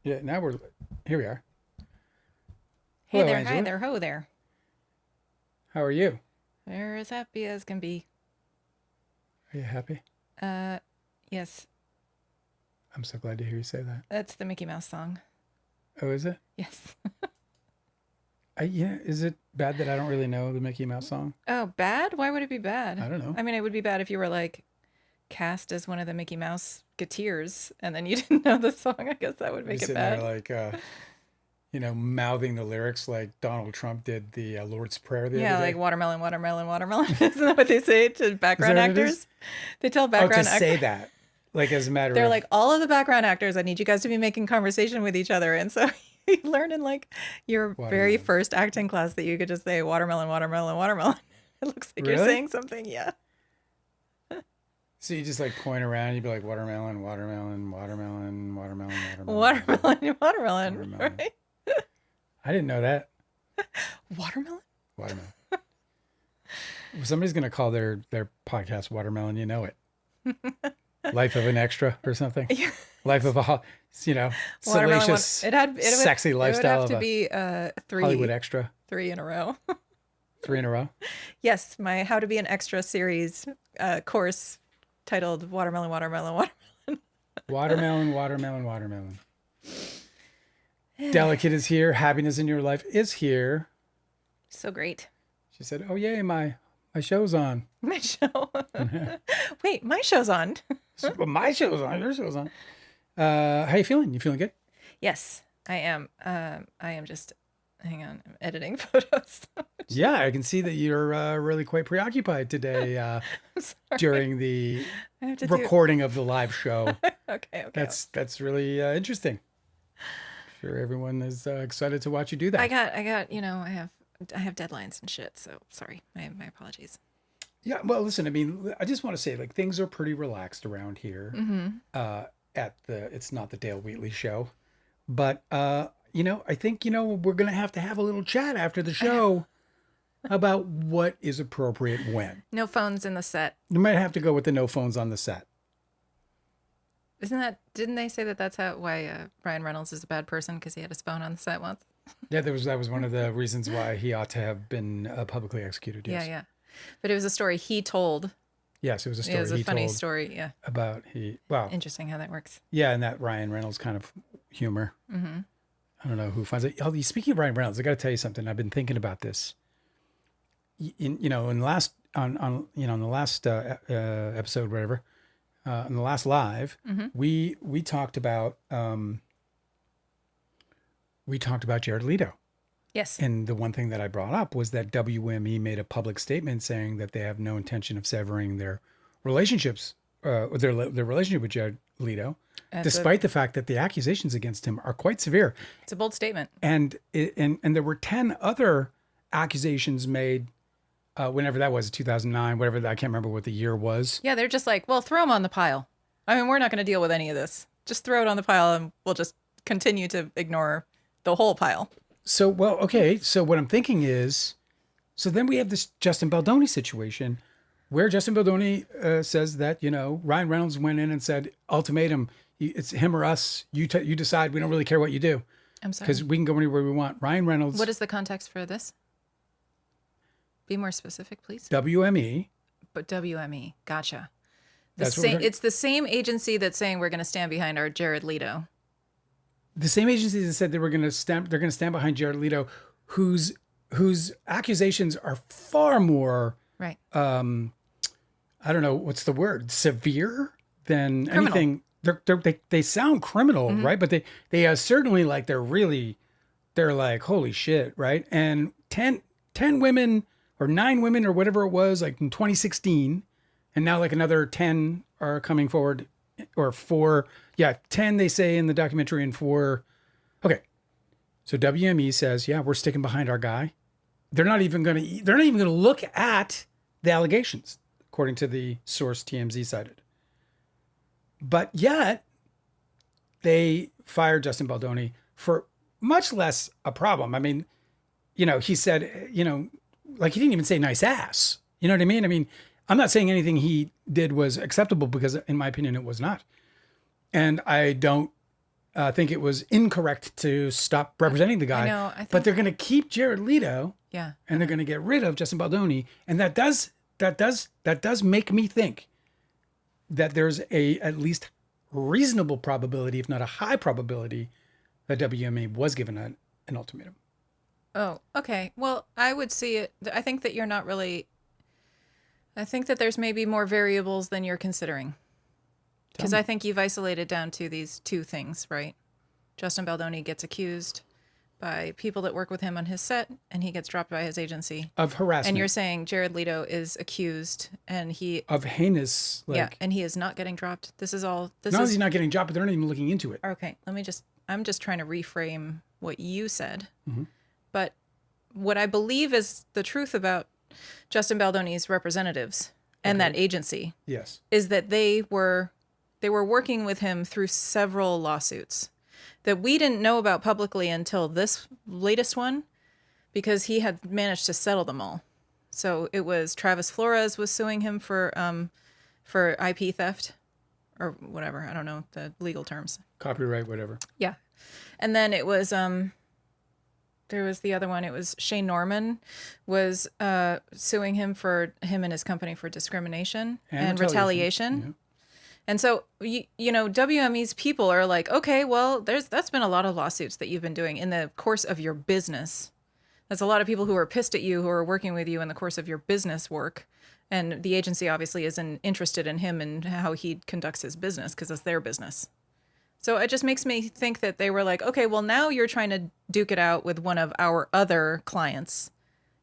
Yeah, now we're here. We are. Hey Hello, there, hi Angela. there, ho there. How are you? We're as happy as can be. Are you happy? Uh, yes, I'm so glad to hear you say that. that's the Mickey Mouse song. Oh, is it? Yes. Yeah. Is it bad that I don't really know the Mickey Mouse song? Oh, bad? Why would it be bad? I don't know. I mean, it would be bad if you were like cast as one of the Mickey Mouse Geteers and then you didn't know the song. I guess that would You're make it sitting there bad. like, mouthing the lyrics like Donald Trump did the Lord's Prayer the other Yeah, like day. watermelon, watermelon, watermelon. Isn't that what they say to Is that background what it is? actors? They tell Oh, to background say actors. that, like as a matter They're of, like, all of the background actors, I need you guys to be making conversation with each other. And so you learn in like your very watermelon. first acting class that you could just say watermelon, watermelon, watermelon. It looks like you're Really? saying something. Yeah. So you just like point around, you'd be like watermelon, watermelon, watermelon, watermelon, watermelon, Watermelon, watermelon, watermelon. right? I didn't know that. Watermelon? Watermelon. If somebody's gonna call their podcast Watermelon, you know it. Life of an extra or something. Yeah. Life of a Watermelon. salacious, It sexy would lifestyle have of to a be Hollywood extra. three in a row. 3 in a row. Yes, my How to Be an Extra series course titled Watermelon, Watermelon, Watermelon. Watermelon, watermelon, watermelon. Delicate is here. Happiness in your life is here. So great. She said, "Oh yay, my show's on. My show. Wait, my show's on. Well, my show's on. Your show's on. How you feeling? You feeling good? Yes, I am. I am just, hang on, I'm editing photos. Yeah, I can see that you're really quite preoccupied today I'm sorry. during the I have to do. recording of the live show. Okay. That's really interesting. Sure, everyone is excited to watch you do that. I have deadlines and shit. So sorry. My apologies. Yeah, well, listen, I mean, I just want to say, like, things are pretty relaxed around here. Mm-hmm. It's not the Dale Wheatley show, but I think we're gonna have to have a little chat after the show about what is appropriate when. No phones in the set. You might have to go with the no phones on the set. Didn't they say that that's why Ryan Reynolds is a bad person because he had his phone on the set once? Yeah, that was one of the reasons why he ought to have been publicly executed. Yeah, Yes. yeah. But it was a story he told. Yes, it was a It story was a he funny told story. Yeah. about well, Interesting how that works. yeah, and that Ryan Reynolds kind of humor. Mm-hmm. I don't know who finds it. Oh, speaking of Ryan Reynolds, I got to tell you something. I've been thinking about this. In the last in the last episode, whatever, in the last live, Mm-hmm. we talked about Jared Leto. Yes. And the one thing that I brought up was that WME made a public statement saying that they have no intention of severing their relationships, their relationship with Jared Leto, despite the fact that the accusations against him are quite severe. It's a bold statement. And and there were 10 other accusations made, whenever that was, 2009, whatever that, I can't remember what the year was. Yeah, they're just like, well, throw them on the pile. I mean, we're not going to deal with any of this. Just throw it on the pile and we'll just continue to ignore the whole pile. So, well, okay. So what I'm thinking is, so then we have this Justin Baldoni situation where Justin Baldoni says that, Ryan Reynolds went in and said, ultimatum, it's him or us. You decide. We don't really care what you do I'm sorry. because we can go anywhere we want. Ryan Reynolds, What is the context for this? Be more specific, please. WME. But WME. Gotcha. That's what we're talking- It's the same agency that's saying we're going to stand behind our Jared Leto. The same agency that said they're going to stand behind Jared Leto, whose accusations are far more, Right. I don't know, what's the word, severe than Criminal. anything. They sound criminal, Mm-hmm. right? But they are certainly like, they're like, holy shit, right? And 10 women or 9 women or whatever it was, like in 2016, and now like another 10 are coming forward, or 4. Yeah, 10 they say in the documentary, and 4. Okay. So WME says, yeah, we're sticking behind our guy. They're not even going to look at the allegations, according to the source TMZ cited. But yet they fired Justin Baldoni for much less a problem. I mean, he said, like, he didn't even say nice ass. You know what I mean? I mean, I'm not saying anything he did was acceptable, because in my opinion, it was not. And I don't think it was incorrect to stop representing the guy. I know. I think, but they're going to keep Jared Leto, yeah. and they're going to get rid of Justin Baldoni, and that does make me think that there's a at least reasonable probability, if not a high probability, that WMA was given an ultimatum. Oh, okay. Well, I would see it. I think that you're not really. I think that there's maybe more variables than you're considering. Because I think you've isolated down to these two things, right? Justin Baldoni gets accused by people that work with him on his set, and he gets dropped by his agency Of harassment. And you're saying Jared Leto is accused, and he of heinous, yeah, and he is not getting dropped. This is all. This not is only is he not getting dropped, but they're not even looking into it. okay. I'm just trying to reframe what you said, Mm-hmm. but what I believe is the truth about Justin Baldoni's representatives and that agency Yes. is that they were working with him through several lawsuits that we didn't know about publicly until this latest one, because he had managed to settle them all. So it was Travis Flores was suing him for IP theft or whatever. I don't know the legal terms. Copyright, whatever. Yeah. And then it was there was the other one. It was Shane Norman was suing him and his company for discrimination and retaliation. Yeah. And so, you know, WME's people are like, okay, well, that's been a lot of lawsuits that you've been doing in the course of your business. That's a lot of people who are pissed at you, who are working with you in the course of your business work. And the agency obviously isn't interested in him and how he conducts his business because it's their business. So it just makes me think that they were like, okay, well, now you're trying to duke it out with one of our other clients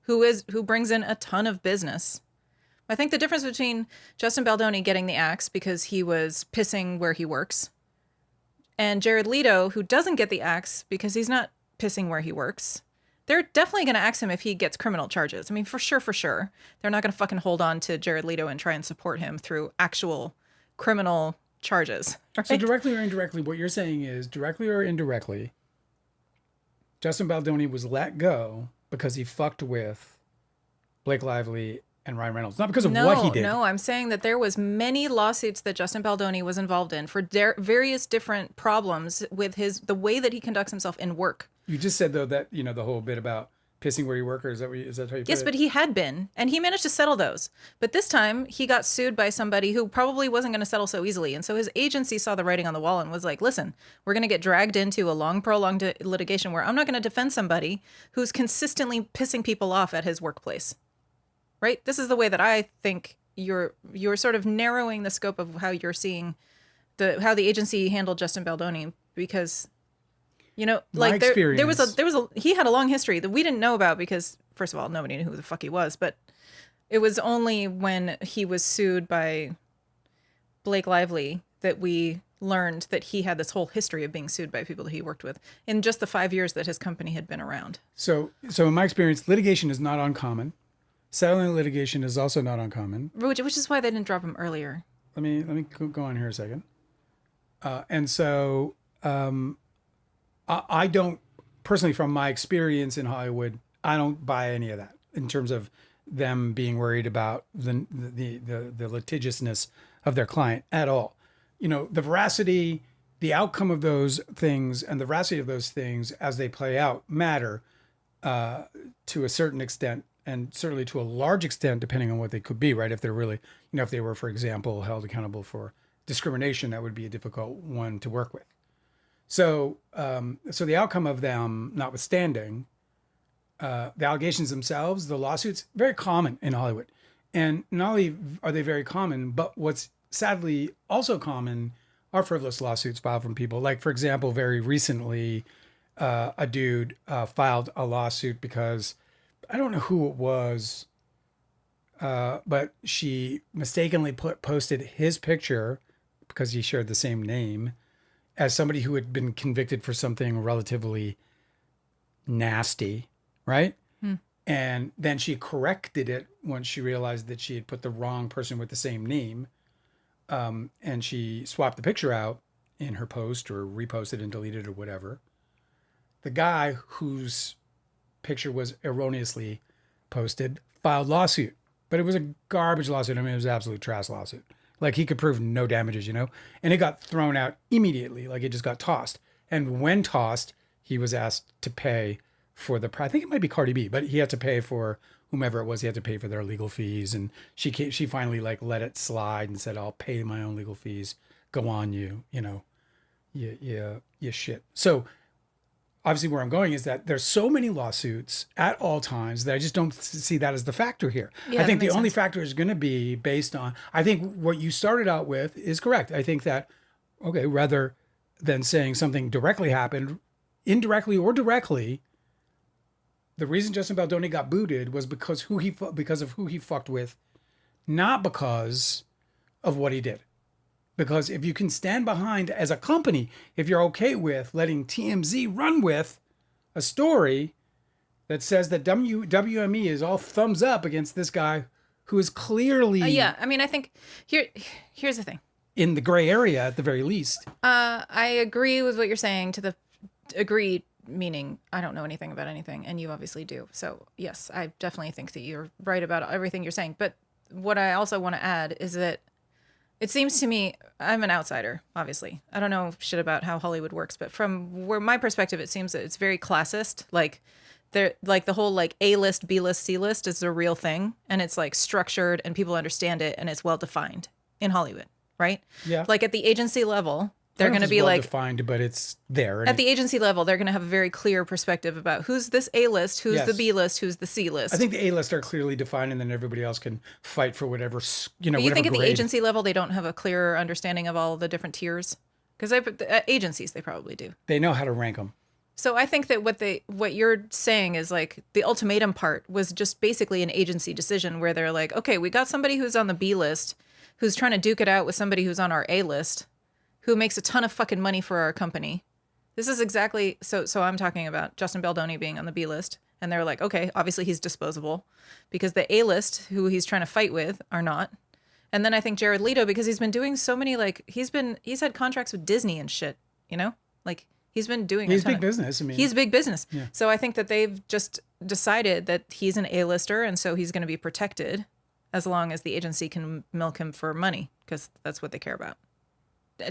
who brings in a ton of business. I think the difference between Justin Baldoni getting the axe because he was pissing where he works and Jared Leto, who doesn't get the axe because he's not pissing where he works, they're definitely going to axe him if he gets criminal charges. I mean, for sure. They're not going to fucking hold on to Jared Leto and try and support him through actual criminal charges. Right? So directly or indirectly, what you're saying is, directly or indirectly, Justin Baldoni was let go because he fucked with Blake Lively and Ryan Reynolds, not because of what he did. No, I'm saying that there was many lawsuits that Justin Baldoni was involved in for various different problems with the way that he conducts himself in work. You just said though that the whole bit about pissing where you work, or is that how you put it? Yes, but he had been, and he managed to settle those. But this time, he got sued by somebody who probably wasn't going to settle so easily. And so his agency saw the writing on the wall and was like, listen, we're going to get dragged into a long, prolonged litigation where I'm not going to defend somebody who's consistently pissing people off at his workplace. Right? This is the way that I think you're sort of narrowing the scope of how you're seeing how the agency handled Justin Baldoni, because like there was a he had a long history that we didn't know about because first of all nobody knew who the fuck he was, but it was only when he was sued by Blake Lively that we learned that he had this whole history of being sued by people that he worked with in just the 5 years that his company had been around. So in my experience, litigation is not uncommon. Settling litigation is also not uncommon. Which is why they didn't drop him earlier. Let me go on here a second. I don't personally, from my experience in Hollywood, I don't buy any of that in terms of them being worried about the litigiousness of their client at all. The veracity, the outcome of those things, and the veracity of those things as they play out matter to a certain extent. And certainly to a large extent, depending on what they could be, right? If they're really, if they were, for example, held accountable for discrimination, that would be a difficult one to work with. So the outcome of them notwithstanding, the allegations themselves, the lawsuits, very common in Hollywood. And not only are they very common, but what's sadly also common are frivolous lawsuits filed from people. Like, for example, very recently, a dude filed a lawsuit because I don't know who it was, but she mistakenly posted his picture because he shared the same name as somebody who had been convicted for something relatively nasty, right? And then she corrected it once she realized that she had put the wrong person with the same name. And she swapped the picture out in her post or reposted and deleted or whatever. The guy whose picture was erroneously posted filed lawsuit, but it was a garbage lawsuit. I mean, it was an absolute trash lawsuit. Like, he could prove no damages, and it got thrown out immediately. Like, it just got tossed. And when tossed, he was asked to pay for I think it might be Cardi B, but he had to pay for whomever it was. He had to pay for their legal fees. And she finally like let it slide and said, I'll pay my own legal fees. Go on, you shit. So obviously where I'm going is that there's so many lawsuits at all times that I just don't see that as the factor here. Yeah, I think that the makes only sense. factor is going to be based on, I think what you started out with is correct. I think that, okay, rather than saying something directly happened, indirectly or directly, the reason Justin Baldoni got booted was because of who he fucked with, not because of what he did. Because if you can stand behind as a company, if you're okay with letting TMZ run with a story that says that WME is all thumbs up against this guy who is clearly Yeah, I mean, I think here's the thing. in the gray area at the very least. I agree with what you're saying. Agree meaning I don't know anything about anything, and you obviously do. So yes, I definitely think that you're right about everything you're saying. But what I also want to add is that it seems to me, I'm an outsider, obviously. I don't know shit about how Hollywood works, but from where my perspective, it seems that it's very classist. Like the whole like A-list, B-list, C-list is a real thing, and it's like structured and people understand it and it's well defined in Hollywood, right? Yeah. Like at the agency level, they're going to be well like defined, but it's there. at the agency level, they're going to have a very clear perspective about who's this A list, who's Yes. the B list, who's the C list. I think the A-list are clearly defined, and then everybody else can fight for whatever, But whatever you think at the grade. agency level, they don't have a clearer understanding of all the different tiers? Because at agencies, they probably do. They know how to rank them. So I think that what you're saying is like the ultimatum part was just basically an agency decision where they're like, okay, we got somebody who's on the B list, who's trying to duke it out with somebody who's on our A list, who makes a ton of fucking money for our company. This is exactly so I'm talking about Justin Baldoni being on the B list, and they're like, okay, obviously he's disposable because the A list who he's trying to fight with are not. And then I think Jared Leto, because he's been doing so many like he's had contracts with Disney and shit, like he's been doing He's big business. I mean, he's big business. Yeah. So I think that they've just decided that he's an A-lister, and so he's going to be protected as long as the agency can milk him for money, because that's what they care about.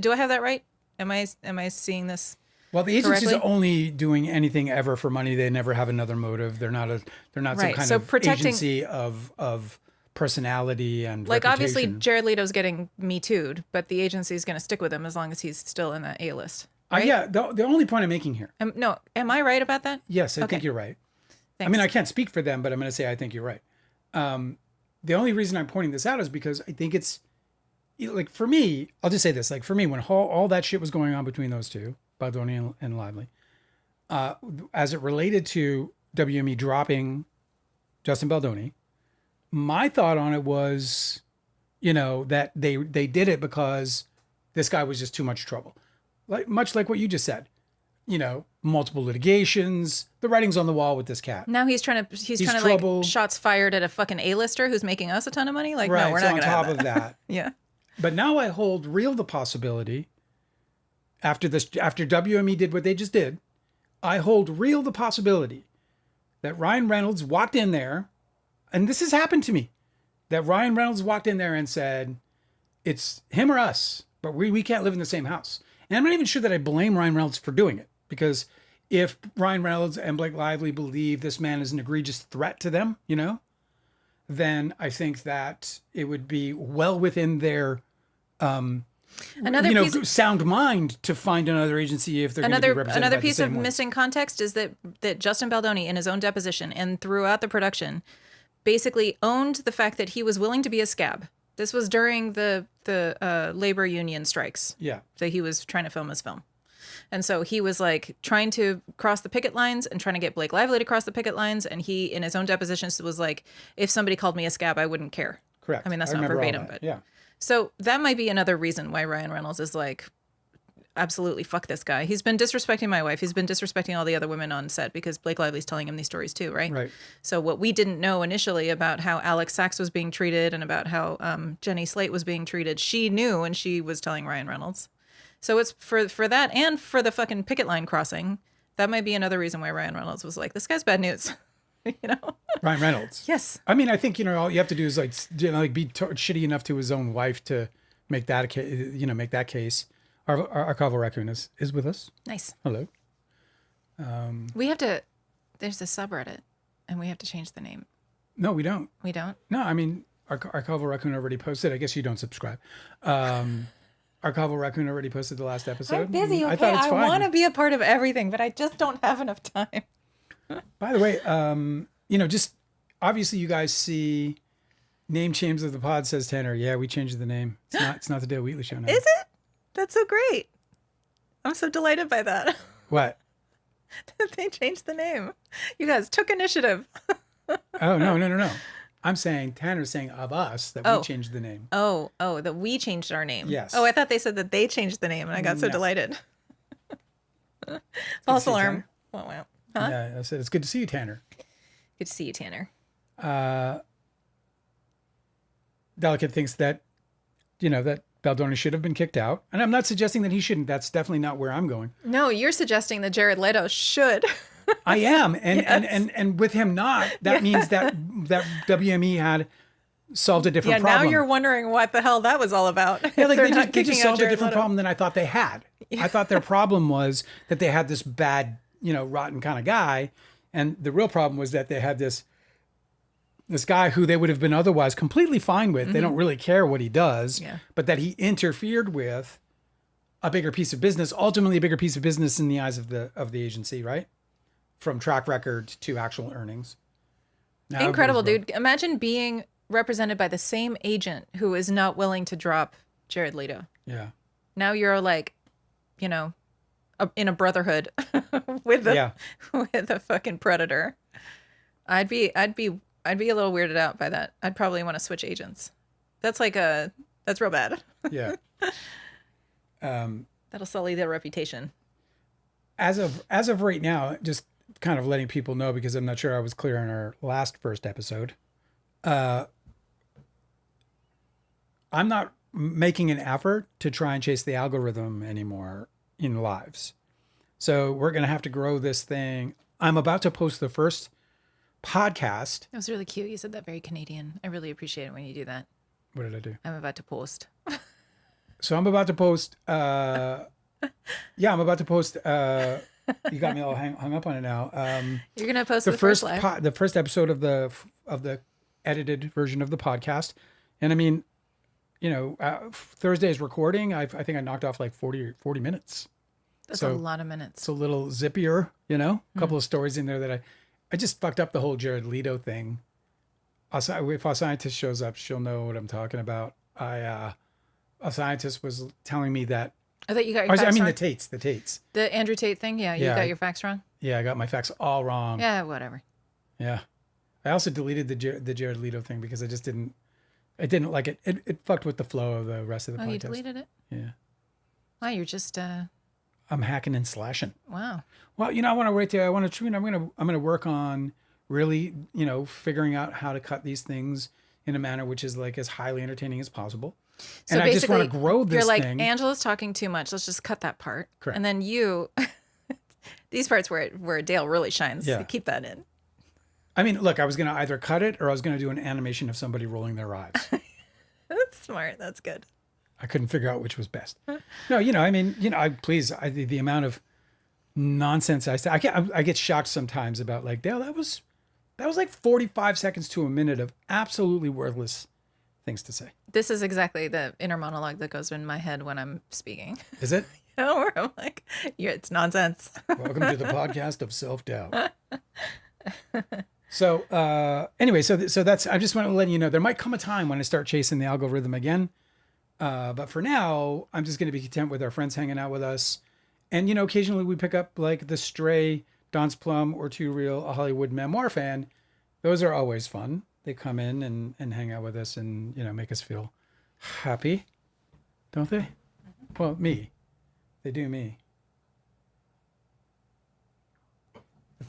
Do I have that right? Am I seeing this? well, the agency's correctly? only doing anything ever for money. They never have another motive. They're not some Right. kind So of protecting- agency of personality and Like obviously reputation. Jared Leto's getting Me Too'd, but the agency is going to stick with him as long as he's still in that A-list. Right? Yeah, the only point I'm making here. Am I right about that? Yes, I Okay. think you're right. I Thanks. mean, I can't speak for them, but I'm going to say I think you're right. The only reason I'm pointing this out is because I think it's like for me. I'll just say this: like for me, when all that shit was going on between those two, Baldoni and Lively, as it related to WME dropping Justin Baldoni, my thought on it was, that they did it because this guy was just too much trouble, much like what you just said. Multiple litigations, the writing's on the wall with this cat. Now he's trying to trouble. like shots fired at a fucking A-lister who's making us a ton of money. Like, Right. no, we're So not on going to top have of that. that, Yeah. but now I hold real the possibility after WME did what they just did, I hold real the possibility that Ryan Reynolds walked in there, and this has happened to me, that Ryan Reynolds walked in there and said, it's him or us, but we can't live in the same house. And I'm not even sure that I blame Ryan Reynolds for doing it, because if Ryan Reynolds and Blake Lively believe this man is an egregious threat to them, then I think that it would be well within their sound mind to find another agency if they're going to be represented Another by the piece of same one. missing context is that Justin Baldoni, in his own deposition and throughout the production, basically owned the fact that he was willing to be a scab. This was during the labor union strikes. Yeah. That he was trying to film his film. And so he was like trying to cross the picket lines and trying to get Blake Lively to cross the picket lines. And he, in his own depositions, was like, if somebody called me a scab, I wouldn't care. Correct. I mean, that's I not remember all verbatim, that. but yeah. So that might be another reason why Ryan Reynolds is like, absolutely fuck this guy. He's been disrespecting my wife. He's been disrespecting all the other women on set because Blake Lively's telling him these stories too, right? Right. So what we didn't know initially about how Alex Sachs was being treated and about how Jenny Slate was being treated, she knew, and she was telling Ryan Reynolds. So it's for that and for the fucking picket line crossing. That might be another reason why Ryan Reynolds was like, this guy's bad news. Ryan Reynolds. Yes. I mean, I think, all you have to do is be shitty enough to his own wife to make that, make that case. Our Archival Raccoon is with us. Nice. Hello. We have to. There's a subreddit, and we have to change the name. No, we don't. We don't. No, I mean, Archival Raccoon already posted. I guess you don't subscribe. Archival Raccoon already posted the last episode. I'm busy. Okay, I thought it's fine. I want to be a part of everything, but I just don't have enough time. By the way, just obviously you guys see name change of the pod says Tanner. Yeah, we changed the name. It's not the Dale Wheatley show now. Is it? That's so great. I'm so delighted by that. What? That they changed the name. You guys took initiative. Oh, no. I'm saying, Tanner's saying of us that we changed the name. Oh, that we changed our name. Yes. Oh, I thought they said that they changed the name, and I got so delighted. False alarm. Wow. Huh? Yeah, I said, it's good to see you, Tanner. Good to see you, Tanner. Delicate thinks that, that Baldoni should have been kicked out. And I'm not suggesting that he shouldn't. That's definitely not where I'm going. No, you're suggesting that Jared Leto should. I am. And, Yes. and with him not, that means that WME had solved a different problem. Now you're wondering what the hell that was all about. Yeah, like They're they not just kicking out solved a Jared different Leto. problem than I thought they had. I thought their problem was that they had this bad, rotten kind of guy. And the real problem was that they had this guy who they would have been otherwise completely fine with. They don't really care what he does, but that he interfered with a bigger piece of business, ultimately a bigger piece of business in the eyes of the agency, right? From track record to actual earnings. Now Incredible, everybody's dude. Imagine being represented by the same agent who is not willing to drop Jared Leto. Yeah. Now you're like, in a brotherhood with the fucking predator. I'd be a little weirded out by that. I'd probably want to switch agents. That's real bad. Yeah. That'll sully their reputation. As of right now, just kind of letting people know, because I'm not sure I was clear on our first episode. I'm not making an effort to try and chase the algorithm anymore in lives. So we're going to have to grow this thing. I'm about to post the first podcast. That was really cute. You said that very Canadian. I really appreciate it when you do that. What did I do? I'm about to post. So I'm about to post. I'm about to post. You got me all hung up on it now. You're gonna post the first live. The first episode of the edited version of the podcast, and I mean, Thursday's recording. I think I knocked off like 40 minutes. That's a lot of minutes. It's a little zippier, a couple of stories in there that I just fucked up the whole Jared Leto thing. If our scientist shows up, she'll know what I'm talking about. A scientist was telling me that. I thought you got your facts wrong. The Tates. The Andrew Tate thing? Yeah, you got your facts wrong? Yeah, I got my facts all wrong. Yeah, whatever. Yeah. I also deleted the Jared Leto thing because I didn't like it. It fucked with the flow of the rest of the podcast. Oh, you deleted it? Yeah. Wow, you're just I'm hacking and slashing. Wow. Well, I want to wait there. I'm going to work on really, figuring out how to cut these things in a manner which is like as highly entertaining as possible. So and I just want to grow this thing. You're like, Angela's talking too much. Let's just cut that part. Correct. And then these parts where Dale really shines, keep that in. I mean, look, I was going to either cut it or I was going to do an animation of somebody rolling their eyes. That's smart. That's good. I couldn't figure out which was best. No, the amount of nonsense I say. I get shocked sometimes about like, Dale, that was like 45 seconds to a minute of absolutely worthless things to say. This is exactly the inner monologue that goes in my head when I'm speaking. Is it? Where I'm like, it's nonsense. Welcome to the podcast of self-doubt. So anyway, so that's, I just want to let you know, there might come a time when I start chasing the algorithm again. But for now, I'm just going to be content with our friends hanging out with us. And, occasionally we pick up like the stray Don's Plum or Too Real, a Hollywood memoir fan. Those are always fun. They come in and hang out with us and, make us feel happy. Don't they? Well, me. They do me.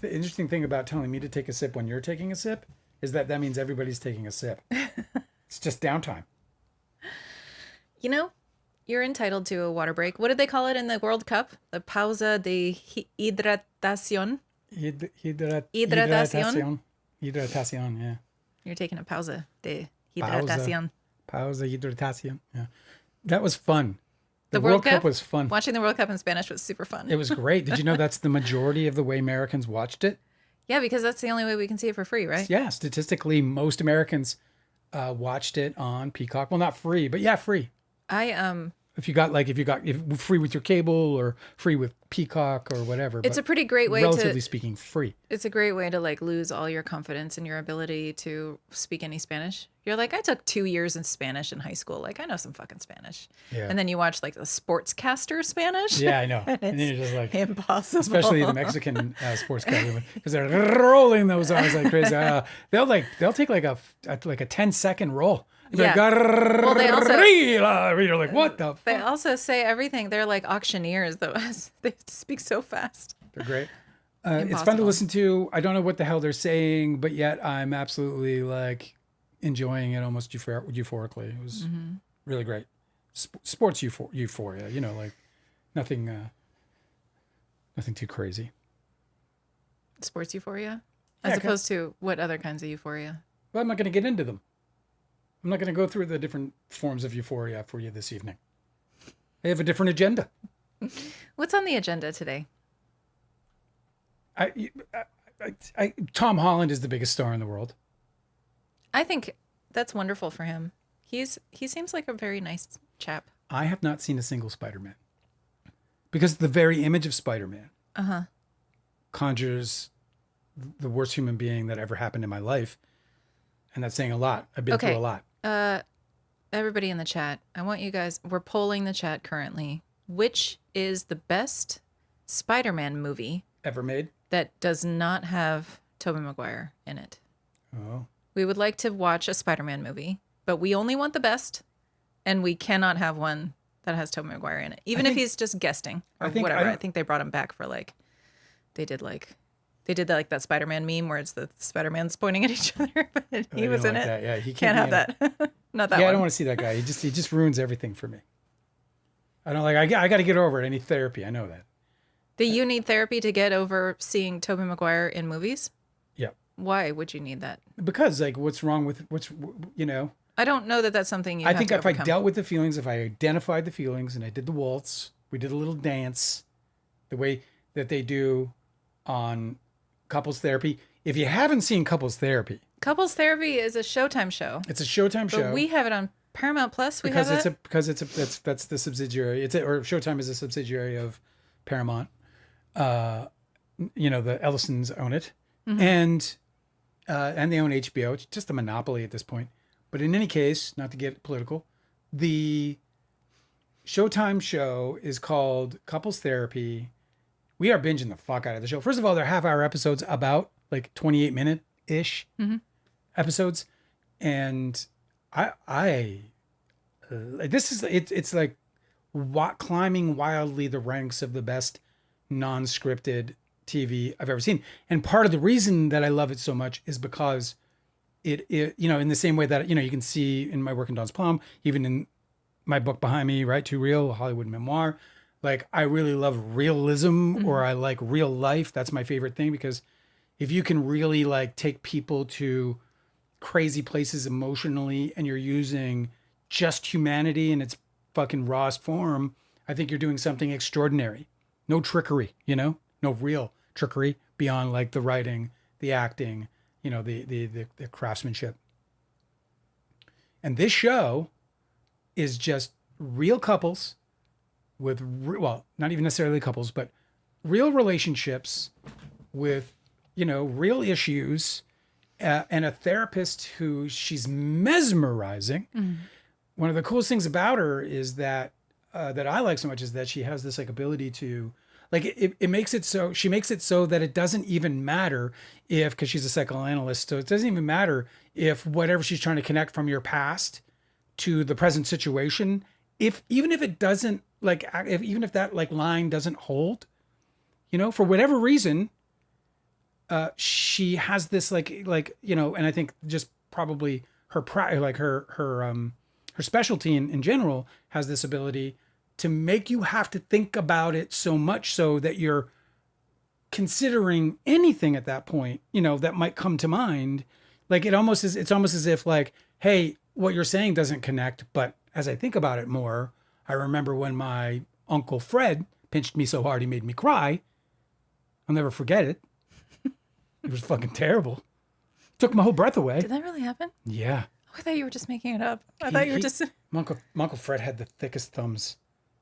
The interesting thing about telling me to take a sip when you're taking a sip is that means everybody's taking a sip. It's just downtime. You're entitled to a water break. What did they call it in the World Cup? The pausa de hidratación. Hidratación, yeah. You're taking a pausa de hidratación. Pausa hidratación, yeah. That was fun. The World Cup was fun. Watching the World Cup in Spanish was super fun. It was great. Did you know that's the majority of the way Americans watched it? Yeah, because that's the only way we can see it for free, right? Yeah, statistically, most Americans watched it on Peacock. Well, not free, but yeah, free. If you got if free with your cable or free with Peacock or whatever. It's a pretty great way relatively speaking, free. It's a great way to like lose all your confidence in your ability to speak any Spanish. You're like, I took 2 years in Spanish in high school. Like, I know some fucking Spanish. Yeah. And then you watch like the sportscaster Spanish. Yeah, I know. And then you're just like impossible. Especially the Mexican sportscaster, because they're rolling those eyes like crazy. They'll take like a 10-second roll. Yeah. Like, well, they also you're like, what the fuck? They also say everything. They're like auctioneers, though. They speak so fast. They're great. It's fun to listen to. I don't know what the hell they're saying, but yet I'm absolutely like enjoying it almost euphorically. It was really great. Sports euphoria, you know, like nothing too crazy. Sports euphoria? As opposed to what other kinds of euphoria? Well, I'm not going to get into them. I'm not going to go through the different forms of euphoria for you this evening. I have a different agenda. What's on the agenda today? Tom Holland is the biggest star in the world. I think that's wonderful for him. He seems like a very nice chap. I have not seen a single Spider-Man. Because the very image of Spider-Man conjures the worst human being that ever happened in my life. And that's saying a lot. I've been through a lot. Everybody in the chat, I want you guys, we're polling the chat currently. Which is the best Spider-Man movie ever made that does not have Tobey Maguire in it? Oh. We would like to watch a Spider-Man movie, but we only want the best, and we cannot have one that has Tobey Maguire in it, even if he's just guesting or whatever. I think they brought him back for like, they did that Spider-Man meme where it's the Spider-Man's pointing at each other, but he was in it. That. Yeah, he can't have that. Not that one. Yeah, I don't want to see that guy. He just ruins everything for me. I don't like. I got to get over it. I need therapy. I know that. Do you need therapy to get over seeing Tobey Maguire in movies? Yeah. Why would you need that? Because like, what's wrong with I don't know that that's something you. I think if overcome. I dealt with the feelings, if I identified the feelings, and I did the waltz, we did a little dance, the way that they do on Couples Therapy. If you haven't seen Couples Therapy is a Showtime show. It's a Showtime show. But we have it on Paramount Plus. That's the subsidiary. Or Showtime is a subsidiary of Paramount. The Ellisons own it, and they own HBO. It's just a monopoly at this point. But in any case, not to get political, the Showtime show is called Couples Therapy. We are binging the fuck out of the show. First of all, they're half-hour episodes, about like 28-minute-ish episodes, and it's like climbing wildly the ranks of the best non-scripted TV I've ever seen. And part of the reason that I love it so much is because it in the same way that you can see in my work in Don's Plum, even in my book behind me, right, Too Real, a Hollywood memoir. Like, I really love realism, or I like real life. That's my favorite thing, because if you can really like take people to crazy places emotionally, and you're using just humanity in its fucking rawest form, I think you're doing something extraordinary. No trickery, no real trickery beyond like the writing, the acting, the craftsmanship. And this show is just real couples with, not even necessarily couples, but real relationships with, real issues, and a therapist who she's mesmerizing. One of the coolest things about her is that I like so much is that she has this like ability to, like, it makes it so, she makes it so that it doesn't even matter if, because she's a psychoanalyst, so it doesn't even matter if whatever she's trying to connect from your past to the present situation, even if it doesn't, like, even if that like line doesn't hold, for whatever reason, she has this like, and I think just probably her specialty in general has this ability to make you have to think about it so much so that you're considering anything at that point, that might come to mind. Like, it's almost as if like, hey, what you're saying doesn't connect, but as I think about it more, I remember when my Uncle Fred pinched me so hard he made me cry. I'll never forget it. It was fucking terrible. Took my whole breath away. Did that really happen? Yeah. Oh, I thought you were just making it up. I thought you were just. My Uncle Fred had the thickest thumbs.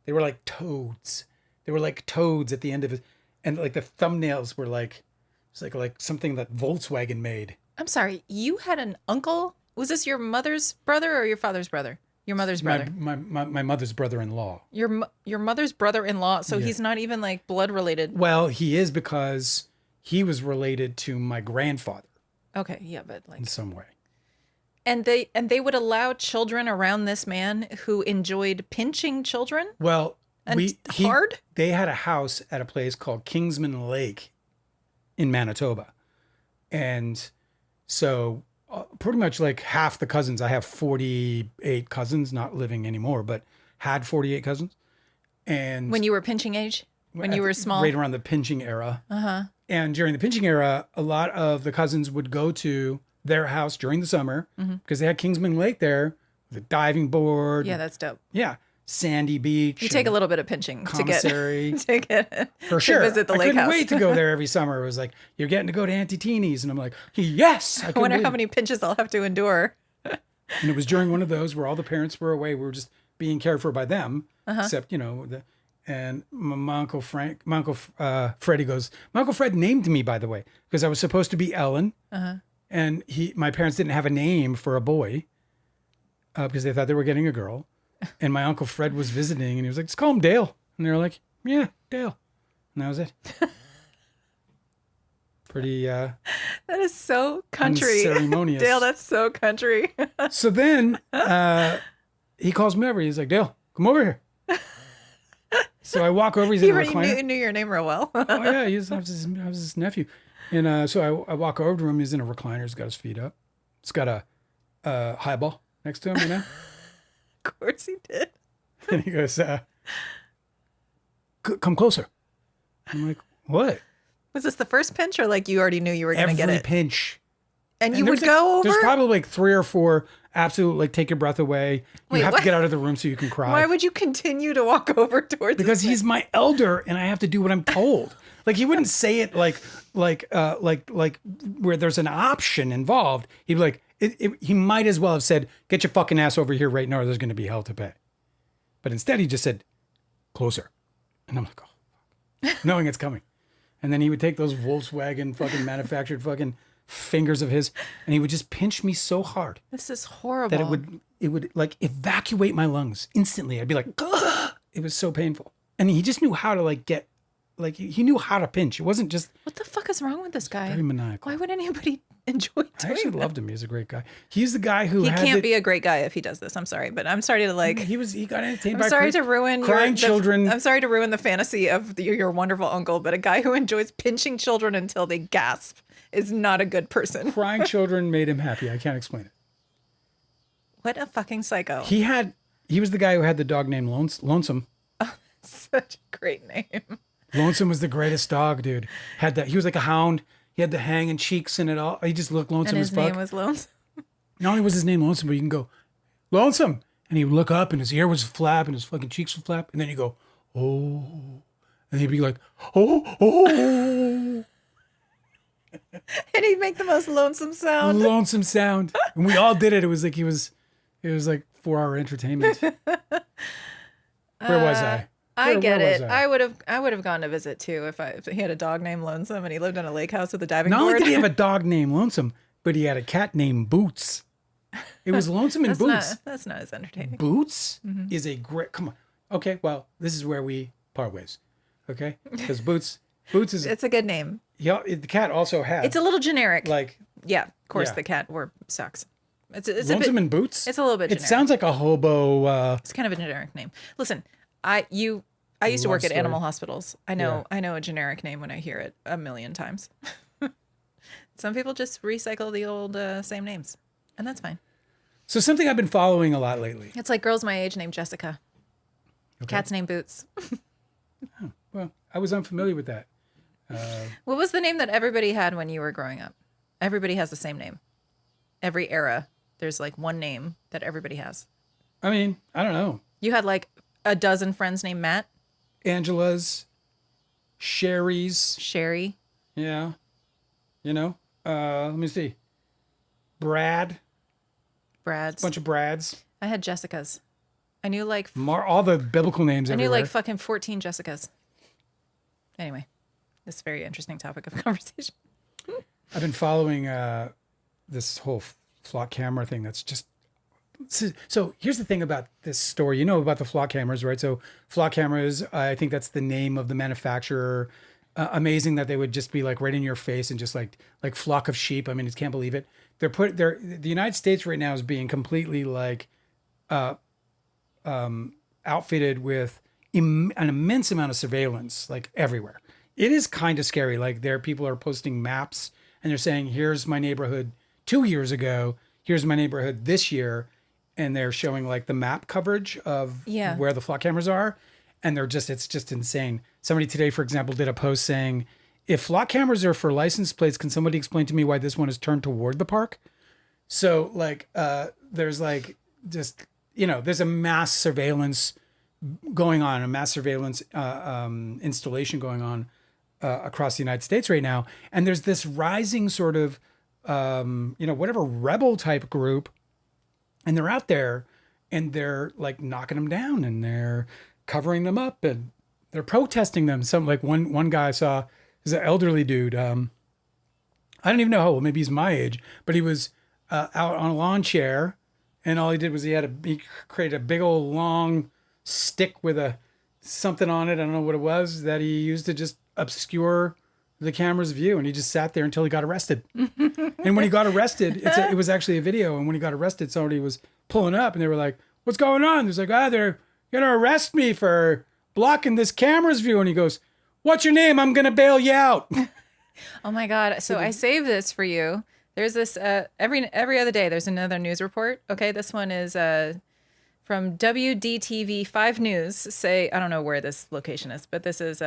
They were like toads. They were like toads at the end of it. And like the thumbnails were like, it's like something that Volkswagen made. I'm sorry. You had an uncle? Was this your mother's brother or your father's brother? Your mother's brother. My mother's brother-in-law. Your mother's brother-in-law. So he's not even like blood related. Well, he is because he was related to my grandfather Okay, yeah, but like in some way. and they would allow children around this man who enjoyed pinching children? Well, And hard? they had a house at a place called Kingsman Lake in Manitoba. And so pretty much like half the cousins, I have 48 cousins, not living anymore, but had 48 cousins. And When you were pinching age? When you were small? right around the pinching era. Uh-huh. And during the pinching era, a lot of the cousins would go to their house during the summer because they had Kingsman Lake there with a diving board. Yeah, that's dope. Yeah. Sandy beach. You take a little bit of pinching commissary. to get For sure. to visit the I lake couldn't house. wait to go there every summer. It was like, you're getting to go to Auntie Teeny's. And I'm like, yes. I wonder how many pinches I'll have to endure. And it was during one of those where all the parents were away. We were just being cared for by them. Except, and my Uncle Frank, my Uncle Freddie goes, my Uncle Fred named me, by the way, because I was supposed to be Ellen. And my parents didn't have a name for a boy because they thought they were getting a girl. And my Uncle Fred was visiting and he was like, just call him Dale. And they were like, yeah, Dale. And that was it. Pretty That is so country. unceremonious. Dale, that's so country. So then he calls me over. He's like, Dale, come over here. So I walk over. He's in He a already recliner. knew your name real well. Oh yeah, I was his nephew. And so I walk over to him. He's in a recliner. He's got his feet up. He's got a highball next to him, Of course he did. And he goes, come closer. I'm like, what? Was this the first pinch or like you already knew you were going to get Every it? pinch. And you there's would go There's over? probably like 3 or 4 absolute, like, take your breath away. You Wait, have what? to get out of the room so you can cry. Why would you continue to walk over towards Because this he's my elder and I have to do what I'm told. Like he wouldn't say it like where there's an option involved. He'd be like, he might as well have said, get your fucking ass over here right now or there's going to be hell to pay. But instead he just said, closer. And I'm like, oh, fuck. Knowing it's coming. And then he would take those Volkswagen fucking manufactured fucking fingers of his and he would just pinch me so hard This is horrible. that it would like evacuate my lungs instantly. I'd be like, ugh! It was so painful. And he just knew how to he knew how to pinch. It wasn't just What the fuck is wrong with this guy? very maniacal. Why would anybody enjoy doing I actually that? loved him. He's a great guy. He's the guy who He had can't be a great guy if he does this. I'm sorry, but I'm sorry to like. he got entertained I'm by sorry to ruin crying children. I'm sorry to ruin the fantasy of your wonderful uncle, but a guy who enjoys pinching children until they gasp is not a good person. Crying children made him happy. I can't explain it. What a fucking psycho! He was the guy who had the dog named Lonesome. Such a great name. Lonesome was the greatest dog, dude. He was like a hound. He had the hanging cheeks and it all. He just looked lonesome And as his fuck. name was Lonesome. Not only was his name Lonesome, but you can go, Lonesome. And he would look up and his ear would flap and his fucking cheeks would flap. And then you go, oh. And he'd be like, oh. And he'd make the most lonesome sound. Lonesome sound. And we all did it. It was like it was like 4-hour entertainment. Where was I? I get where it. was I would have gone to visit too if he had a dog named Lonesome and he lived in a lake house with a diving Not board. only did he have a dog named Lonesome, but he had a cat named Boots. It was Lonesome and Boots. That's not as entertaining. Boots is a great. Come on. Okay, well, this is where we part ways. Okay, because Boots is. It's a good name. Yeah, the cat also had. It's a little generic. like Yeah, of course Yeah. the cat sucks. It's a Lonesome bit, and Boots. it's a little bit It generic. sounds like a hobo. It's kind of a generic name. Listen, I used to Love work at story. animal hospitals. I know a generic name when I hear it a million times. Some people just recycle the old same names, and that's fine. So something I've been following a lot lately. It's like girls my age named Jessica. Cat's named Boots. Well, I was unfamiliar with that. What was the name that everybody had when you were growing up? Everybody has the same name. Every era, there's like one name that everybody has. I mean, I don't know. You had like a dozen friends named Matt. Angela's, Sherry's. Sherry. Yeah. You know, let me see. Brad, Brad's. bunch of Brads. I had Jessica's. I knew like All the biblical names I knew everywhere. like fucking 14 Jessicas. Anyway, this is a very interesting topic of conversation. I've been following this whole flock camera thing. That's just so. Here's the thing about this story. You know about the flock cameras, right? So flock cameras. I think that's the name of the manufacturer. Amazing that they would just be like right in your face and just like flock of sheep. I mean, I can't believe it. The United States right now is being completely like outfitted with an immense amount of surveillance, like everywhere. It is kind of scary. Like people are posting maps and they're saying, "Here's my neighborhood 2 years ago. Here's my neighborhood this year," and they're showing like the map coverage of where the flock cameras are, and it's just insane. Somebody today, for example, did a post saying, "If flock cameras are for license plates, can somebody explain to me why this one is turned toward the park?" So like, there's like just there's a mass surveillance going on, a mass surveillance installation going on across the United States right now. And there's this rising sort of, whatever rebel type group, and they're out there and they're like knocking them down and they're covering them up and they're protesting them. Some like one guy I saw is an elderly dude. I don't even know how old, maybe he's my age, but he was out on a lawn chair. And all he did was he created a big old long stick with something on it. I don't know what it was that he used to just obscure the camera's view. And he just sat there until he got arrested. And when he got arrested, it was actually a video. And when he got arrested, somebody was pulling up and they were like, "What's going on?" There's like, they're going to arrest me for blocking this camera's view. And he goes, "What's your name? I'm going to bail you out." Oh my God. So I saved this for you. There's this every other day. There's another news report. Okay, this one is from WDTV 5 News. Say I don't know where this location is, but this is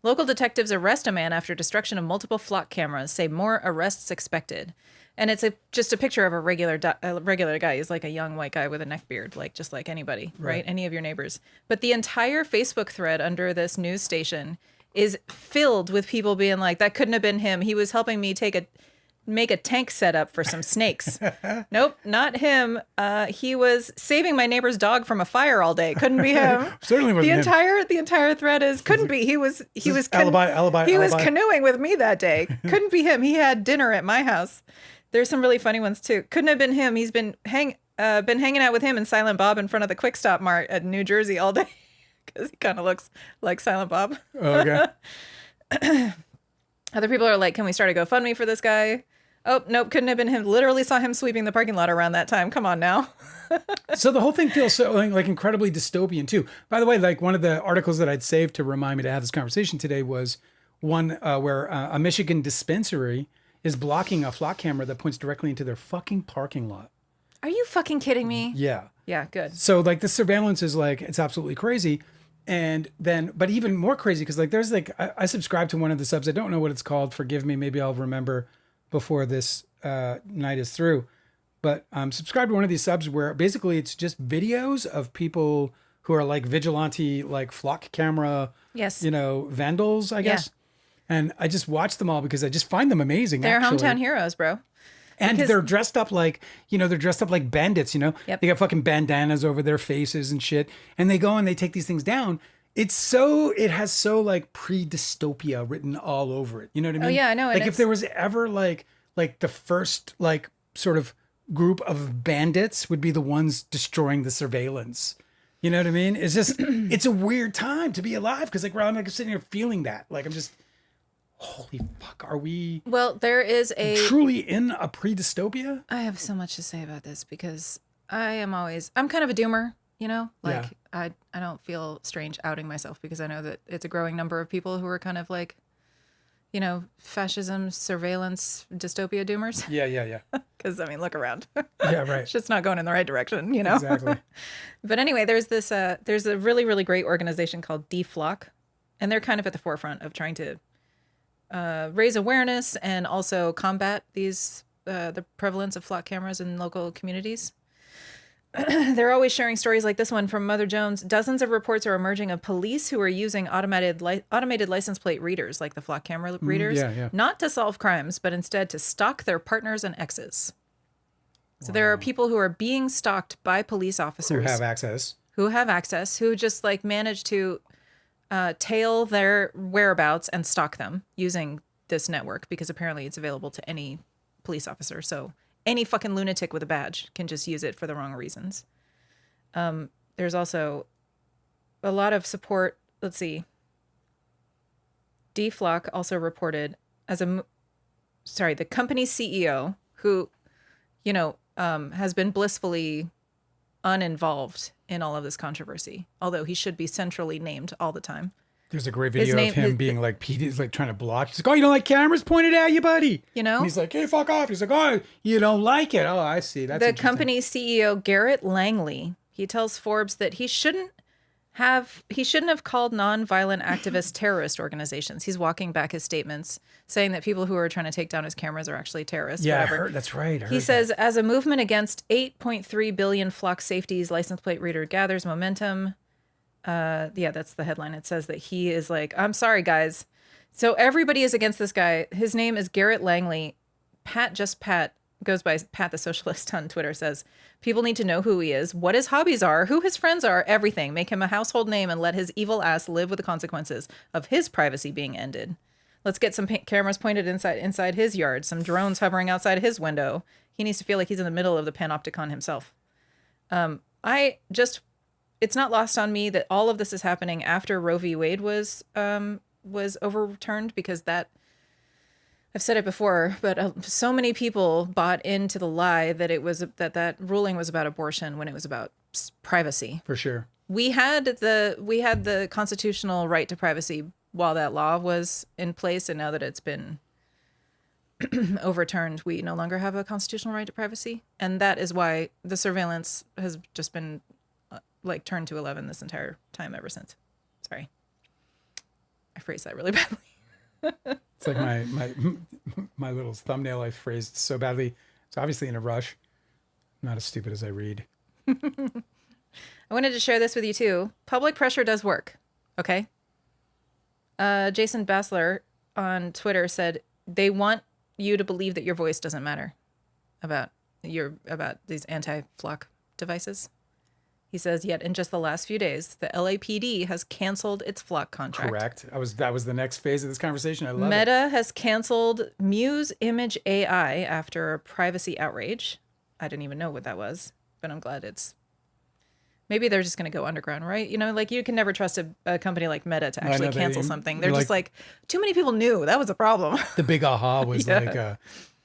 local detectives arrest a man after destruction of multiple flock cameras. Say more arrests expected, and it's just a picture of a regular guy. He's like a young white guy with a neck beard, like just like anybody, right? Any of your neighbors. But the entire Facebook thread under this news station is filled with people being like, "That couldn't have been him. He was helping me make a tank setup for some snakes." Nope, not him. He was saving my neighbor's dog from a fire all day. Couldn't be him. Certainly wasn't him. The entire thread is couldn't be. He was alibi. He was canoeing with me that day. Couldn't be him. He had dinner at my house. There's some really funny ones too. Couldn't have been him. He's been hanging out with him and Silent Bob in front of the Quick Stop Mart at New Jersey all day because he kind of looks like Silent Bob. Okay. Other people are like, "Can we start a GoFundMe for this guy?" Oh, nope, couldn't have been him. Literally saw him sweeping the parking lot around that time. Come on now. So the whole thing feels so like incredibly dystopian too. By the way, like one of the articles that I'd saved to remind me to have this conversation today was one where a Michigan dispensary is blocking a flock camera that points directly into their fucking parking lot. Are you fucking kidding me? Yeah. Yeah, good. So like the surveillance is like, it's absolutely crazy. And then, but even more crazy, because like there's like, I subscribe to one of the subs. I don't know what it's called. Forgive me. Maybe I'll remember before this night is through. But subscribe to one of these subs where basically it's just videos of people who are like vigilante, like flock camera, vandals, I guess. And I just watch them all because I just find them amazing. They're hometown heroes, bro. And they're dressed up like, bandits, Yep. They got fucking bandanas over their faces and shit. And they go and they take these things down. It has so like pre-dystopia written all over it. You know what I mean? Oh yeah, I know. Like if there was ever like the first like sort of group of bandits would be the ones destroying the surveillance. You know what I mean? It's just, it's a weird time to be alive. Cause like, I'm like sitting here feeling that. Like I'm just, holy fuck, are we there is truly in a pre-dystopia? I have so much to say about this because I'm kind of a doomer, like I don't feel strange outing myself because I know that it's a growing number of people who are kind of like, fascism, surveillance, dystopia doomers. Yeah. Because, look around. Yeah, right. It's just not going in the right direction, Exactly. But anyway, there's a really, really great organization called DFlock, and they're kind of at the forefront of trying to raise awareness and also combat the prevalence of flock cameras in local communities. They're always sharing stories like this one from Mother Jones. Dozens of reports are emerging of police who are using automated license plate readers, like the flock camera readers, yeah. not to solve crimes, but instead to stalk their partners and exes. So there are people who are being stalked by police officers Who have access, who just like manage to tail their whereabouts and stalk them using this network, because apparently it's available to any police officer. So any fucking lunatic with a badge can just use it for the wrong reasons. There's also a lot of support. Let's see. DFlock also reported the company's CEO, who, has been blissfully uninvolved in all of this controversy, although he should be centrally named all the time. There's a great video of him being like, Pete is like trying to block. He's like, oh, you don't like cameras pointed at you, buddy? And he's like, hey, fuck off. He's like, oh, you don't like it. Oh, I see. That's the company's CEO, Garrett Langley, he tells Forbes that he shouldn't have called nonviolent activist terrorist organizations. He's walking back his statements, saying that people who are trying to take down his cameras are actually terrorists. Yeah, whatever. that's right. He says, as a movement against 8.3 billion flock safeties, license plate reader gathers momentum. That's the headline. It says that he is like, I'm sorry, guys. So everybody is against this guy. His name is Garrett Langley. Pat goes by Pat the Socialist on Twitter, says, people need to know who he is, what his hobbies are, who his friends are, everything. Make him a household name and let his evil ass live with the consequences of his privacy being ended. Let's get some cameras pointed inside his yard, some drones hovering outside his window. He needs to feel like he's in the middle of the panopticon himself. It's not lost on me that all of this is happening after Roe v. Wade was overturned, because that, I've said it before, but so many people bought into the lie that it was that ruling was about abortion when it was about privacy. For sure. We had the constitutional right to privacy while that law was in place, and now that it's been overturned, we no longer have a constitutional right to privacy, and that is why the surveillance has just been turned to 11 this entire time ever since. Sorry, I phrased that really badly. It's like my little thumbnail I phrased so badly. It's obviously in a rush. I'm not as stupid as I read. I wanted to share this with you too. Public pressure does work. Okay. Jason Bassler on Twitter said they want you to believe that your voice doesn't matter about these anti-flock devices. He says, yet in just the last few days, the LAPD has canceled its flock contract. Correct. That was the next phase of this conversation. I love it. Meta has canceled Muse Image AI after a privacy outrage. I didn't even know what that was, but I'm glad maybe they're just going to go underground, right? You can never trust a company like Meta to actually cancel something. They're just like, too many people knew that was a problem. The big aha was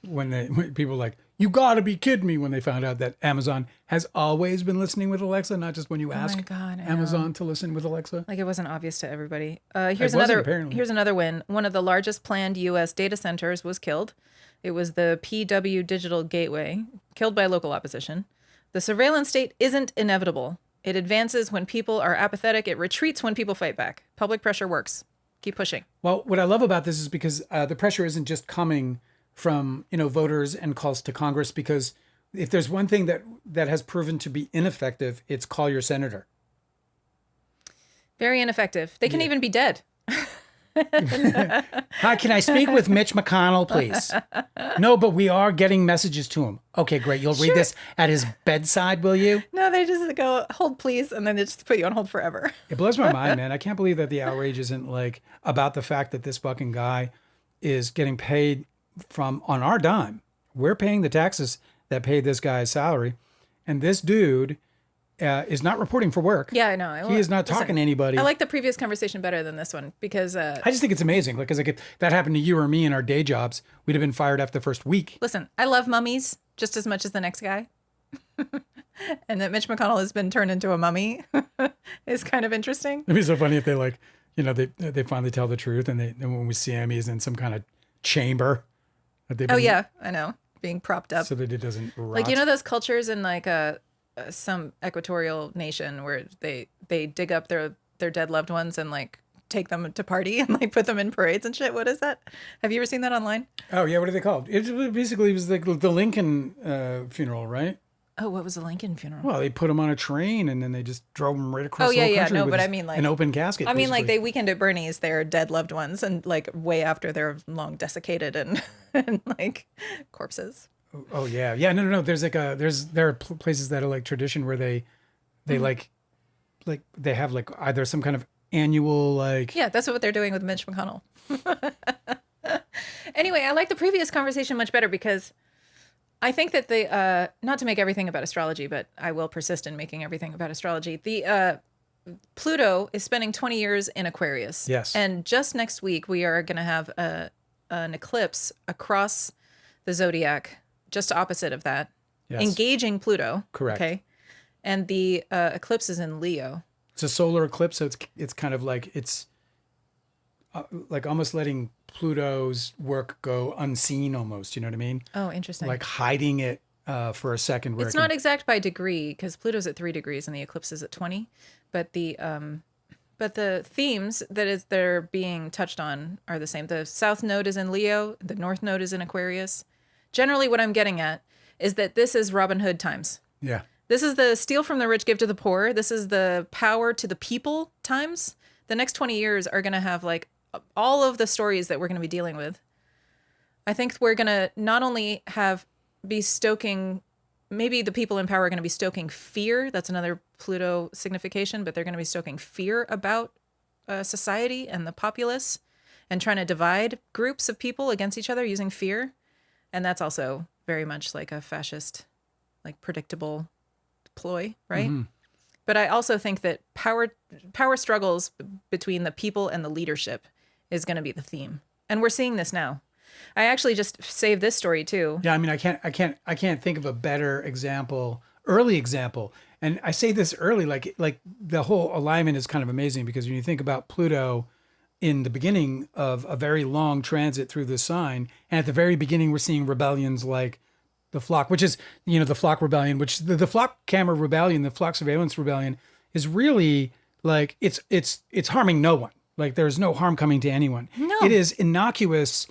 when people were like, you got to be kidding me, when they found out that Amazon has always been listening with Alexa, not just when you ask Amazon to listen with Alexa. Like, it wasn't obvious to everybody. Here's another win. One of the largest planned U.S. data centers was killed. It was the PW Digital Gateway, killed by local opposition. The surveillance state isn't inevitable. It advances when people are apathetic. It retreats when people fight back. Public pressure works. Keep pushing. Well, what I love about this is because the pressure isn't just coming from voters and calls to Congress, because if there's one thing that has proven to be ineffective, it's call your senator. Very ineffective. They can even be dead. Hi, can I speak with Mitch McConnell, please? No, but we are getting messages to him. Okay, great. You'll read this at his bedside, will you? No, they just go, hold please, and then they just put you on hold forever. It blows my mind, man. I can't believe that the outrage isn't about the fact that this fucking guy is getting paid on our dime. We're paying the taxes that paid this guy's salary, and this dude is not reporting for work. Yeah, I know. He is not talking to anybody. I like the previous conversation better than this one, because I just think it's amazing. Because if that happened to you or me in our day jobs, we'd have been fired after the first week. Listen, I love mummies just as much as the next guy. And that Mitch McConnell has been turned into a mummy is kind of interesting. It'd be so funny if they they finally tell the truth, and when we see him, he's in some kind of chamber. Yeah, I know, being propped up so that it doesn't rot. Those cultures in some equatorial nation where they dig up their dead loved ones and take them to party and put them in parades and shit. What is that? Have you ever seen that online? Oh yeah, what are they called? It was the Lincoln funeral, right? Oh, what was the Lincoln funeral? Well, they put him on a train and then they just drove him right across Oh, the yeah, whole yeah. country No, with but I mean, like, an open casket. I mean, like, basically. they weekend at Bernie's, their dead loved ones, and like way after they're long desiccated and, and like corpses. Oh yeah, yeah. No. There's like there are places that are like tradition where they like they have like either some kind of annual like Yeah, that's what they're doing with Mitch McConnell. Anyway, I like the previous conversation much better because I think that the not to make everything about astrology, but I will persist in making everything about astrology. The Pluto is spending 20 years in Aquarius. Yes. And just next week we are going to have an eclipse across the zodiac, just opposite of that, Yes. engaging Pluto. Correct. Okay. And the eclipse is in Leo. It's a solar eclipse, so it's kind of like it's like almost letting Pluto's work go unseen, almost. You know what I mean? Oh, interesting. Like hiding it for a second. Where It's not exact by degree because Pluto's at 3 degrees and the eclipse is at 20. But the themes they're being touched on are the same. The south node is in Leo. The north node is in Aquarius. Generally, what I'm getting at is that this is Robin Hood times. Yeah. This is the steal from the rich, give to the poor. This is the power to the people times. The next 20 years are going to have like all of the stories that we're going to be dealing with. I think we're going to not only be stoking, maybe the people in power are going to be stoking fear. That's another Pluto signification, but they're going to be stoking fear about society and the populace and trying to divide groups of people against each other using fear. And that's also very much like a fascist, like predictable ploy, right? Mm-hmm. But I also think that power struggles between the people and the leadership is going to be the theme. And we're seeing this now. I actually just saved this story too. Yeah, I mean, I can't think of a better example, early example. And I say this early, like the whole alignment is kind of amazing because when you think about Pluto in the beginning of a very long transit through the sign, and at the very beginning, we're seeing rebellions like the flock, which is, the flock rebellion, which the flock camera rebellion, the flock surveillance rebellion is really like, it's harming no one. Like there's no harm coming to anyone. No. It is innocuous,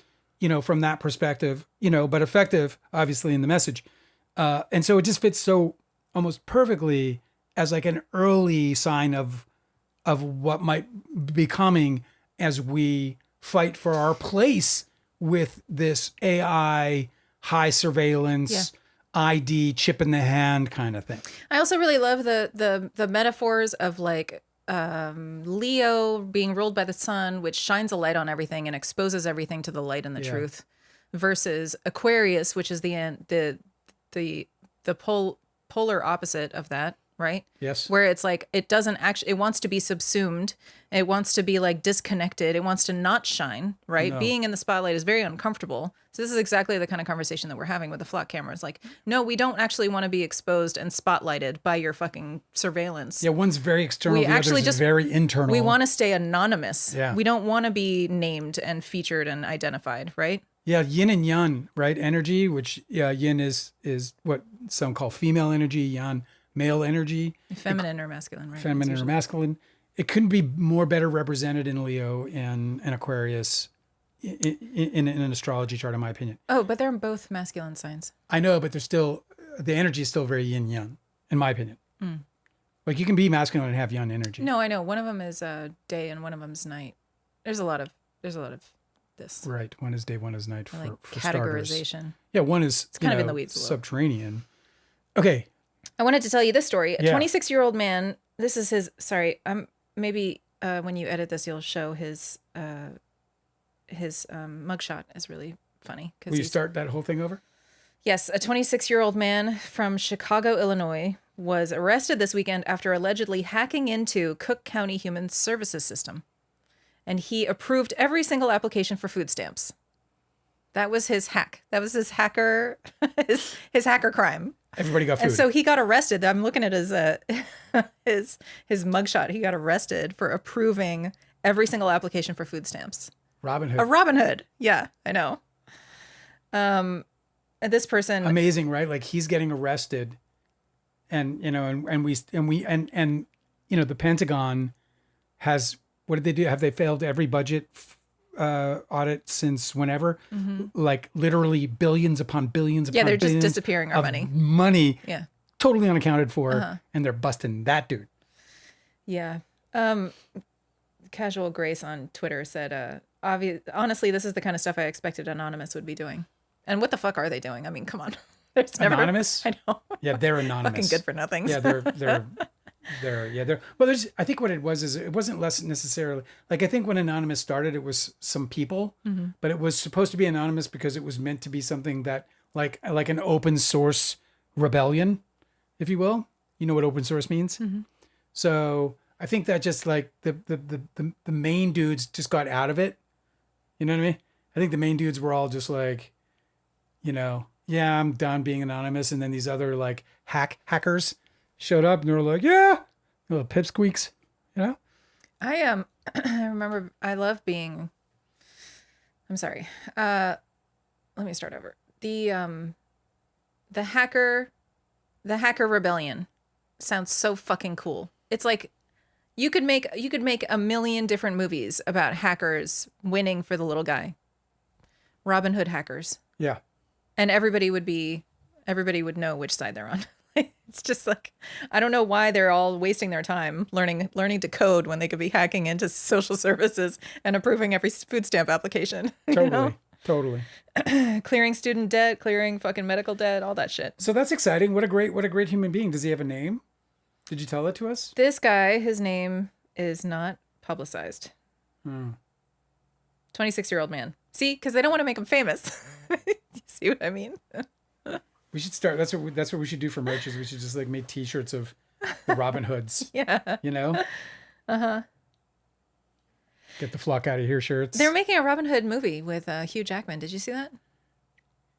from that perspective, but effective, obviously, in the message. And so it just fits so almost perfectly as like an early sign of what might be coming as we fight for our place with this AI, high surveillance, ID, chip in the hand kind of thing. I also really love the metaphors of like Leo being ruled by the sun, which shines a light on everything and exposes everything to the light and the truth, versus Aquarius, which is the polar opposite of that, right? Yes. Where it's like it doesn't actually, it wants to be subsumed, it wants to be like disconnected, it wants to not shine, right? No. Being in the spotlight is very uncomfortable. So this is exactly the kind of conversation that we're having with the flock cameras. Like, no, we don't actually want to be exposed and spotlighted by your fucking surveillance. Yeah, one's very external, We the actually other's just- very internal. We want to stay anonymous. Yeah. We don't want to be named and featured and identified, right? Yeah, yin and yang, right? Energy, which yin is what some call female energy, yang male energy, Feminine or masculine, right? feminine or It's usually- masculine. It couldn't be more better represented in Leo and Aquarius in an astrology chart, in my opinion. Oh, but they're both masculine signs. I know, but the energy is still very yin yang, in my opinion. Like you can be masculine and have yang energy. No, I know. One of them is day and one of them is night. There's a lot of this. Right. One is day, one is night I like for starters. categorization. Yeah, one is It's kind of in the weeds a little. subterranean. Okay. I wanted to tell you this story. A Yeah. 26-year-old man. This is his. Sorry, maybe when you edit this, you'll show his mugshot is really funny. Will you start that whole thing over? Yes, a 26-year-old man from Chicago, Illinois, was arrested this weekend after allegedly hacking into Cook County Human Services system, and he approved every single application for food stamps. That was his hack. That was his hacker, his hacker crime. Everybody got food. And so he got arrested. I'm looking at his his mugshot. He got arrested for approving every single application for food stamps. Robin A Hood. Robin Hood. Yeah, I know. This person. Amazing, right? Like he's getting arrested, and the Pentagon has, what did they do? Have they failed every budget audit since whenever? Like literally billions upon billions upon Yeah, they're just billions disappearing our of money. Money Yeah. totally unaccounted for, and they're busting that dude. Yeah. Casual Grace on Twitter said, honestly, this is the kind of stuff I expected Anonymous would be doing. And what the fuck are they doing? I mean, come on. There's never Anonymous? I know. Yeah, they're anonymous. Fucking good for nothing. Yeah, they're well, there's I think what it was is it wasn't less necessarily like I think when Anonymous started it was some people, but it was supposed to be anonymous because it was meant to be something that like an open source rebellion, if you will. You know what open source means? So I think that just like the main dudes just got out of it. You know what I mean? I think the main dudes were all just like, you know, yeah, I'm done being anonymous. And then these other like hackers showed up and they were like, yeah, little pipsqueaks, you know? I I remember I love being I'm sorry. Let me start over. The hacker rebellion sounds so fucking cool. It's like you could make a million different movies about hackers winning for the little guy. Robin Hood hackers. Yeah. And everybody would know which side they're on. It's just like I don't know why they're all wasting their time learning to code when they could be hacking into social services and approving every food stamp application. Totally. You know? Totally. Clearing student debt, clearing fucking medical debt, all that shit. So that's exciting. What a great human being. Does he have a name? Did you tell that to us? This guy, his name is not publicized. 26-year-old man. See, because they don't want to make him famous. You see what I mean? We should start. That's what we should do for merch is we should just like make T-shirts of the Robin Hoods. Yeah. You know? Get the flock out of here shirts. They're making a Robin Hood movie with Hugh Jackman. Did you see that?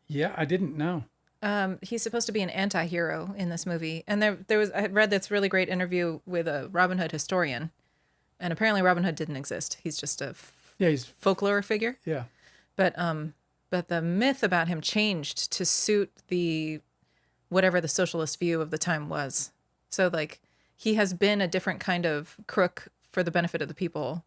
Yeah, I didn't know. He's supposed to be an anti-hero in this movie. And I had read this really great interview with a Robin Hood historian. And apparently Robin Hood didn't exist. He's just a he's folklore figure. Yeah. But the myth about him changed to suit whatever the socialist view of the time was. So like he has been a different kind of crook for the benefit of the people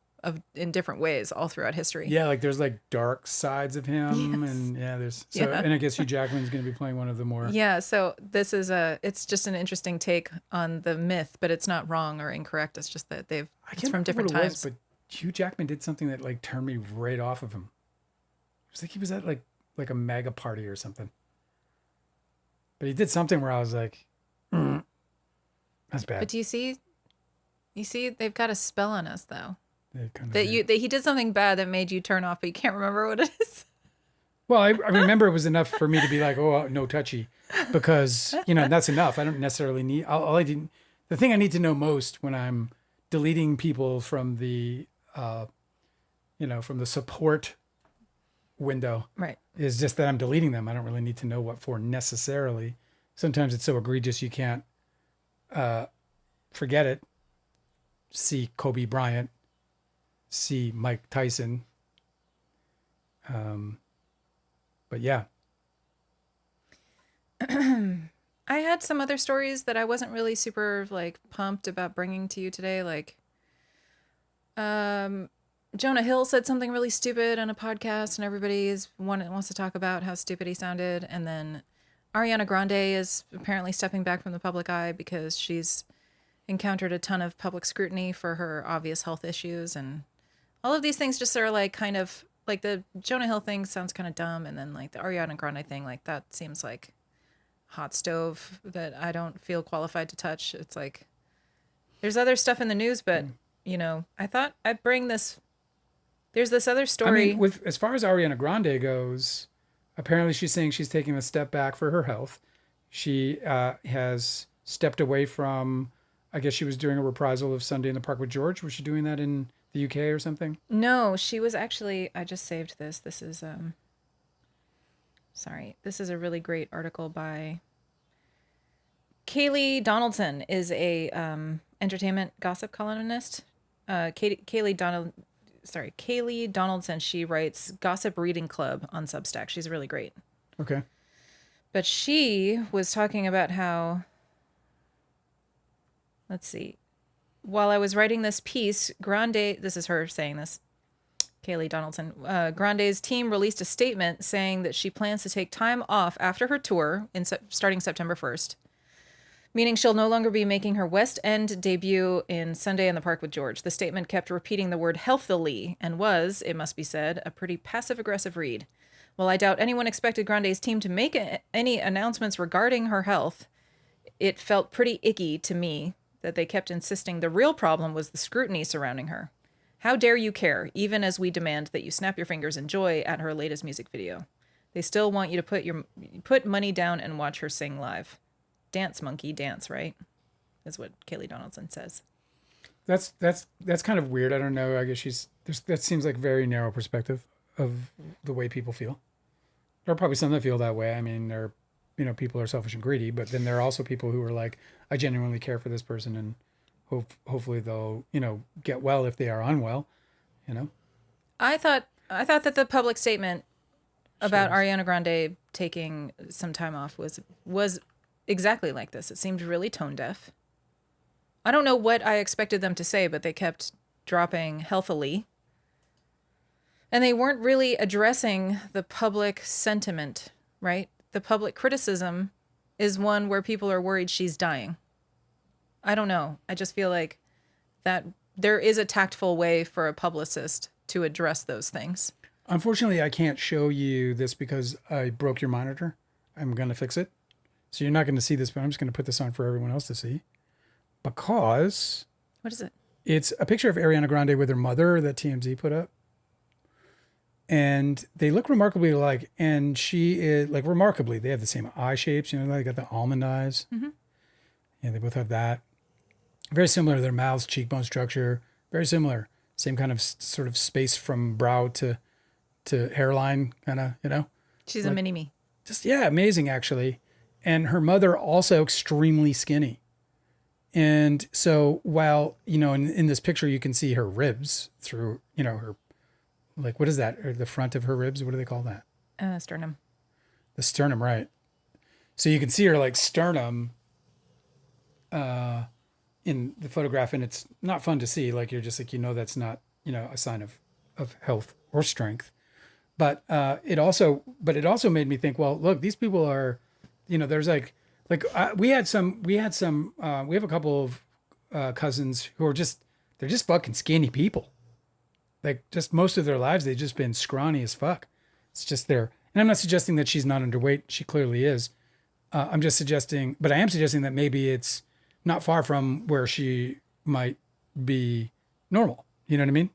in different ways all throughout history. Yeah, like there's like dark sides of him, Yes. and and I guess Hugh Jackman's going to be playing one of the more. Yeah, so this is it's just an interesting take on the myth, but it's not wrong or incorrect. It's just that it's from different times. But Hugh Jackman did something that like turned me right off of him. I was like he was at like a mega party or something. But he did something where I was like, that's bad. But do you see they've got a spell on us though. That He did something bad that made you turn off, but you can't remember what it is. Well, I remember it was enough for me to be like, oh, no touchy, because that's enough. I don't necessarily need. The thing I need to know most when I'm deleting people from the, from the support window, Right, is just that I'm deleting them. I don't really need to know what for necessarily. Sometimes it's so egregious you can't forget it. See Kobe Bryant. See Mike Tyson. But yeah. I had some other stories that I wasn't really super like pumped about bringing to you today. Like, Jonah Hill said something really stupid on a podcast, and everybody wants to talk about how stupid he sounded. And then Ariana Grande is apparently stepping back from the public eye because she's encountered a ton of public scrutiny for her obvious health issues, and all of these things just are like kind of like the Jonah Hill thing sounds kind of dumb, and then like the Ariana Grande thing, like that seems like hot stove that I don't feel qualified to touch. It's like there's other stuff in the news, but I thought I'd bring this. There's this other story. I mean, as far as Ariana Grande goes, apparently she's saying she's taking a step back for her health. She has stepped away from. I guess she was doing a reprisal of Sunday in the Park with George. Was she doing that in the UK or something? No, she was actually, I just saved this. This is, this is a really great article by Kaylee Donaldson, is a entertainment gossip columnist. Kaylee Donaldson, she writes Gossip Reading Club on Substack. She's really great. Okay. But she was talking about how, let's see, while I was writing this piece, this is her saying this, Kaylee Donaldson, Grande's team released a statement saying that she plans to take time off after her tour starting September 1st, meaning she'll no longer be making her West End debut in Sunday in the Park with George. The statement kept repeating the word healthily and was, it must be said, a pretty passive-aggressive read. While I doubt anyone expected Grande's team to make any announcements regarding her health, it felt pretty icky to me that they kept insisting the real problem was the scrutiny surrounding her. How dare you care, even as we demand that you snap your fingers in joy at her latest music video. They still want you to put money down and watch her sing live. Dance, monkey, dance, right? Is what Kaylee Donaldson says. That's kind of weird. I don't know. I guess that seems like very narrow perspective of the way people feel. There are probably some that feel that way. I mean, people are selfish and greedy, but then there are also people who are like, I genuinely care for this person, and hopefully they'll, get well if they are unwell, I thought that the public statement about Ariana Grande taking some time off was exactly like this. It seemed really tone deaf. I don't know what I expected them to say, but they kept dropping healthily. And they weren't really addressing the public sentiment, right? The public criticism is one where people are worried she's dying. I don't know. I just feel like that there is a tactful way for a publicist to address those things. Unfortunately, I can't show you this because I broke your monitor. I'm going to fix it. So you're not going to see this, but I'm just going to put this on for everyone else to see. Because... What is it? It's a picture of Ariana Grande with her mother that TMZ put up. And they look remarkably alike. And she is, like, remarkably, they have the same eye shapes. They got the almond eyes. Mm-hmm. Yeah, they both have that. Very similar to their mouths, cheekbone structure. Very similar. Same kind of sort of space from brow to hairline, kind of, She's like, a mini-me. Just, yeah, amazing, actually. And her mother also extremely skinny. And so while, in this picture, you can see her ribs through, her, like, what is that? Or the front of her ribs? What do they call that? Sternum. The sternum, right. So you can see her, like, sternum in the photograph, and it's not fun to see. Like, you're just like, that's not, a sign of health or strength. But it also made me think, well, look, these people are, there's we have a couple of cousins who are they're just fucking skinny people. Like, just most of their lives, they've just been scrawny as fuck. It's just there. And I'm not suggesting that she's not underweight. She clearly is. I am suggesting that maybe it's not far from where she might be normal. You know what I mean?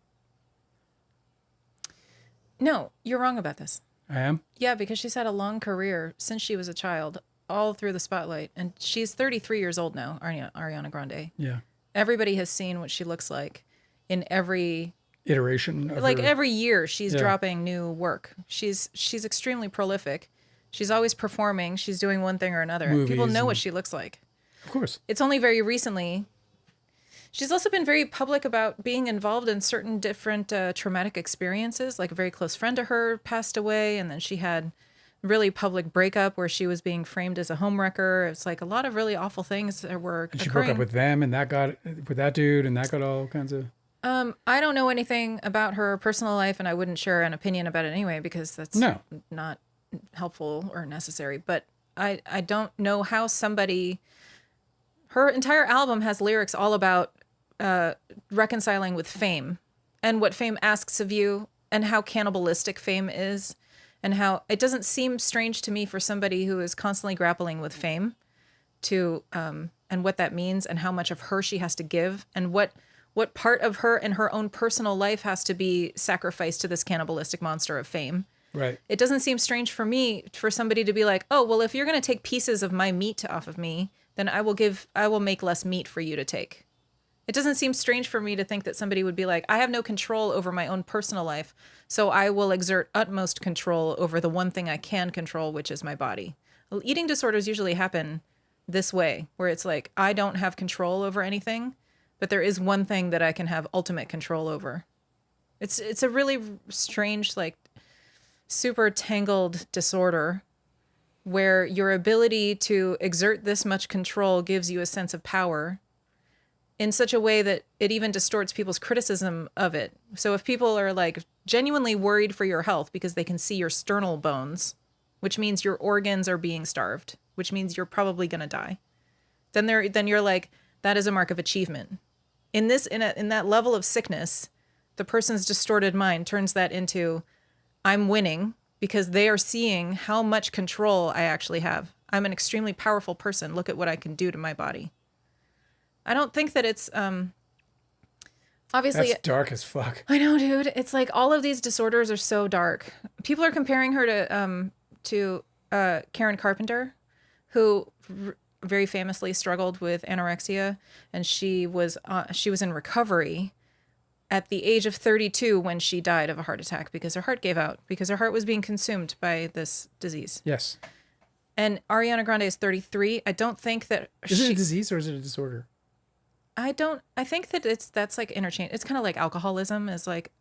No, you're wrong about this. I am? Yeah, because she's had a long career since she was a child, all through the spotlight. And she's 33 years old now, Ariana Grande. Yeah. Everybody has seen what she looks like in every iteration of every year she's dropping new work. She's extremely prolific. She's always performing. She's doing one thing or another. People know what she looks like. Of course. It's only very recently. She's also been very public about being involved in certain different traumatic experiences. Like, a very close friend of her passed away, and then she had really public breakup where she was being framed as a homewrecker. It's like a lot of really awful things that were and she occurring. broke up with them, and that got with that dude, and that got all kinds of... I don't know anything about her personal life, and I wouldn't share an opinion about it anyway, because that's not helpful or necessary. But I don't know how somebody... Her entire album has lyrics all about reconciling with fame and what fame asks of you and how cannibalistic fame is, and how it doesn't seem strange to me for somebody who is constantly grappling with fame to and what that means and how much of her she has to give and what part of her and her own personal life has to be sacrificed to this cannibalistic monster of fame. Right. It doesn't seem strange for me for somebody to be like, oh, well, if you're going to take pieces of my meat off of me, then I will make less meat for you to take. It doesn't seem strange for me to think that somebody would be like, I have no control over my own personal life, so I will exert utmost control over the one thing I can control, which is my body. Well, eating disorders usually happen this way, where it's like, I don't have control over anything, but there is one thing that I can have ultimate control over. It's a really strange, like, super tangled disorder where your ability to exert this much control gives you a sense of power in such a way that it even distorts people's criticism of it. So if people are like genuinely worried for your health because they can see your sternal bones, which means your organs are being starved, which means you're probably going to die. then you're like, that is a mark of achievement. In that level of sickness, the person's distorted mind turns that into, I'm winning because they are seeing how much control I actually have. I'm an extremely powerful person. Look at what I can do to my body. I don't think that it's obviously That's dark as fuck. I know, dude. It's like all of these disorders are so dark. People are comparing her to Karen Carpenter, who very famously struggled with anorexia, and she was in recovery at the age of 32 when she died of a heart attack because her heart gave out because her heart was being consumed by this disease. Yes. And Ariana Grande is 33. I don't think that Is it a disease or is it a disorder? I think that that's like interchange. It's kind of like alcoholism is like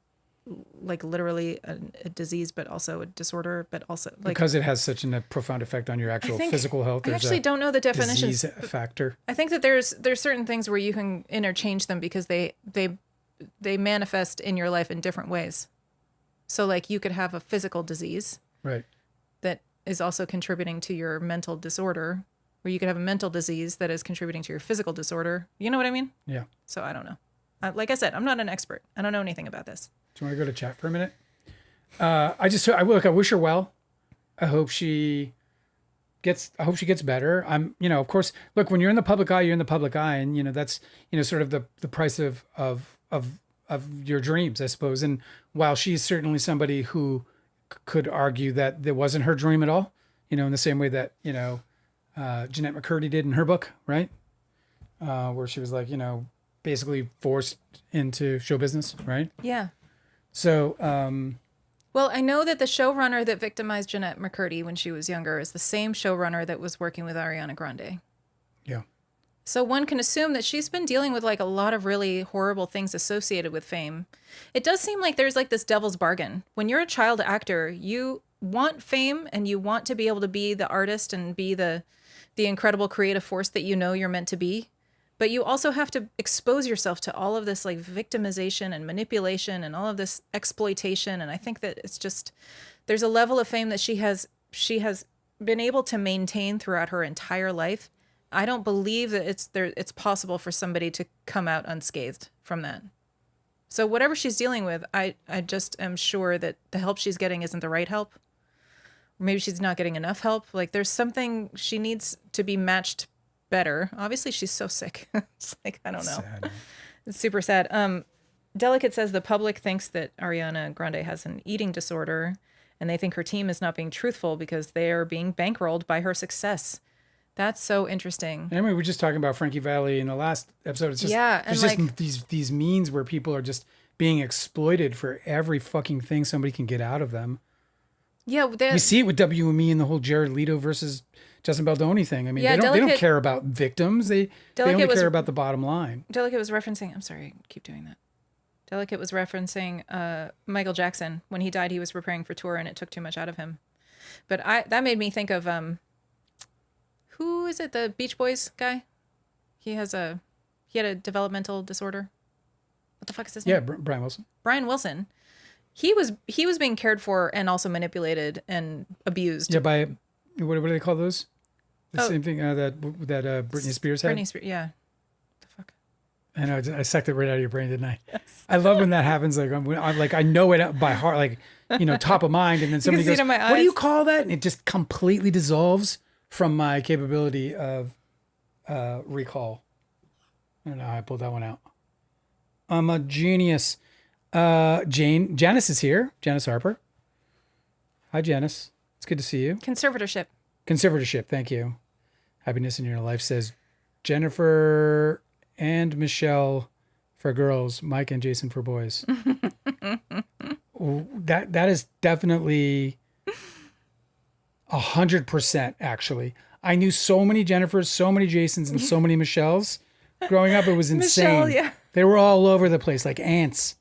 literally a disease, but also a disorder, but also like Because it has such a profound effect on your actual physical health. I actually don't know the definitions. Disease factor. I think that there's certain things where you can interchange them because they manifest in your life in different ways. So like you could have a physical disease, right, that is also contributing to your mental disorder, or you could have a mental disease that is contributing to your physical disorder. You know what I mean? Yeah. So I don't know. Like I said, I'm not an expert. I don't know anything about this. Do you want to go to chat for a minute? I wish her well. I hope she gets better. Of course, look, when you're in the public eye, you're in the public eye, and that's sort of the price of your dreams, I suppose. And while she's certainly somebody who could argue that there wasn't her dream at all, in the same way that Jeanette McCurdy did in her book, right? Where she was like, basically forced into show business, right? Yeah. So, well, I know that the showrunner that victimized Jeanette McCurdy when she was younger is the same showrunner that was working with Ariana Grande. yeah. So one can assume that she's been dealing with like a lot of really horrible things associated with fame. It does seem like there's like this devil's bargain. When you're a child actor, you want fame and you want to be able to be the artist and be the incredible creative force that you're meant to be. But you also have to expose yourself to all of this like victimization and manipulation and all of this exploitation. And I think that it's just, there's a level of fame that she has been able to maintain throughout her entire life. I don't believe that it's possible for somebody to come out unscathed from that. So whatever she's dealing with, I just am sure that the help she's getting isn't the right help. Or maybe she's not getting enough help. Like there's something she needs to be matched better. Obviously she's so sick. It's like, I don't know. Sad. It's super sad. Delicate says the public thinks that Ariana Grande has an eating disorder and they think her team is not being truthful because they are being bankrolled by her success. That's so interesting. And I mean, we were just talking about Frankie Valli in the last episode. It's just, there's just these means where people are just being exploited for every fucking thing somebody can get out of them. Yeah, we see it with WME and the whole Jared Leto versus Justin Baldoni thing. I mean, they don't care about victims. They only care about the bottom line. Delicate was referencing. I'm sorry, I keep doing that. Delicate was referencing Michael Jackson. When he died, he was preparing for tour, and it took too much out of him. But that made me think of who is it? The Beach Boys guy. He had a developmental disorder. What the fuck is his name? Yeah, Brian Wilson. Brian Wilson. He was being cared for and also manipulated and abused. Yeah, by what do they call those? The same thing that Britney Spears had. Britney Spears, yeah. What the fuck? I know, I sucked it right out of your brain, didn't I? Yes. I love when that happens. Like I'm like I know it by heart, like top of mind, and then somebody goes, "What do you call that?" And it just completely dissolves from my capability of recall. I don't know how I pulled that one out. I'm a genius. Janice is here. Janice Harper. Hi, Janice. It's good to see you. Conservatorship. Thank you. Happiness in your life says Jennifer and Michelle for girls, Mike and Jason for boys. that is definitely 100% actually. I knew so many Jennifers, so many Jasons, and so many Michelles. Growing up, it was insane. Michelle, yeah. They were all over the place like ants.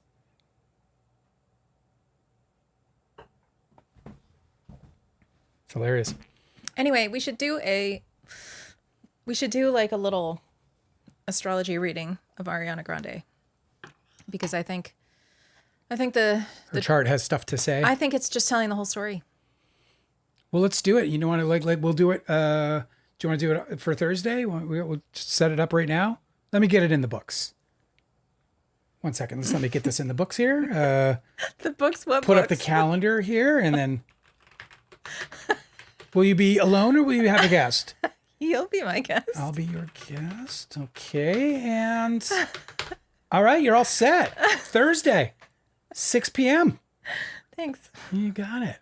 It's hilarious. Anyway, we should do like a little astrology reading of Ariana Grande, because I think the chart has stuff to say. I think it's just telling the whole story. Well, let's do it. You know what? Like we'll do it. Do you want to do it for Thursday? We'll just set it up right now. Let me get it in the books. 1 second. Let me get this in the books here. The books, what Put books? up the calendar here, and then... Will you be alone or will you have a guest? You'll be my guest. I'll be your guest. Okay, and... All right, you're all set. Thursday, 6 p.m. Thanks. You got it.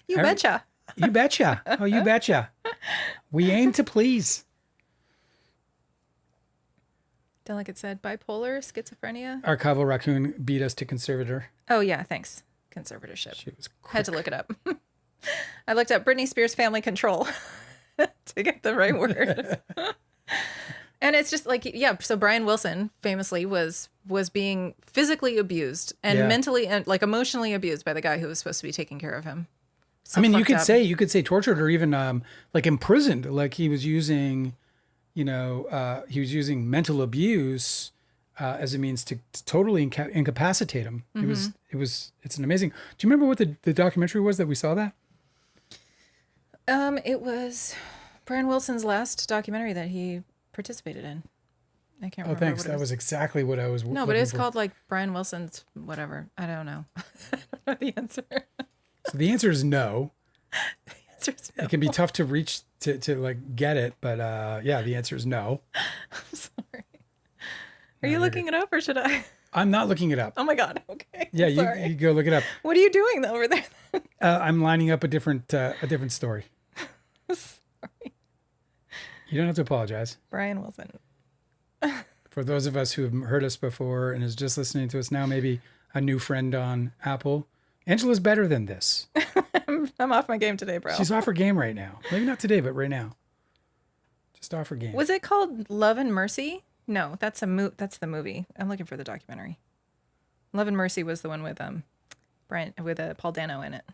You betcha. You betcha. Oh, you betcha. We aim to please. Delicate said, bipolar, schizophrenia. Archival Raccoon beat us to conservator. Oh, yeah, thanks. Conservatorship. She was quick. Had to look it up. I looked up Britney Spears family control to get the right word. And it's just like, yeah, so Brian Wilson famously was being physically abused and mentally and like emotionally abused by the guy who was supposed to be taking care of him. So I mean, you fucked could say tortured or even like imprisoned. Like he was using, he was using mental abuse as a means to totally incapacitate him. Mm-hmm. It's an amazing. Do you remember what the documentary was that we saw that? It was Brian Wilson's last documentary that he participated in. I can't remember. Oh, thanks. That was exactly what I was. No, but it's called like Brian Wilson's whatever. I don't know. I don't know the answer. So the answer is no. The answer is no. It can be tough to reach to like get it, but yeah, the answer is no. I'm sorry. Are you looking it up or should I? I'm not looking it up. Oh my God. Okay. Yeah, you go look it up. What are you doing over there? I'm lining up a different story. Sorry. You don't have to apologize. Brian Wilson. For those of us who have heard us before and is just listening to us now, maybe a new friend on Apple, Angela's better than this. I'm off my game today, bro. She's off her game right now. Maybe not today, but right now. Just off her game. Was it called Love and Mercy? No, that's that's the movie. I'm looking for the documentary. Love and Mercy was the one with Paul Dano in it.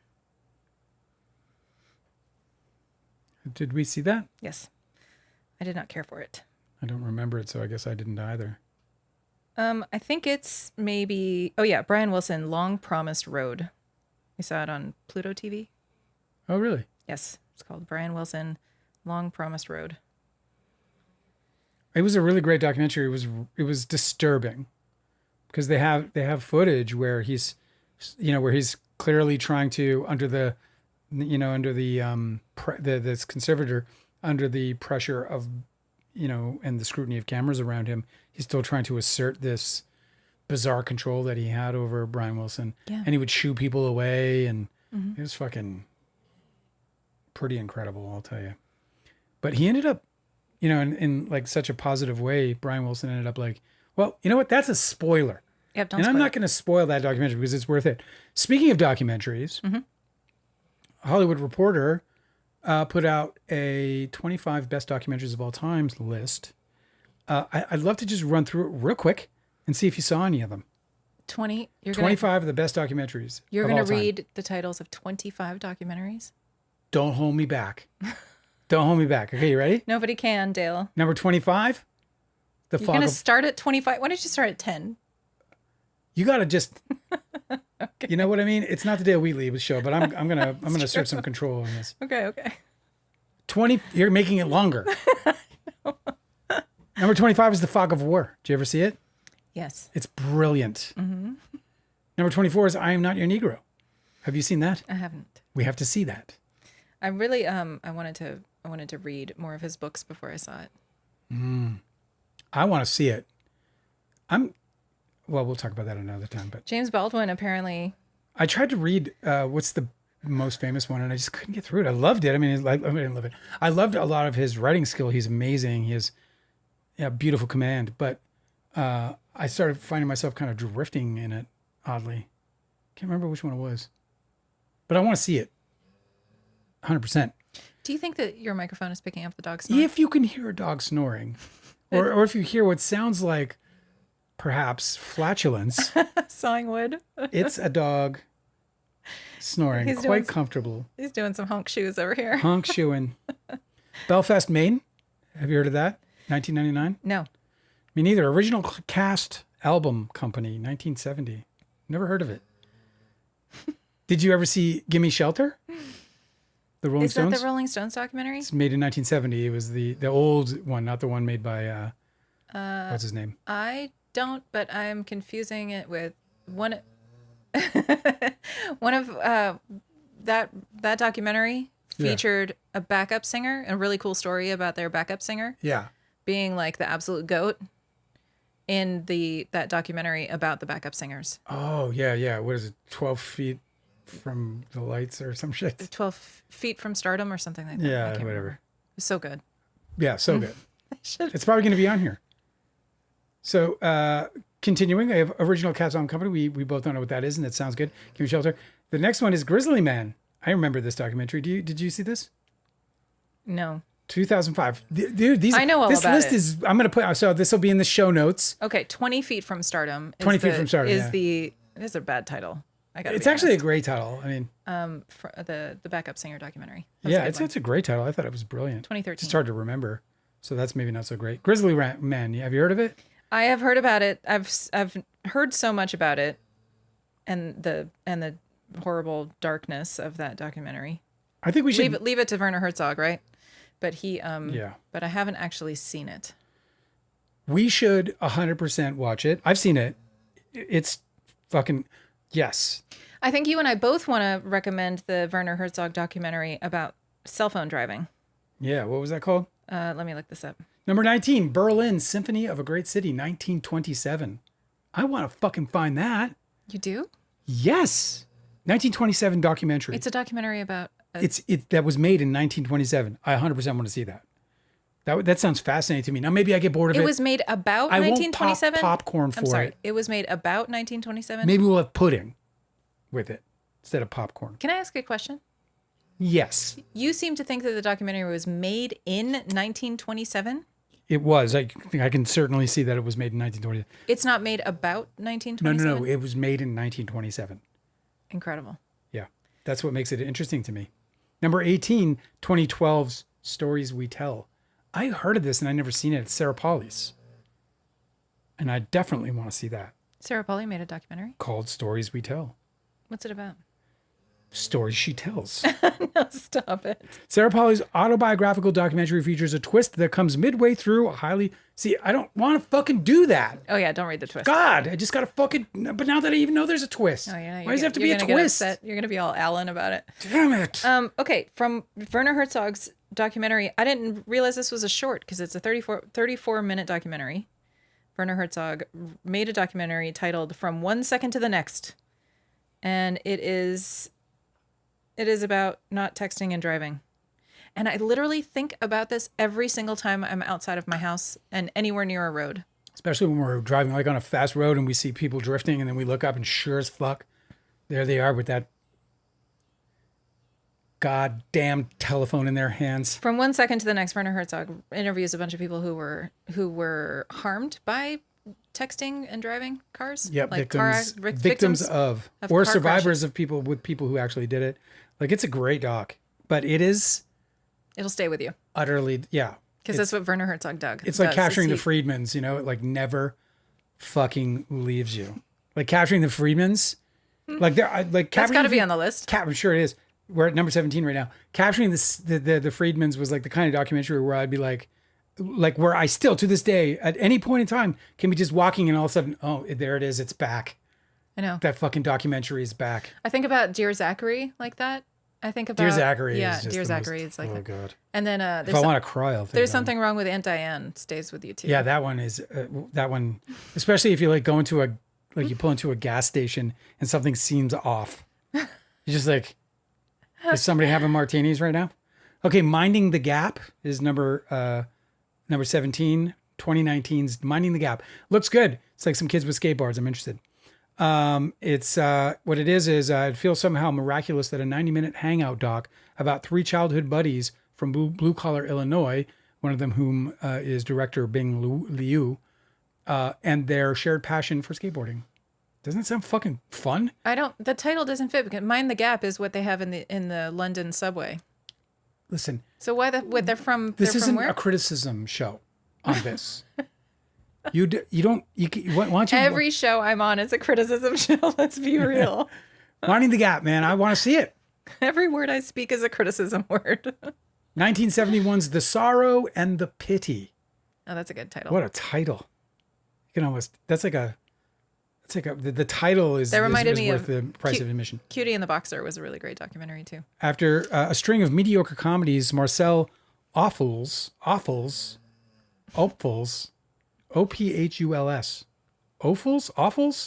Did we see that? Yes. I did not care for it. I don't remember it, so I guess I didn't either. I think it's maybe... Oh, yeah. Brian Wilson, Long Promised Road. We saw it on Pluto TV. Oh, really? Yes. It's called Brian Wilson, Long Promised Road. It was a really great documentary. It was disturbing because they have footage where he's clearly trying to under the this conservator under the pressure of and the scrutiny of cameras around him, he's still trying to assert this bizarre control that he had over Brian Wilson. Yeah. And he would shoo people away, and it was fucking pretty incredible, I'll tell you. But he ended up, in like such a positive way, Brian Wilson ended up like, well, you know what? That's a spoiler. Yep, don't and I'm spoil not it. going to spoil that documentary because it's worth it. Speaking of documentaries, Hollywood Reporter put out a 25 best documentaries of all times list. I'd love to just run through it real quick and see if you saw any of them. 25 of the best documentaries. You're going to read the titles of 25 documentaries? Don't hold me back. Don't hold me back. Okay, you ready? Nobody can, Dale. Number 25. You're going to start at 25. Why don't you start at 10? You got to just... Okay. You know what I mean? It's not the Dale Wheatley show, but I'm gonna assert some control on this. Okay. 20. You're making it longer. Number 25 is The Fog of War. Did you ever see it? Yes. It's brilliant. Mm-hmm. Number 24 is I Am Not Your Negro. Have you seen that? I haven't. We have to see that. I really I wanted to read more of his books before I saw it. I want to see it. Well, we'll talk about that another time. But James Baldwin apparently. I tried to read what's the most famous one, and I just couldn't get through it. I loved it. I didn't love it. I loved a lot of his writing skill. He's amazing. He has beautiful command. But I started finding myself kind of drifting in it, oddly. Can't remember which one it was. But I want to see it. 100%. Do you think that your microphone is picking up the dog snoring? If you can hear a dog snoring, or if you hear what sounds like perhaps flatulence. Sawing wood. It's a dog snoring quite comfortable. He's doing some honk shoes over here. Honk shoeing. Belfast, Maine. Have you heard of that? 1999? No. Me neither. Original cast album company, 1970. Never heard of it. Did you ever see Gimme Shelter? The Rolling Is that Stones. the Rolling Stones documentary? It's made in 1970. It was the old one, not the one made by what's his name? I don't, but I'm confusing it with one. One of that documentary featured a backup singer, a really cool story about their backup singer Yeah. being like the absolute goat in that documentary about the backup singers. Oh yeah. What is it? 12 feet from the lights or some shit. 12 feet from stardom or something like that. Yeah, I can't whatever. remember. It was so good. Yeah, so good. It's probably going to be on here. So, continuing, I have Original Cats on Company. We both don't know what that is, and it sounds good. Give me shelter. The next one is Grizzly Man. I remember this documentary. Did you see this? No. 2005. Dude, I know all this about list it. is. I'm going to put. So this will be in the show notes. Okay, 20 feet from stardom. 20 feet from stardom. It is a bad title. It's actually a great title. I mean, for the backup singer documentary. It's a great title. I thought it was brilliant. 2013. It's hard to remember, so that's maybe not so great. Grizzly Man. Have you heard of it? I have heard about it. I've heard so much about it, and the horrible darkness of that documentary. I think we should leave it to Werner Herzog, right? But he yeah. But I haven't actually seen it. We should 100% watch it. I've seen it. It's fucking yes. I think you and I both want to recommend the Werner Herzog documentary about cell phone driving. Yeah, what was that called? Let me look this up. Number 19, Berlin Symphony of a Great City, 1927. I want to fucking find that. You do? Yes. 1927 documentary. It's a documentary about that was made in 1927. I 100% want to see that. That sounds fascinating to me. Now maybe I get bored of it. It was made about I 1927. won't pop popcorn for I'm sorry. it. It was made about 1927. Maybe we'll have pudding with it instead of popcorn. Can I ask a question? Yes. You seem to think that the documentary was made in 1927. It was. I can certainly see that it was made in 1927. It's not made about 1927. No. It was made in 1927. Incredible. Yeah. That's what makes it interesting to me. Number 18, 2012's Stories We Tell. I heard of this and I never seen it. It's Sarah Polley's. And I definitely want to see that. Sarah Polley made a documentary. Called Stories We Tell. What's it about? Stories she tells. No, stop it. Sarah Polley's autobiographical documentary features a twist that comes midway through a highly... See, I don't want to fucking do that. Oh, yeah, don't read the twist. God, I just got to fucking... But now that I even know there's a twist. Oh, yeah, why does it have to be a twist? You're going to be all Alan about it. Damn it. Okay, from Werner Herzog's documentary, I didn't realize this was a short because it's a 34-minute documentary. Werner Herzog made a documentary titled From One Second to the Next. And it is about not texting and driving. And I literally think about this every single time I'm outside of my house and anywhere near a road. Especially when we're driving like on a fast road and we see people drifting and then we look up and sure as fuck, there they are with that goddamn telephone in their hands. From one second to the next, Werner Herzog interviews a bunch of people who were harmed by texting and driving cars. Yep, like victims of or survivors crashes. Of people who actually did it. Like it's a great doc, but it'll stay with you. Utterly, yeah. Because that's what Werner Herzog does. It's like capturing the Friedmans, it like never fucking leaves you. Like capturing the Friedmans, like that's got to be on the list. I'm sure it is. We're at number 17 right now. Capturing the Friedmans was like the kind of documentary where I'd be like where I still to this day at any point in time can be just walking and all of a sudden, oh, there it is, it's back. I know that fucking documentary is back. I think about Dear Zachary like that. I think about Dear Zachary. Yeah, Dear Zachary. It's like oh god. And then if I want to cry, I'll think there's something wrong with Aunt Diane stays with you too. Yeah, that one is that one, especially if you like go into you pull into a gas station and something seems off. You're just like, is somebody having martinis right now? Okay, Minding the Gap is number 17, 2019's Minding the Gap. Looks good. It's like some kids with skateboards. I'm interested. It's what it is it feels somehow miraculous that a 90-minute hangout doc about 3 childhood buddies from blue collar Illinois, one of them whom is director Bing Liu, and their shared passion for skateboarding. Doesn't that sound fucking fun? The title doesn't fit because Mind the Gap is what they have in the London subway. Listen. So they're from this they're isn't from where? A criticism show on this. Why don't you? Every show I'm on is a criticism show. Let's be real. Minding the Gap, man. I want to see it. Every word I speak is a criticism word. 1971's The Sorrow and the Pity. Oh, that's a good title. What a title. You can almost, the title is, That reminded is me worth of the price of admission. Cutie and the Boxer was a really great documentary too. After a string of mediocre comedies, Marcel Ophuls, Ophuls, Ophuls,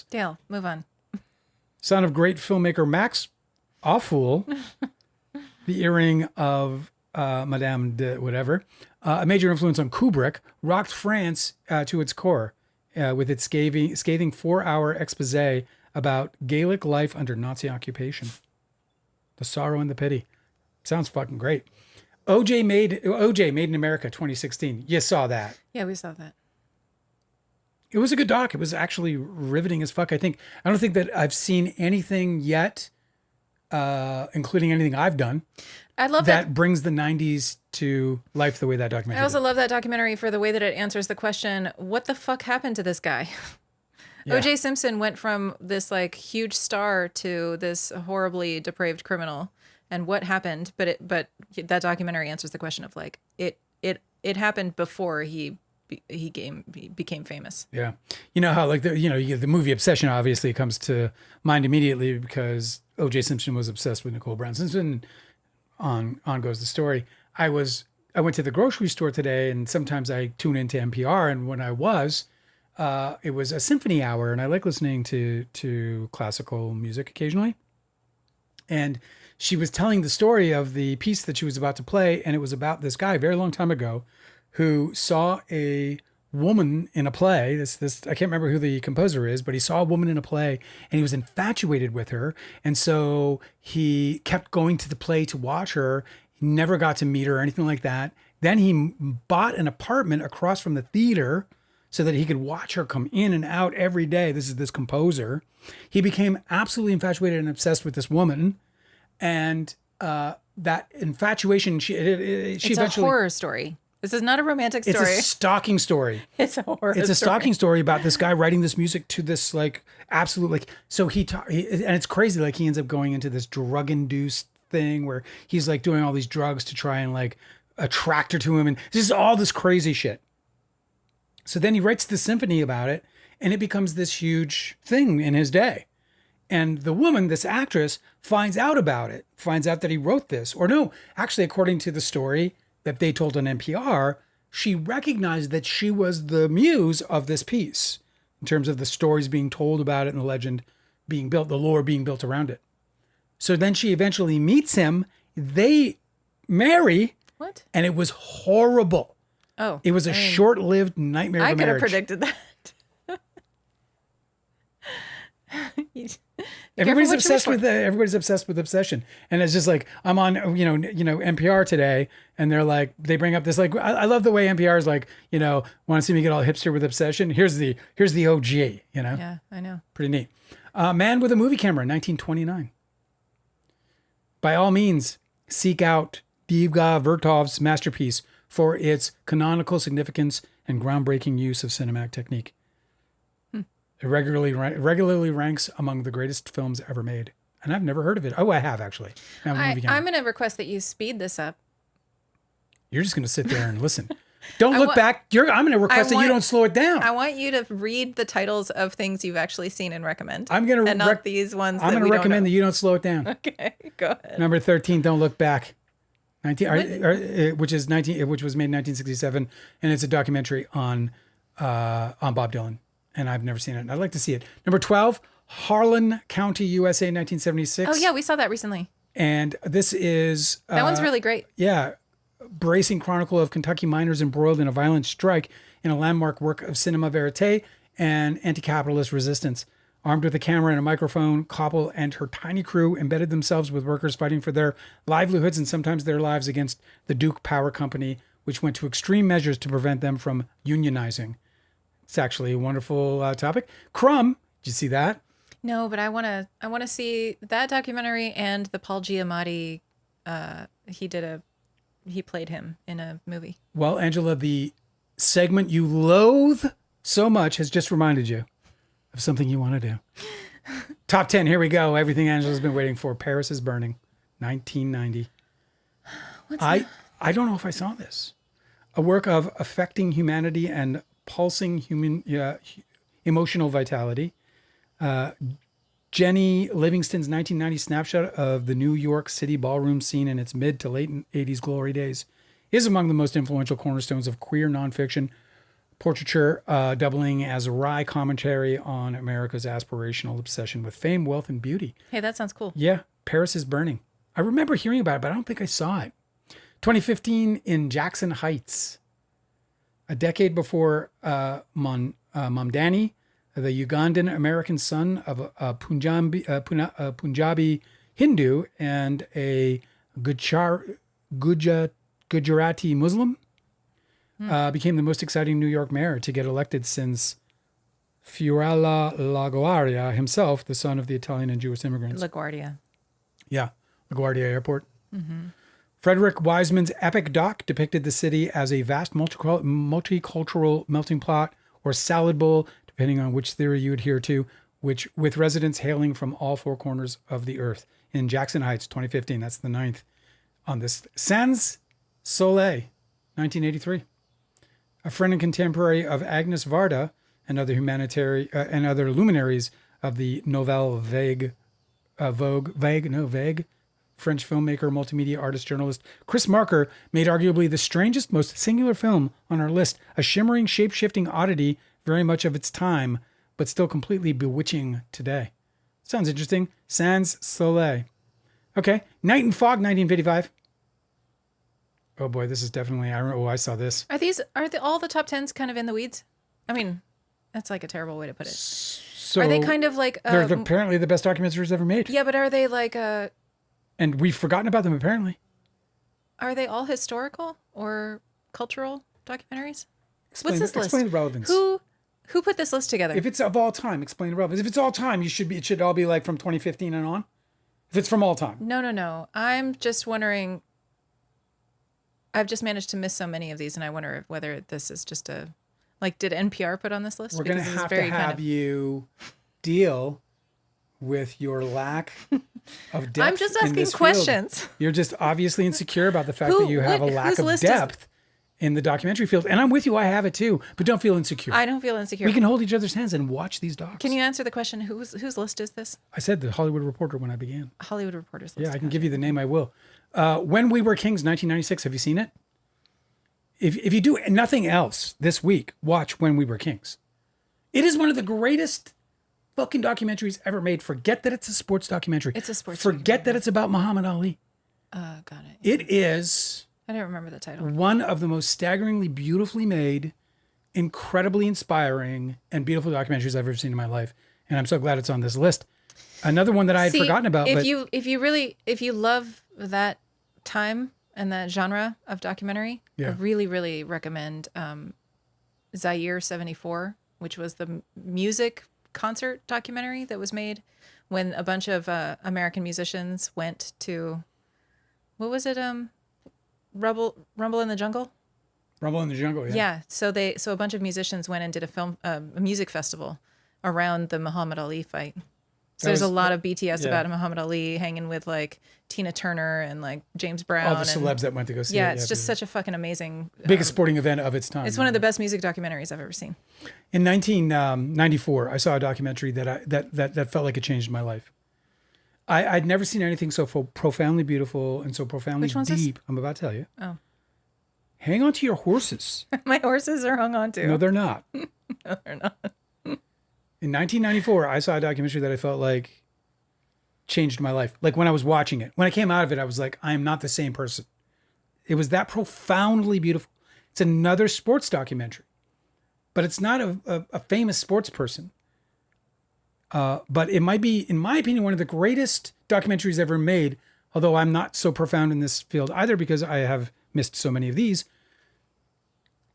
Dale, move on. son of great filmmaker Max Ophul, the earring of Madame de whatever, a major influence on Kubrick, rocked France to its core with its scathing 4-hour expose about Gaelic life under Nazi occupation. The Sorrow and the Pity. Sounds fucking great. OJ Made in America 2016. You saw that. Yeah, we saw that. It was a good doc. It was actually riveting as fuck. I don't think that I've seen anything yet, including anything I've done. I love that brings the 90s to life the way that documentary I also did. love that documentary for the way that it answers the question, what the fuck happened to this guy? Yeah. OJ Simpson went from this like huge star to this horribly depraved criminal. And what happened? But that documentary answers the question of like it happened before he became famous. Yeah. You know how like the movie Obsession obviously comes to mind immediately because OJ Simpson was obsessed with Nicole Brown Simpson. On goes the story. I went to the grocery store today, and sometimes I tune into NPR, and when I was, it was a symphony hour, and I like listening to classical music occasionally. And she was telling the story of the piece that she was about to play, and it was about this guy a very long time ago who saw a woman in a play. This I can't remember who the composer is, but he saw a woman in a play and he was infatuated with her. And so he kept going to the play to watch her. He never got to meet her or anything like that. Then he bought an apartment across from the theater so that he could watch her come in and out every day. This is this composer. He became absolutely infatuated and obsessed with this woman. And that infatuation, it's eventually a horror story. This is not a romantic story. It's a stalking story. It's a horror It's a stalking story about this guy writing this music to this like absolute like, so and it's crazy. Like he ends up going into this drug induced thing where he's like doing all these drugs to try and like attract her to him. And this is all this crazy shit. So then he writes the symphony about it and it becomes this huge thing in his day. And the woman, this actress, finds out about it, finds out that he wrote this. Or no, actually, according to the story that they told on NPR, she recognized that she was the muse of this piece in terms of the stories being told about it and the legend being built, the lore being built around it. So then she eventually meets him. They marry. What? And it was horrible. Oh. It was a short-lived nightmare of a marriage. I could have predicted that. Everybody's obsessed with obsession, and it's just like I'm on NPR today, and they're like they bring up this like I love the way NPR is like want to see me get all hipster with obsession. Here's the OG, Yeah, I know. Pretty neat. Man with a Movie Camera, 1929. By all means, seek out Divga Vertov's masterpiece for its canonical significance and groundbreaking use of cinematic technique. It regularly ranks among the greatest films ever made. And I've never heard of it. Oh, I have actually. I'm going to request that you speed this up. You're just going to sit there and listen. Don't look back. I'm going to request that you don't slow it down. I want you to read the titles of things you've actually seen and recommend. I'm going to not these ones. I'm going to recommend that you don't slow it down. Okay, go ahead. Number 13, Don't Look Back. Which was made in 1967, and it's a documentary on Bob Dylan. And I've never seen it. I'd like to see it. Number 12, Harlan County, USA, 1976. Oh, yeah, we saw that recently. And this is... that one's really great. Yeah. Bracing chronicle of Kentucky miners embroiled in a violent strike in a landmark work of cinema verite and anti-capitalist resistance. Armed with a camera and a microphone, Koppel and her tiny crew embedded themselves with workers fighting for their livelihoods and sometimes their lives against the Duke Power Company, which went to extreme measures to prevent them from unionizing. It's actually a wonderful topic. Crumb, did you see that? No, but I want to see that documentary and the Paul Giamatti. He played him in a movie. Well, Angela, the segment you loathe so much has just reminded you of something you want to do. Top 10, here we go. Everything Angela's been waiting for. Paris is Burning, 1990. What's that? I don't know if I saw this. A work of affecting humanity and pulsing human emotional vitality. Jenny Livingston's 1990 snapshot of the New York City ballroom scene in its mid to late 80s glory days is among the most influential cornerstones of queer nonfiction portraiture, doubling as a wry commentary on America's aspirational obsession with fame, wealth, and beauty. Hey, that sounds cool. Yeah, Paris is Burning. I remember hearing about it, but I don't think I saw it. 2015 in Jackson Heights. A decade before Mamdani, the Ugandan American son of a Punjabi Hindu and a Gujarati Muslim, became the most exciting New York mayor to get elected since Fiorella LaGuardia himself, the son of the Italian and Jewish immigrants. LaGuardia. Yeah, LaGuardia Airport. Frederick Wiseman's epic doc depicted the city as a vast multicultural melting pot or salad bowl, depending on which theory you adhere to, which with residents hailing from all four corners of the earth. In Jackson Heights, 2015, that's the 9th on this. Sans Soleil, 1983. A friend and contemporary of Agnes Varda and other and other luminaries of the Nouvelle Vague, French filmmaker, multimedia artist, journalist Chris Marker made arguably the strangest, most singular film on our list, a shimmering, shape-shifting oddity very much of its time, but still completely bewitching today. Sounds interesting. Sans Soleil. Okay. Night and Fog, 1955. Oh boy, this is definitely, I saw this. Are all the top 10s kind of in the weeds? I mean, that's like a terrible way to put it. So are they kind of like... they're apparently the best documentaries ever made. Yeah, but are they like... and we've forgotten about them, apparently. Are they all historical or cultural documentaries? What's this list? Explain the relevance. Who put this list together? If it's of all time, explain the relevance. If it's all time, it should all be like from 2015 and on. If it's from all time. No. I'm just wondering... I've just managed to miss so many of these, and I wonder whether this is just a... Like, did NPR put on this list? We're going to have you deal with your lack of depth. I'm just asking questions. Field. You're just obviously insecure about the fact that you have a lack of depth in the documentary field. And I'm with you. I have it too. But don't feel insecure. I don't feel insecure. We can hold each other's hands and watch these docs. Can you answer the question, whose list is this? I said the Hollywood Reporter when I began. Hollywood Reporter's list. Yeah, I can give you the name. I will. When We Were Kings, 1996. Have you seen it? If you do nothing else this week, watch When We Were Kings. It is one of the greatest fucking documentaries ever made. Forget that it's a sports documentary. It's a sports Forget that it's about Muhammad Ali. Got it. It is... I don't remember the title. One of the most staggeringly beautifully made, incredibly inspiring, and beautiful documentaries I've ever seen in my life. And I'm so glad it's on this list. Another one that I had forgotten about. If you love that time and that genre of documentary, I really, really recommend Zaire 74, which was the music concert documentary that was made when a bunch of American musicians went to, what was it? Rumble in the Jungle? Rumble in the Jungle, yeah. Yeah. So a bunch of musicians went and did a music festival around the Muhammad Ali fight. So there's a lot of BTS about Muhammad Ali hanging with like Tina Turner and like James Brown. All the celebs that went to go see it. Yeah, it's just such a fucking amazing... biggest sporting event of its time. It's one of the best music documentaries I've ever seen. In 1994, I saw a documentary that felt like it changed my life. I'd never seen anything so profoundly beautiful and so profoundly deep. I'm about to tell you. Oh. Hang on to your horses. My horses are hung on to. No, they're not. No, they're not. In 1994, I saw a documentary that I felt like changed my life. Like when I was watching it, when I came out of it, I was like, I am not the same person. It was that profoundly beautiful. It's another sports documentary, but it's not a famous sports person. But it might be, in my opinion, one of the greatest documentaries ever made, although I'm not so profound in this field either because I have missed so many of these.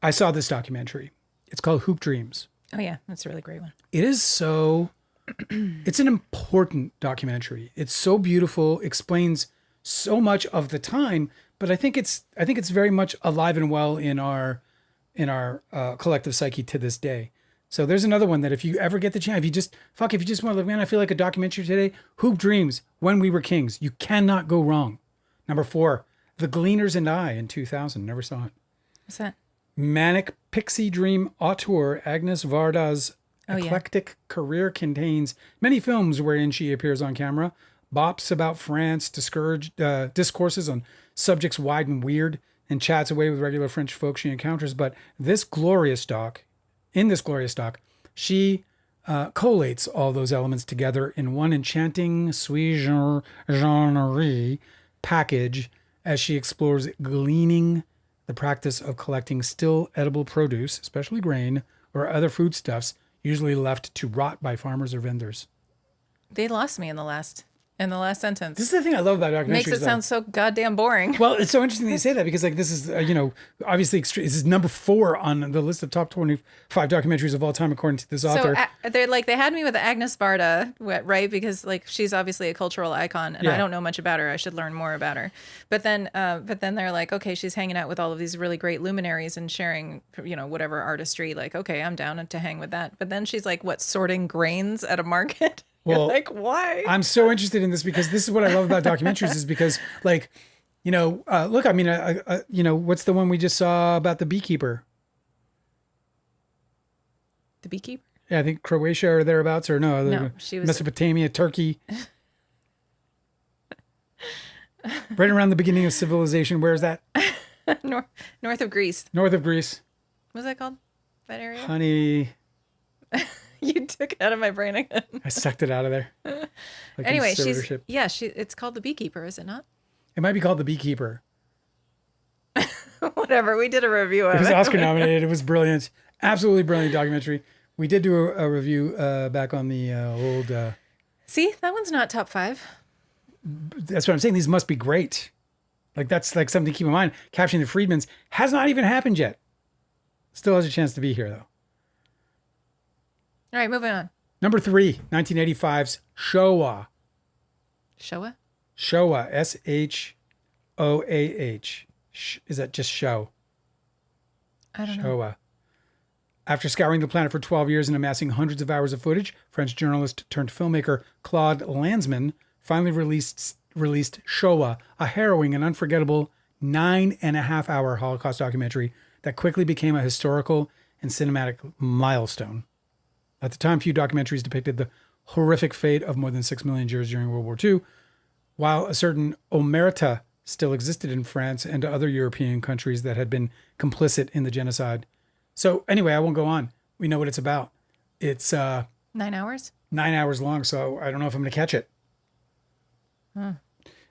I saw this documentary. It's called Hoop Dreams. Oh, yeah. That's a really great one. It is so... it's an important documentary. It's so beautiful, explains so much of the time, but I think it's very much alive and well in our collective psyche to this day. So there's another one that if you ever get the chance, if you just want to live, man, I feel like a documentary today. Hoop Dreams, When We Were Kings. You cannot go wrong. Number 4, The Gleaners and I in 2000. Never saw it. What's that? Manic pixie dream auteur Agnes Varda's eclectic career contains many films wherein she appears on camera, bops about France, discourses on subjects wide and weird, and chats away with regular French folk she encounters. But in this glorious doc, she collates all those elements together in one enchanting sui generis package as she explores gleaning, the practice of collecting still edible produce, especially grain or other foodstuffs, usually left to rot by farmers or vendors. They lost me in the last sentence. This is the thing I love about documentaries. Makes it sound so goddamn boring. Well, it's so interesting that you say that because, like, this is, obviously, this is number 4 on the list of top 25 documentaries of all time, according to this author. So they had me with Agnes Varda, right? Because like she's obviously a cultural icon, and I don't know much about her. I should learn more about her. But then they're like, okay, she's hanging out with all of these really great luminaries and sharing, whatever artistry. Like, okay, I'm down to hang with that. But then she's like, what, sorting grains at a market? Well, like, why? I'm so interested in this because this is what I love about documentaries is because, like, look, I mean, what's the one we just saw about the beekeeper? The beekeeper? Yeah, I think Croatia or thereabouts, or no, she was Mesopotamia, Turkey. Right around the beginning of civilization. Where is that? North of Greece. North of Greece. What's that called? That area? Honey. You took it out of my brain again. I sucked it out of there. Like anyway, it's called The Beekeeper, is it not? It might be called The Beekeeper. Whatever. We did a review of it. It was Oscar nominated. It was brilliant. Absolutely brilliant documentary. We did do a review back on the old... See, that one's not top 5. That's what I'm saying. These must be great. Like, that's like something to keep in mind. Capturing the Freedmans has not even happened yet. Still has a chance to be here, though. All right, moving on. Number 3, 1985's Showa. Showa? Showa, S-H-O-A-H. Is that just show? I don't know. Showa. After scouring the planet for 12 years and amassing hundreds of hours of footage, French journalist turned filmmaker Claude Lanzmann finally released Showa, a harrowing and unforgettable 9.5-hour Holocaust documentary that quickly became a historical and cinematic milestone. At the time, few documentaries depicted the horrific fate of more than 6 million Jews during World War II, while a certain omerta still existed in France and other European countries that had been complicit in the genocide. So anyway, I won't go on. We know what it's about. It's 9 hours? 9 hours long, so I don't know if I'm going to catch it. Huh.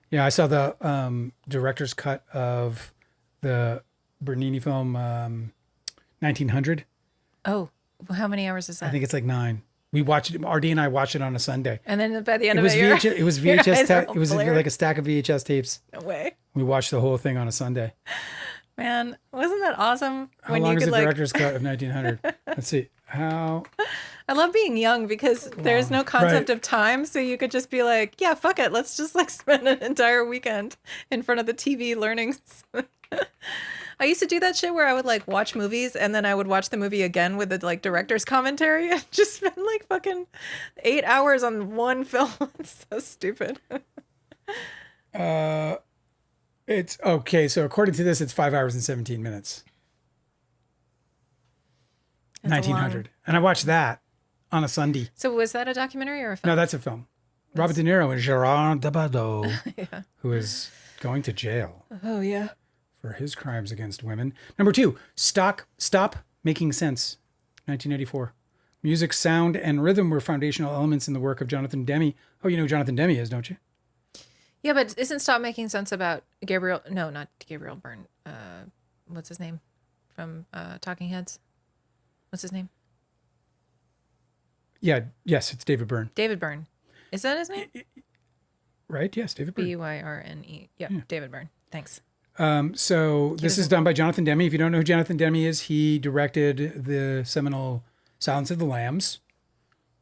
Yeah, I saw the director's cut of the Bernini film 1900. Oh. How many hours is that? I think it's like 9. We watched it. RD and I watched it on a Sunday. And then by the end it of was it, it was VHS. It was like a stack of VHS tapes. No way. We watched the whole thing on a Sunday. Man, wasn't that awesome? How long is the director's cut of 1900? Let's see. How? I love being young because there's no concept of time, so you could just be like, yeah, fuck it. Let's just like spend an entire weekend in front of the TV learning. I used to do that shit where I would like watch movies and then I would watch the movie again with the like director's commentary and just spend like fucking 8 hours on one film. It's so stupid. It's okay. So according to this, it's 5 hours and 17 minutes. That's 1900. And I watched that on a Sunday. So was that a documentary or a film? No, that's a film. Robert De Niro and Gerard Depardieu, who is going to jail. Oh, yeah. For his crimes against women. Number 2, Stop Making Sense, 1984. Music, sound, and rhythm were foundational elements in the work of Jonathan Demme. Oh, you know who Jonathan Demme is, don't you? Yeah, but isn't Stop Making Sense about Gabriel? No, not Gabriel Byrne. What's his name from Talking Heads? What's his name? Yeah, yes, it's David Byrne. David Byrne. Is that his name? Right, yes, David Byrne. Byrne. Yeah, David Byrne. Thanks. So this is done by Jonathan Demme. If you don't know who Jonathan Demme is, he directed the seminal Silence of the Lambs.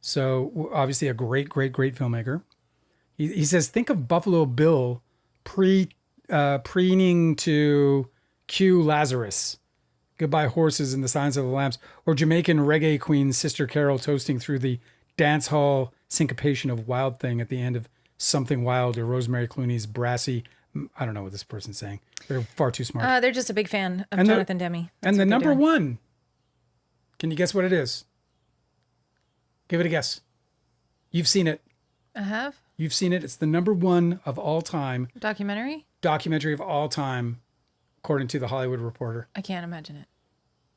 So obviously a great filmmaker. He says, think of Buffalo Bill preening to Q Lazarus, Goodbye Horses and the Silence of the Lambs, or Jamaican reggae queen Sister Carol toasting through the dance hall syncopation of Wild Thing at the end of Something Wild, or Rosemary Clooney's brassy I don't know what this person's saying. They're far too smart. They're just a big fan of And Jonathan Demme. and That's the what they're number doing. one. Can you guess what it is? Give it a guess. You've seen it. I have You've seen it. It's the number one of all time documentary. of all time, according to the Hollywood Reporter. I can't imagine it.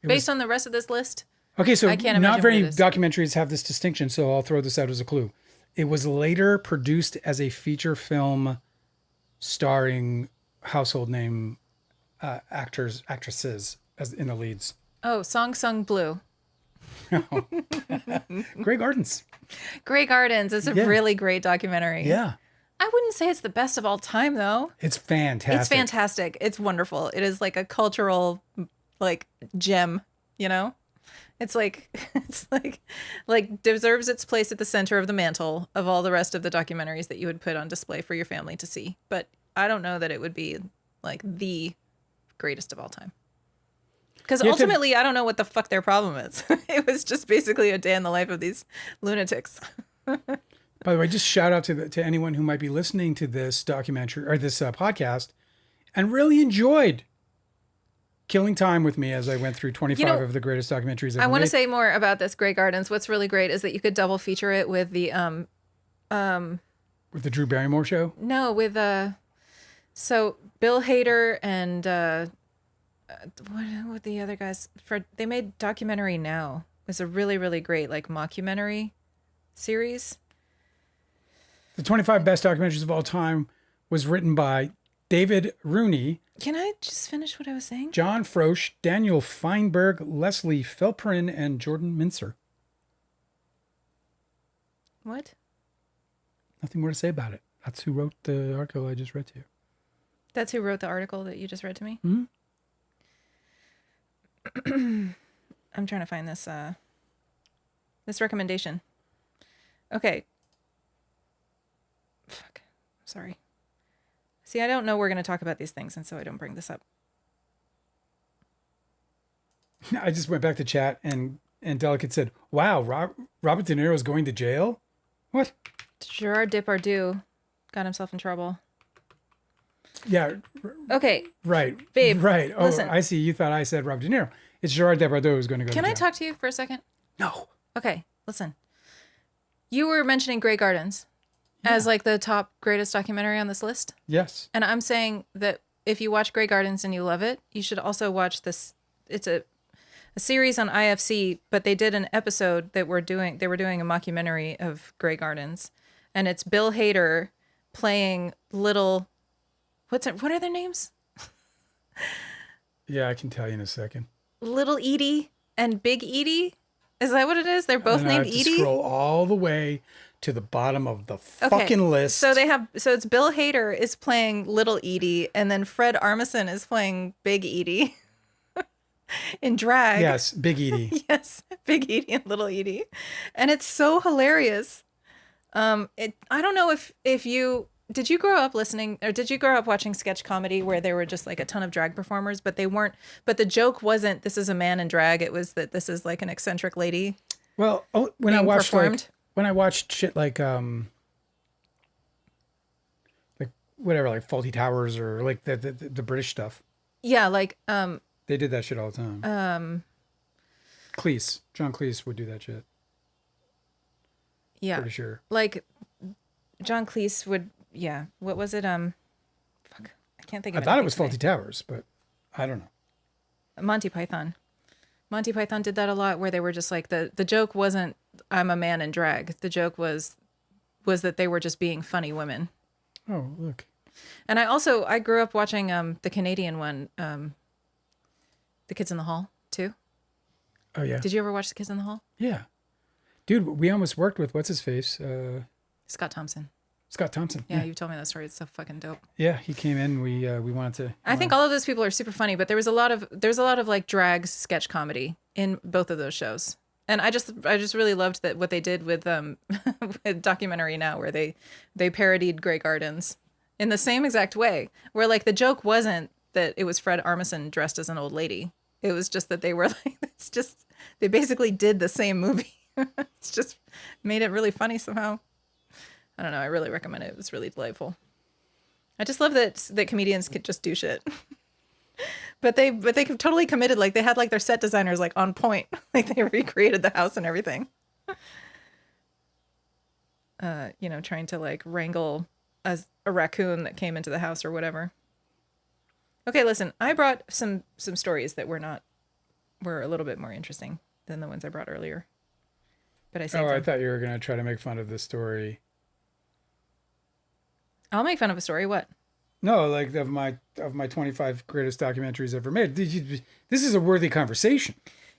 It Based was- on the rest of this list, Okay, so I can't not imagine very what it is. documentaries have this distinction, so I'll throw this out as a clue. It was later produced as a feature film starring household name actresses as in the leads. oh, Song Sung Blue. Grey Gardens. Grey Gardens is a Yeah. really great documentary. Yeah, I wouldn't say it's the best of all time, though. it's fantastic. It's fantastic. It's wonderful. It is like a cultural, like, gem, you know? It's like deserves its place at the center of the mantle of all the rest of the documentaries that you would put on display for your family to see. But I don't know that it would be like the greatest of all time. Because You have to- ultimately, I don't know what the fuck their problem is. It was just basically a day in the life of these lunatics. By the way, just shout out to anyone who might be listening to this documentary or this podcast and really enjoyed killing time with me as I went through 25 of the greatest documentaries ever I want to made. say more about this Grey Gardens. What's really great is that you could double feature it with the With the Drew Barrymore show. no, with so Bill Hader and what the other guys they made Documentary Now. It's a really, really great like mockumentary series. The 25 best documentaries of all time was written by David Rooney, Can I just finish what I was saying? John Frosch, Daniel Feinberg, Leslie Felperin, and Jordan Mincer. What? Nothing more to say about it. That's who wrote the article I just read to you. That's who wrote the article that you just read to me? Mhm. I'm trying to find this this recommendation. Okay. Fuck. Sorry. See, I don't know we're going to talk about these things, and so I don't bring this up. I just went back to chat and Delicate said, wow, Robert De Niro is going to jail? What? Gerard Depardieu got himself in trouble. Yeah, Okay. right. Babe, Right. Oh, listen. I see. You thought I said Robert De Niro. It's Gerard Depardieu who's going to go Can to I jail. talk to you for a second? No. Okay, listen. You were mentioning Grey Gardens as like the top greatest documentary on this list. Yes. And I'm saying that if you watch Grey Gardens and you love it, you should also watch this. It's a series on IFC, but they did an episode that they were doing a mockumentary of Grey Gardens, and it's Bill Hader playing little. What are their names? Yeah, I can tell you in a second. Little Edie and Big Edie. Is that what it is? They're both And I named have to Edie. scroll all the way to the bottom of the fucking list. So it's Bill Hader is playing Little Edie, and then Fred Armisen is playing Big Edie in drag. Yes, Big Edie. Yes, Big Edie and Little Edie, and it's so hilarious. I don't know if you did you grow up listening or did you grow up watching sketch comedy where there were just like a ton of drag performers, but they weren't. But the joke wasn't this is a man in drag. It was that this is like an eccentric lady. Well, when I Being watched performed? when I watched shit like whatever, like Faulty Towers or like the British stuff, Yeah, like they did that shit all the time. Cleese, John Cleese would do that shit. yeah, Pretty sure. like John Cleese would. Yeah, what was it? Fuck, I can't think I of. thought it anything was today. Faulty Towers, but I don't know. Monty Python. Monty Python did that a lot where they were just like the joke wasn't I'm a man in drag. The joke was that they were just being funny women. Oh, look. And I grew up watching the Canadian one, The Kids in the Hall too. Oh yeah. Did you ever watch The Kids in the Hall? Yeah. Dude, we almost worked with what's his face? Scott Thompson. Scott Thompson. Yeah, you told me that story. It's so fucking dope. Yeah, he came in. We wanted to. I think all of those people are super funny, but there's a lot of like drag sketch comedy in both of those shows. And I just really loved that what they did with with Documentary Now, where they parodied Grey Gardens in the same exact way, where like the joke wasn't that it was Fred Armisen dressed as an old lady. It was just that they were like they basically did the same movie. It's just made it really funny somehow. I don't know. I really recommend it. It was really delightful. I just love that comedians could just do shit. But they totally committed. Like they had like their set designers like on point. Like they recreated the house and everything. Trying to like wrangle a raccoon that came into the house or whatever. Okay, listen, I brought some stories that were a little bit more interesting than the ones I brought earlier. But I saved them. I thought you were going to try to make fun of the story. I'll make fun of a story. What? No, like of my 25 greatest documentaries ever made. This is a worthy conversation.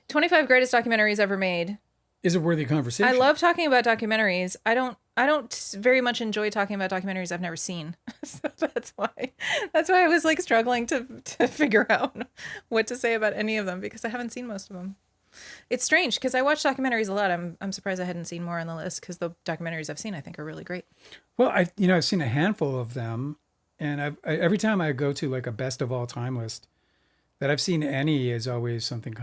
25 greatest documentaries ever made. Is a worthy conversation. I love talking about documentaries. I don't very much enjoy talking about documentaries I've never seen. So that's why I was like struggling to figure out what to say about any of them because I haven't seen most of them. It's strange because I watch documentaries a lot. I'm surprised I hadn't seen more on the list because the documentaries I've seen I think are really great. Well, I've seen a handful of them, and every time I go to like a best of all time list that I've seen any is always something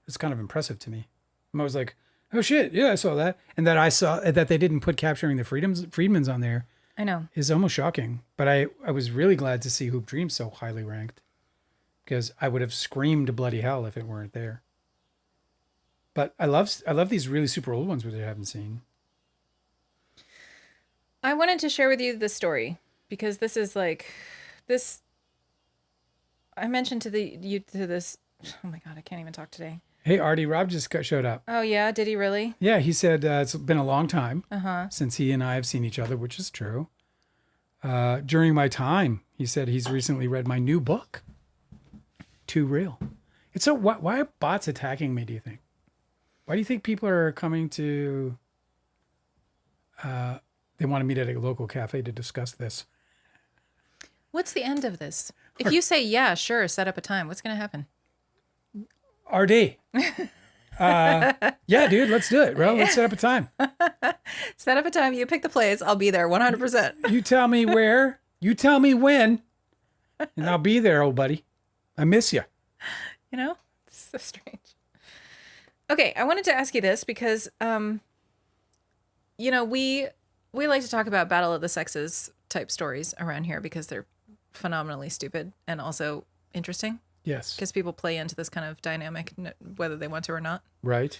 it's kind of impressive to me. I'm always like, oh shit, yeah, I saw that, and that I saw that they didn't put Capturing the Freedmans on there. I know. Is almost shocking, but I was really glad to see Hoop Dreams so highly ranked because I would have screamed bloody hell if it weren't there. But I love these really super old ones which I haven't seen. I wanted to share with you this story because this is like this. I mentioned to this. Oh my God, I can't even talk today. Hey, Artie, Rob just showed up. Oh yeah, did he really? Yeah, he said it's been a long time since he and I have seen each other, which is true. During my time, he said he's recently read my new book, Too Real. It's so why are bots attacking me? Do you think? Why do you think people are coming to? They want to meet at a local cafe to discuss this. What's the end of this? If you say yeah, sure, set up a time. What's going to happen? RD. Yeah, dude, let's do it, bro. Let's set up a time. Set up a time. You pick the place. I'll be there 100%. You tell me where. You tell me when. And I'll be there, old buddy. I miss you. You know, it's so strange. Okay, I wanted to ask you this because, we like to talk about Battle of the Sexes type stories around here because they're phenomenally stupid and also interesting. Yes. Because people play into this kind of dynamic, whether they want to or not. Right.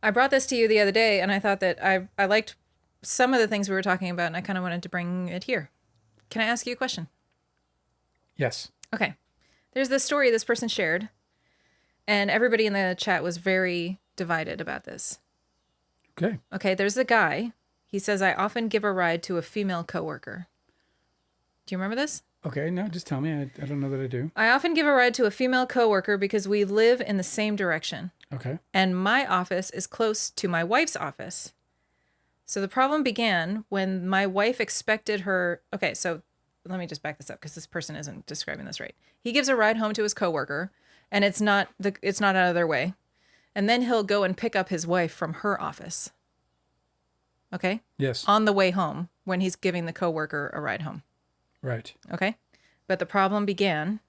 I brought this to you the other day, and I thought that I liked some of the things we were talking about, and I kind of wanted to bring it here. Can I ask you a question? Yes. Okay. There's this story this person shared, and everybody in the chat was very divided about this. Okay. Okay, there's a guy. He says, I often give a ride to a female coworker. Do you remember this? Okay, no, just tell me. I don't know that I do. I often give a ride to a female coworker because we live in the same direction. Okay. And my office is close to my wife's office. So the problem began when my wife expected her. Okay, so let me just back this up because this person isn't describing this right. He gives a ride home to his coworker, and it's not out of their way. And then he'll go and pick up his wife from her office. Okay? Yes. On the way home when he's giving the coworker a ride home. Right. Okay? But the problem began,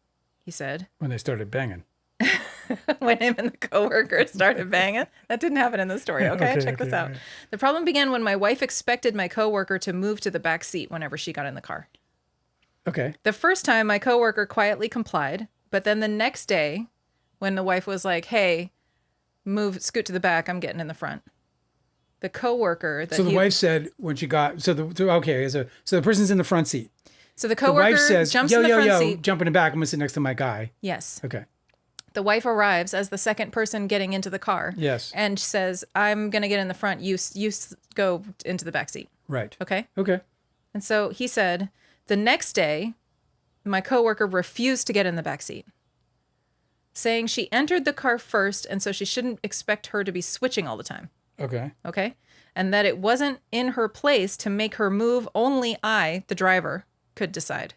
he said. When they started banging. When him and the coworker started banging. That didn't happen in the story, okay? Check this out. Right. The problem began when my wife expected my coworker to move to the back seat whenever she got in the car. Okay. The first time, my coworker quietly complied, but then the next day, when the wife was like, hey, scoot to the back, I'm getting in the front. The coworker that So the wife said when she got so the person's in the front seat. So the coworker wife says, jumps in the front seat. Jump in the back. I'm gonna sit next to my guy. Yes. Okay. The wife arrives as the second person getting into the car. Yes. And says, I'm gonna get in the front. You go into the back seat. Right. Okay. Okay. And so he said, the next day, my coworker refused to get in the back seat, saying she entered the car first, and so she shouldn't expect her to be switching all the time. Okay. Okay. And that it wasn't in her place to make her move. Only I, the driver, could decide.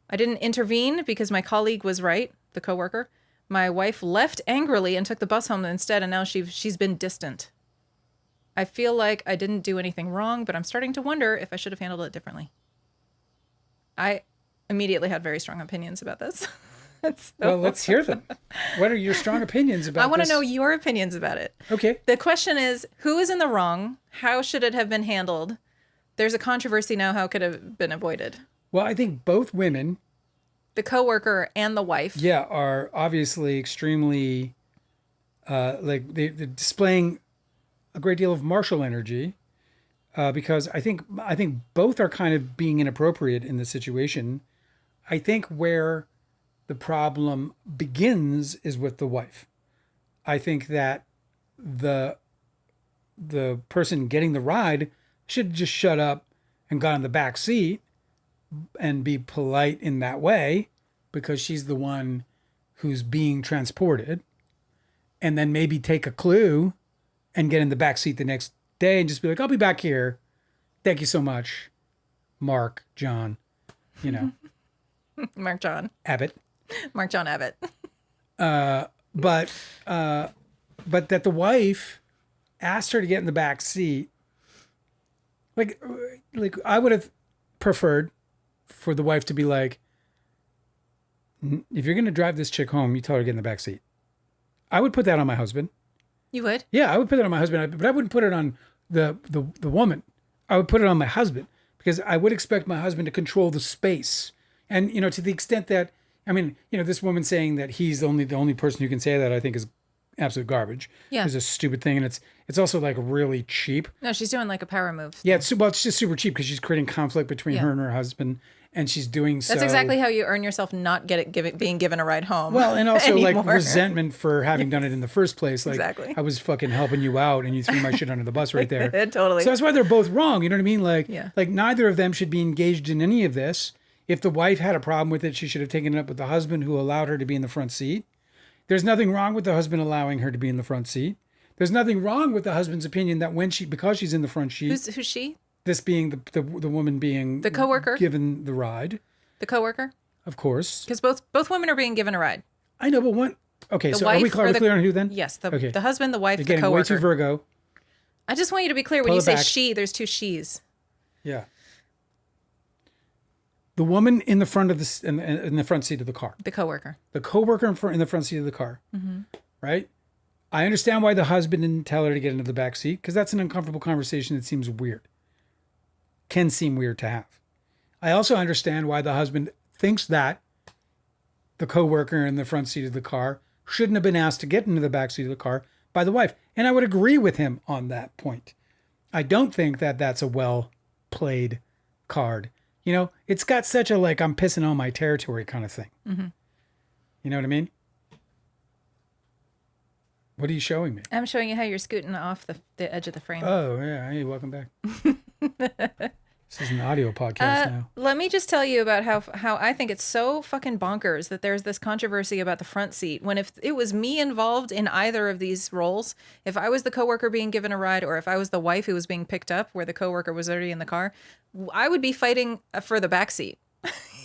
I didn't intervene because my colleague was right, the coworker. My wife left angrily and took the bus home instead, and now she's been distant. I feel like I didn't do anything wrong, but I'm starting to wonder if I should have handled it differently. I immediately had very strong opinions about this. Well, let's hear them. What are your strong opinions about this? I want to know your opinions about it. Okay. The question is, who is in the wrong? How should it have been handled? There's a controversy now. How could it have been avoided? Well, I think both women, The coworker and the wife. yeah, are obviously extremely, like they're displaying a great deal of martial energy, because I think both are kind of being inappropriate in the situation. I think where the problem begins is with the wife. I think that the the person getting the ride should just shut up and got in the back seat and be polite in that way because she's the one who's being transported, and then maybe take a clue and get in the back seat the next day and just be like, I'll be back here. Thank you so much, Mark, John, Mark John. Abbott. Mark John Abbott. But that the wife asked her to get in the back seat. Like I would have preferred for the wife to be like, if you're going to drive this chick home, you tell her to get in the back seat. I would put that on my husband. You would? Yeah, I would put it on my husband, but I wouldn't put it on the woman. I would put it on my husband because I would expect my husband to control the space. And, to the extent that, this woman saying that he's the only person who can say that, I think is absolute garbage. Yeah. It's a stupid thing. And it's also like really cheap. No, she's doing like a power move. Yeah. It's just super cheap because she's creating conflict between her and her husband. And she's doing so. That's exactly how you earn yourself not being given a ride home. Well, and also anymore. like resentment for having done it in the first place. Like Exactly. I was fucking helping you out and you threw my shit under the bus right there. Totally. So that's why they're both wrong. You know what I mean? Like, Yeah. like neither of them should be engaged in any of this. If the wife had a problem with it, she should have taken it up with the husband who allowed her to be in the front seat. There's nothing wrong with the husband allowing her to be in the front seat. There's nothing wrong with the husband's opinion that because she's in the front seat, Who's she? this being the woman being The coworker? given the ride, The coworker? of course. Because both women are being given a ride. I know, but one. Okay, The so are we wife clear, or the- clear on who then? Yes, Okay. the husband, the wife, You're the getting way too coworker. Virgo. I just want you to be clear when Pull you it say back. she, there's two she's. Yeah. The woman in the front of in the front seat of the car. The coworker. The coworker in the front seat of the car. Mm-hmm. Right? I understand why the husband didn't tell her to get into the back seat because that's an uncomfortable conversation that seems weird. Can seem weird to have. I also understand why the husband thinks that the coworker in the front seat of the car shouldn't have been asked to get into the back seat of the car by the wife. And I would agree with him on that point. I don't think that that's a well played card. It's got such a like I'm pissing on my territory kind of thing. Mm-hmm. You know what I mean? What are you showing me? I'm showing you how you're scooting off the edge of the frame. Oh, yeah. Hey, welcome back. This is an audio podcast now. Let me just tell you about how I think it's so fucking bonkers that there's this controversy about the front seat. When if it was me involved in either of these roles, if I was the coworker being given a ride or if I was the wife who was being picked up where the coworker was already in the car, I would be fighting for the back seat.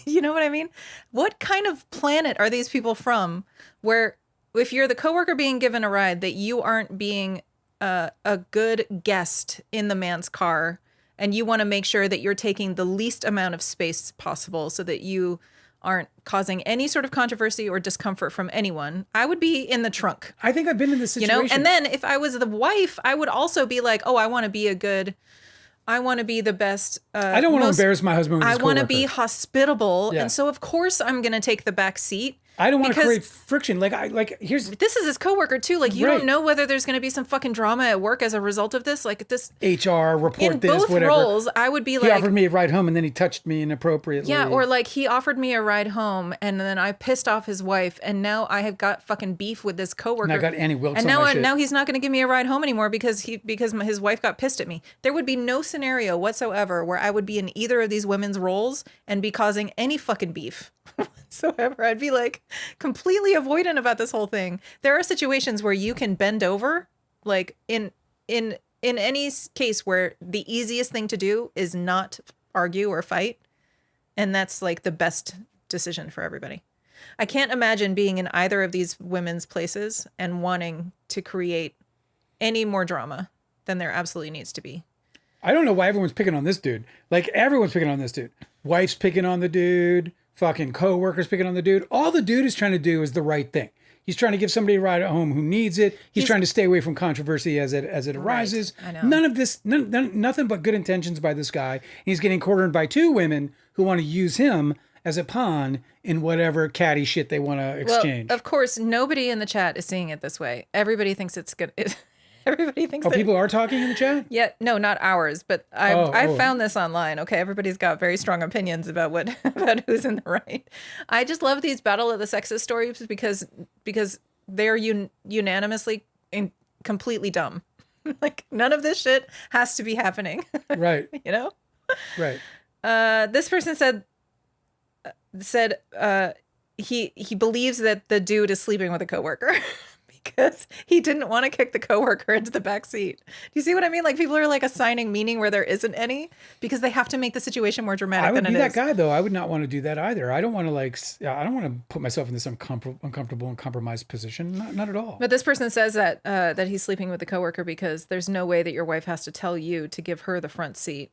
You know what I mean? What kind of planet are these people from where if you're the coworker being given a ride that you aren't being a good guest in the man's car and you want to make sure that you're taking the least amount of space possible so that you aren't causing any sort of controversy or discomfort from anyone, I would be in the trunk. I think I've been in this situation. And then if I was the wife, I would also be like, oh, I want to be the best. I don't want to embarrass my husband with his I want to coworker. be hospitable. Yeah. And so, of course, I'm going to take the back seat. I don't want to because create friction. Here's this is his coworker too. Like you Right. don't know whether there's going to be some fucking drama at work as a result of this. Like this HR report in this, both whatever. roles, I would be He like, offered me a ride home and then he touched me inappropriately. yeah, or like he offered me a ride home and then I pissed off his wife and now I have got fucking beef with this coworker. And I got Annie Wilkes and on now my shit. now he's not going to give me a ride home anymore because his wife got pissed at me. There would be no scenario whatsoever where I would be in either of these women's roles and be causing any fucking beef whatsoever. I'd be like completely avoidant about this whole thing. There are situations where you can bend over, like in any case where the easiest thing to do is not argue or fight, and that's like the best decision for everybody. I can't imagine being in either of these women's places and wanting to create any more drama than there absolutely needs to be. I don't know why everyone's picking on this dude. Like everyone's picking on this dude. Wife's picking on the dude. fucking co-workers picking on the dude. All the dude is trying to do is the right thing. He's trying to give somebody a ride at home who needs it. He's trying to stay away from controversy as it arises. I know. None of this, nothing but good intentions by this guy. He's getting cornered by two women who want to use him as a pawn in whatever catty shit they want to exchange. Well, of course, nobody in the chat is seeing it this way. Everybody thinks it's good. Everybody thinks that people are talking in the chat? Yeah, no, not ours, but I found this online. Okay, everybody's got very strong opinions about about who's in the right. I just love these battle of the sexes stories because they're unanimously completely dumb. Like none of this shit has to be happening. Right. You know? Right. This person said he believes that the dude is sleeping with a coworker. Because he didn't want to kick the coworker into the back seat. Do you see what I mean? Like people are like assigning meaning where there isn't any because they have to make the situation more dramatic than it is. I would be that guy though. I would not want to do that either. I don't want to I don't want to put myself in this uncomfortable and compromised position. Not at all. But this person says that he's sleeping with the coworker because there's no way that your wife has to tell you to give her the front seat.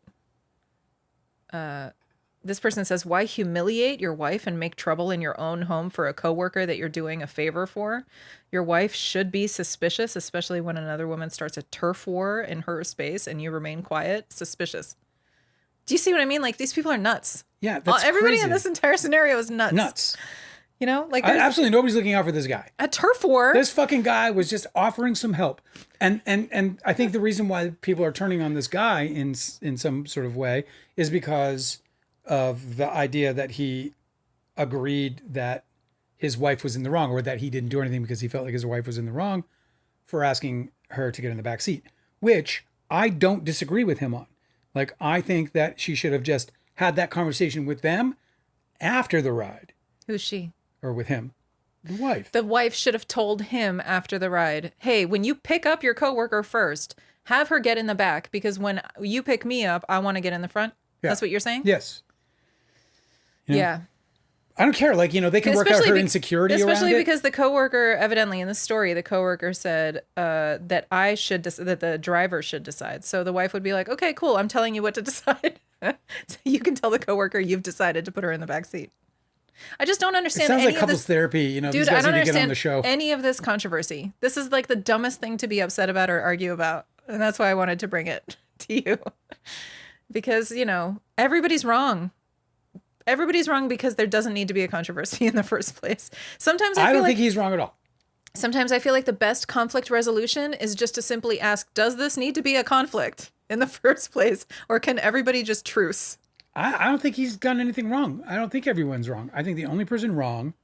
This person says, why humiliate your wife and make trouble in your own home for a coworker that you're doing a favor for? Your wife should be suspicious, especially when another woman starts a turf war in her space and you remain quiet. Suspicious. Do you see what I mean? Like these people are nuts. Yeah, that's everybody crazy. in this entire scenario is nuts. Nuts. You know, like absolutely nobody's looking out for this guy. A turf war. This fucking guy was just offering some help, and I think the reason why people are turning on this guy in some sort of way is because of the idea that he agreed that his wife was in the wrong, or that he didn't do anything because he felt like his wife was in the wrong for asking her to get in the back seat, which I don't disagree with him on. Like, I think that she should have just had that conversation with them after the ride. Who's she? Or with him. The wife. The wife should have told him after the ride, hey, when you pick up your coworker first, have her get in the back because when you pick me up, I want to get in the front. Yeah. That's what you're saying? Yes. You know, yeah. I don't care. Like, they can work out her insecurity around it. Especially because the coworker, evidently in the story, the coworker said that that the driver should decide. So the wife would be like, okay, cool. I'm telling you what to decide. So you can tell the coworker you've decided to put her in the back seat. I just don't understand. It sounds any like couples of this, therapy. dude, these guys I don't need to get on understand the show. Any of this controversy. This is like the dumbest thing to be upset about or argue about. And that's why I wanted to bring it to you. Because, everybody's wrong. Everybody's wrong because there doesn't need to be a controversy in the first place. Sometimes I don't think he's wrong at all. Sometimes I feel like the best conflict resolution is just to simply ask, does this need to be a conflict in the first place? Or can everybody just truce? I don't think he's done anything wrong. I don't think everyone's wrong. I think the only person wrong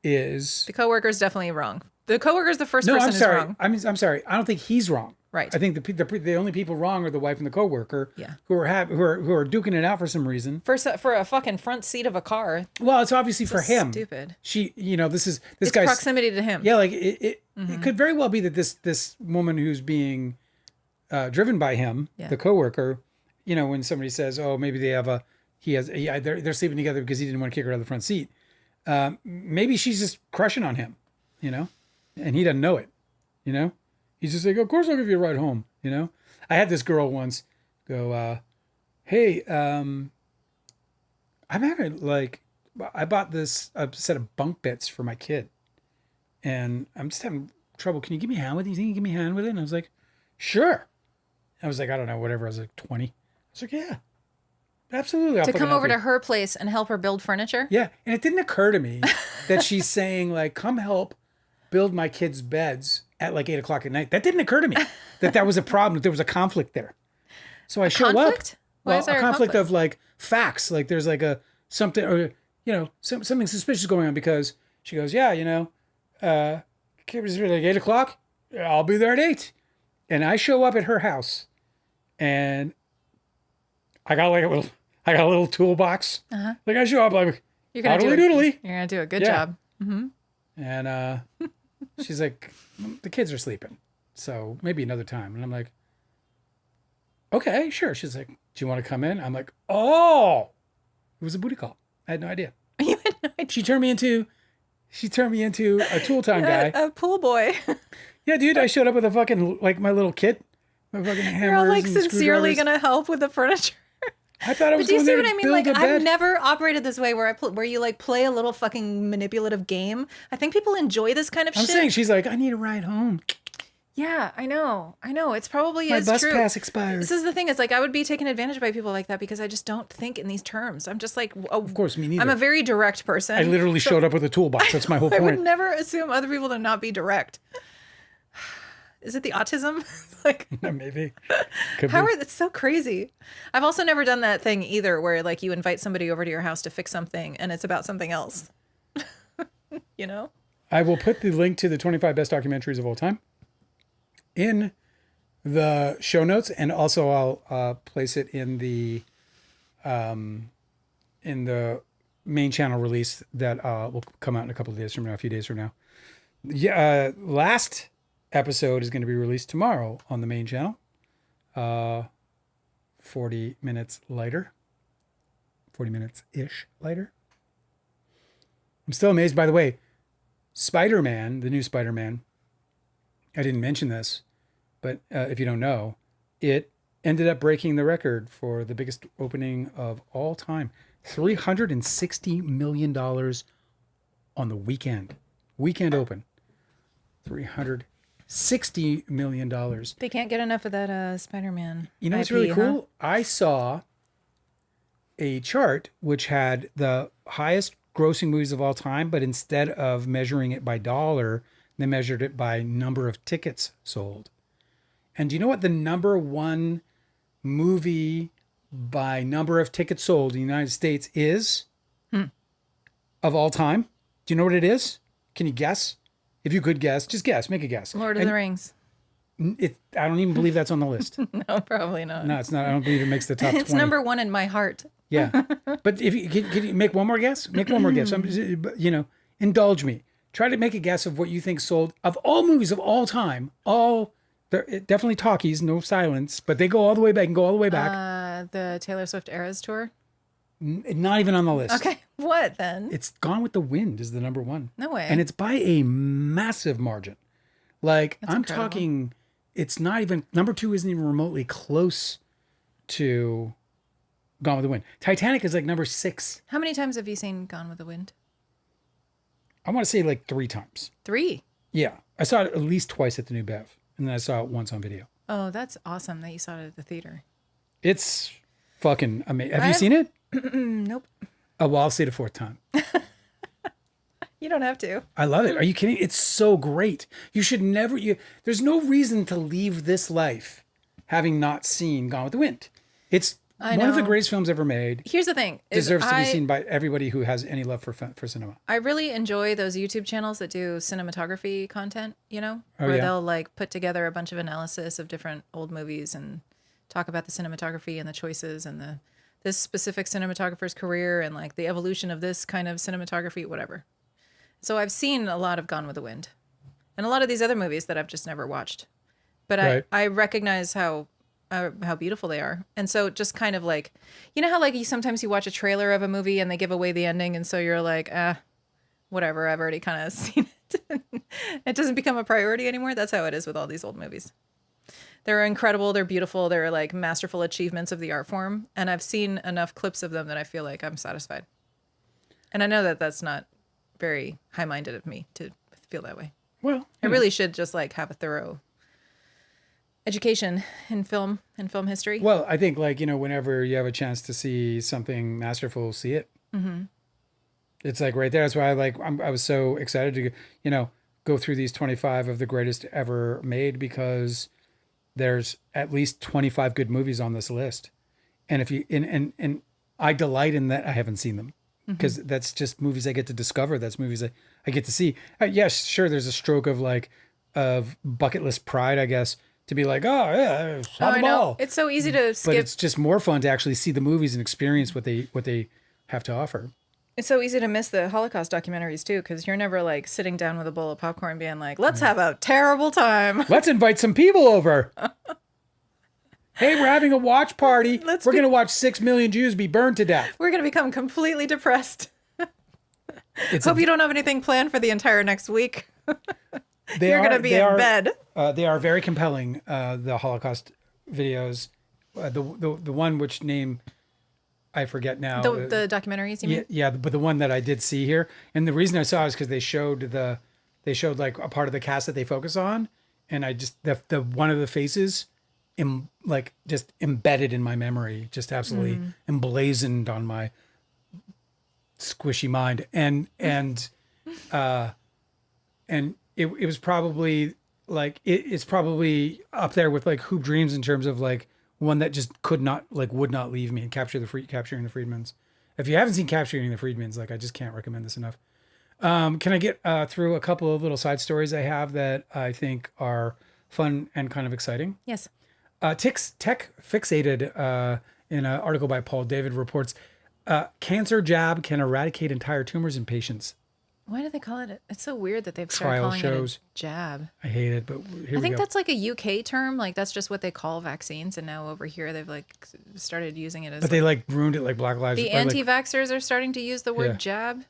is... The coworker's definitely wrong. The coworker's the first person who's wrong. I'm sorry. I don't think he's wrong. Right. I think the only people wrong are the wife and the coworker. Yeah. Who are duking it out for some reason. For a fucking front seat of a car. Well, it's obviously for him. Stupid. This it's guy's proximity to him. Yeah, like it could very well be that this woman who's being driven by him, the coworker, when somebody says, "Oh, maybe they're sleeping together because he didn't want to kick her out of the front seat." Maybe she's just crushing on him, and he doesn't know it, He's just like, of course I'll give you a ride home, I had this girl once go, hey, I'm having I bought this set of bunk beds for my kid, and I'm just having trouble. Can you give me a hand with it? You think you can give me a hand with it? And I was like, sure. I was like, I don't know, whatever. I was like 20. I was like, yeah, absolutely. To come over to her place and help her build furniture? Yeah. And it didn't occur to me that she's saying, like, come help build my kids' beds at like 8:00 at night. That didn't occur to me that was a problem, that there was a conflict there. So I show up. Well, a conflict of like facts. Like there's like something, or, something suspicious going on, because she goes, yeah, kids are like 8:00. I'll be there at 8. And I show up at her house, and I got a little toolbox. Uh-huh. Like I show up like, you're gonna doodly. You're gonna do a good job. Mm-hmm. And she's like, the kids are sleeping, so maybe another time. And I'm like, okay, sure. She's like, do you want to come in? I'm like, oh, it was a booty call. I had no idea. You had no idea. She turned me into a tool time guy. A pool boy. Yeah, dude, I showed up with a fucking, like, my little kit. My fucking hammers. You're all like and sincerely screwdrivers. gonna help with the furniture. I thought I was Do you going see there what to I mean? build Like, a bed. I've never operated this way where you like play a little fucking manipulative game. I think people enjoy this kind of I'm shit. saying she's like, I need a ride home. Yeah, I know. It's probably My is bus true. pass expired. This is the thing. Is like I would be taken advantage by people like that because I just don't think in these terms. I'm just like, Of course, me neither. I'm a very direct person. I literally showed up with a toolbox. That's my whole I would point. never assume other people to not be direct. Is it the autism? Like, Maybe. Could how be. are that's so crazy. I've also never done that thing either, where like you invite somebody over to your house to fix something and it's about something else. You know? I will put the link to the 25 best documentaries of all time in the show notes, and also I'll place it in the main channel release that will come out in a couple of days from now, a few days from now. Yeah, last episode is going to be released tomorrow on the main channel. 40 minutes later. 40 minutes-ish later. I'm still amazed, by the way, Spider-Man, the new Spider-Man, I didn't mention this, but if you don't know, it ended up breaking the record for the biggest opening of all time. $360 million on the weekend. Weekend open. $360 million. They can't get enough of that Spider-Man. You know what's IP, really huh? cool? I saw a chart which had the highest grossing movies of all time, but instead of measuring it by dollar, they measured it by number of tickets sold. And do you know what the number one movie by number of tickets sold in the United States is of all time? Do you know what it is? Can you guess? If you could guess, just guess, make a guess. Lord of the Rings. I don't even believe that's on the list. No, probably not. No, it's not. I don't believe it makes the top 20. It's number one in my heart. Yeah. But if you can you make one more guess? Make one more guess. Indulge me. Try to make a guess of what you think sold of all movies of all time. They're definitely talkies, no silence, but they go all the way back and go all the way back. The Taylor Swift Eras tour. Not even on the list. Okay, what then? It's Gone with the Wind is the number one. No way. And it's by a massive margin. Like, That's I'm incredible. talking, it's not even, number two isn't even remotely close to Gone with the Wind. Titanic is like number 6. How many times have you seen Gone with the Wind? I want to say like 3 times. 3. Yeah. I saw it at least twice at the New Bev. And then I saw it once on video. Oh, that's awesome that you saw it at the theater. It's fucking amazing. Have you seen it? Nope. Oh, well, I'll see it a 4th time. You don't have to. I love it. Are you kidding? It's so great. You should never, there's no reason to leave this life having not seen Gone with the Wind. It's one of the know. greatest films ever made. Here's the thing. is Deserves to be I- seen by everybody who has any love for cinema. I really enjoy those YouTube channels that do cinematography content, where yeah? they'll like put together a bunch of analysis of different old movies and talk about the cinematography and the choices and this specific cinematographer's career and like the evolution of this kind of cinematography, whatever. So I've seen a lot of Gone with the Wind and a lot of these other movies that I've just never watched. But Right. I recognize how beautiful they are. And so just kind of like, you know how like sometimes you watch a trailer of a movie and they give away the ending and so you're like, whatever, I've already kind of seen it. It doesn't become a priority anymore. That's how it is with all these old movies. They're incredible. They're beautiful. They're like masterful achievements of the art form. And I've seen enough clips of them that I feel like I'm satisfied. And I know that that's not very high-minded of me to feel that way. Well, I really should just like have a thorough education in film and film history. well, I think like, whenever you have a chance to see something masterful, see it. Mm-hmm. It's like right there. That's why I was so excited to, go through these 25 of the greatest ever made, because there's at least 25 good movies on this list. And if you, and I delight in that I haven't seen them, because that's just movies I get to discover. That's movies I get to see. Yes, sure. There's a stroke of bucket list pride, I guess, to be like, oh yeah, have I them know. all. It's so easy to But skip. it's just more fun to actually see the movies and experience what they have to offer. It's so easy to miss the Holocaust documentaries too, because you're never like sitting down with a bowl of popcorn being like, let's have a terrible time. Let's invite some people over. Hey, we're having a watch party. We're going to watch 6 million Jews be burned to death. We're going to become completely depressed. It's Hope you don't have anything planned for the entire next week. they You're are- going to be they in are- bed. They are very compelling, the Holocaust videos. The one which named I forget now. The documentaries, you mean? Yeah, but the one that I did see here, and the reason I saw is because they showed like a part of the cast that they focus on, and I just the one of the faces, like just embedded in my memory, just absolutely emblazoned on my squishy mind, and it was probably like it's probably up there with like Hoop Dreams in terms of like one that just would not leave me, and Capturing the Freedmans. If you haven't seen Capturing the Freedmans, like I just can't recommend this enough. Can I get through a couple of little side stories I have that I think are fun and kind of exciting? Yes. Tech Fixated in an article by Paul David reports cancer jab can eradicate entire tumors in patients. Why do they call it? It's so weird that they've started Trial calling shows. it a jab. I hate it, but here I we think go. that's like a UK term. Like that's just what they call vaccines, and now over here they've like started using it as. But they like ruined it like Black Lives. The or, like, anti-vaxxers are starting to use the word Yeah. jab.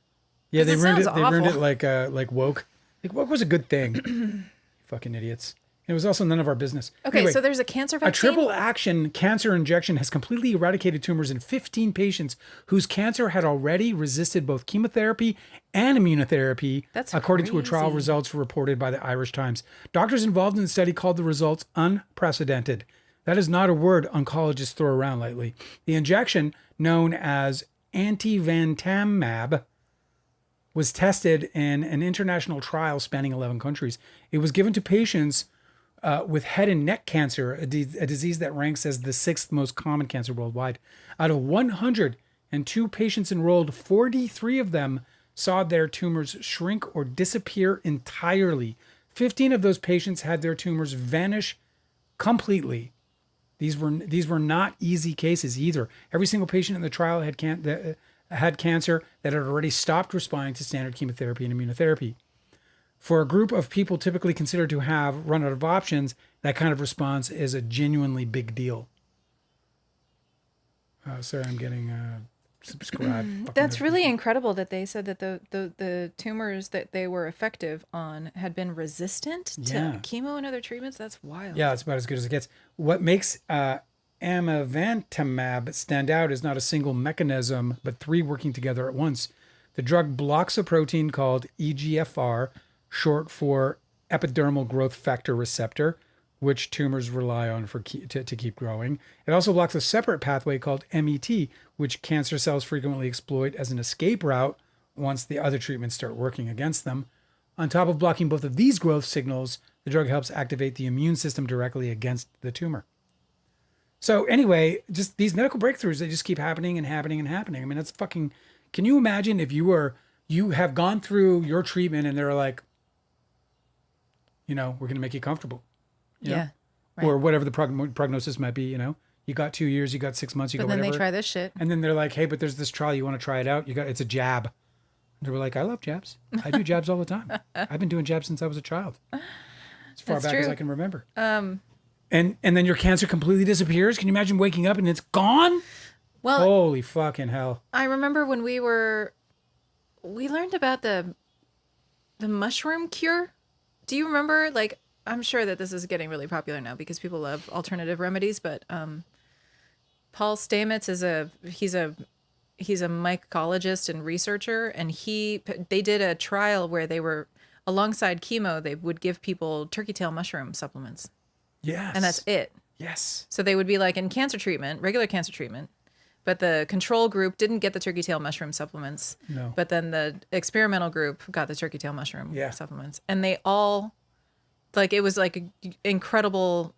Yeah, 'Cause they it ruined it. sounds They ruined it awful. like woke. Like woke was a good thing. Fucking idiots. It was also none of our business. Okay, Anyway, so there's a cancer a vaccine. triple action cancer injection has completely eradicated tumors in 15 patients whose cancer had already resisted both chemotherapy and immunotherapy, That's according to a trial crazy. results reported by the Irish Times. Doctors involved in the study called the results unprecedented. That is not a word oncologists throw around lightly. The injection, known as antivantamab, was tested in an international trial spanning 11 countries. It was given to patients with head and neck cancer, a disease that ranks as the sixth most common cancer worldwide. Out of 102 patients enrolled, 43 of them saw their tumors shrink or disappear entirely. 15 of those patients had their tumors vanish completely. These were not easy cases either. Every single patient in the trial had cancer that had already stopped responding to standard chemotherapy and immunotherapy. For a group of people typically considered to have run out of options, that kind of response is a genuinely big deal. Sorry, I'm getting subscribe. That's really incredible that they said that the tumors that they were effective on had been resistant to Yeah. chemo and other treatments. That's wild. Yeah, it's about as good as it gets. What makes amivantamab stand out is not a single mechanism, but three working together at once. The drug blocks a protein called EGFR, short for epidermal growth factor receptor, which tumors rely on to keep growing. It also blocks a separate pathway called MET, which cancer cells frequently exploit as an escape route once the other treatments start working against them. On top of blocking both of these growth signals, the drug helps activate the immune system directly against the tumor. So anyway, just these medical breakthroughs, they just keep happening and happening and happening. I mean, that's fucking, can you imagine if you have gone through your treatment and they're like, we're going to make you comfortable. You know? Yeah. Right. Or whatever the prognosis might be, you got 2 years, you got 6 months, you But got then whatever. they try this shit. And then they're like, hey, but there's this trial, you want to try it out? It's a jab. And we're like, I love jabs. I do jabs all the time. I've been doing jabs since I was a child. As far That's back as true. I can remember. And then your cancer completely disappears. Can you imagine waking up and it's gone? Well, Holy fucking hell. I remember when we learned about the mushroom cure. Do you remember? Like, I'm sure that this is getting really popular now because people love alternative remedies, but Paul Stamets he's a mycologist and researcher, and they did a trial where they were alongside chemo, they would give people turkey tail mushroom supplements. Yes. And that's it. Yes. So they would be like in cancer treatment, regular cancer treatment, but the control group didn't get the turkey tail mushroom supplements. No. But then the experimental group got the turkey tail mushroom Yeah. supplements. And they all, like, it was like incredibly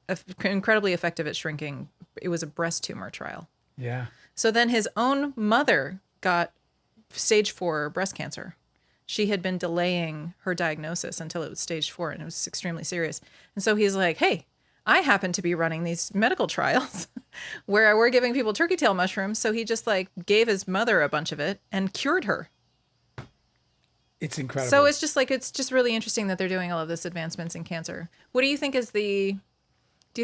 effective at shrinking. It was a breast tumor trial. Yeah. So then his own mother got stage 4 breast cancer. She had been delaying her diagnosis until it was stage 4, and it was extremely serious. And so he's like, hey, I happen to be running these medical trials where we're giving people turkey tail mushrooms. So he just like gave his mother a bunch of it and cured her. It's incredible. So it's just really interesting that they're doing all of this advancements in cancer. What do you think do you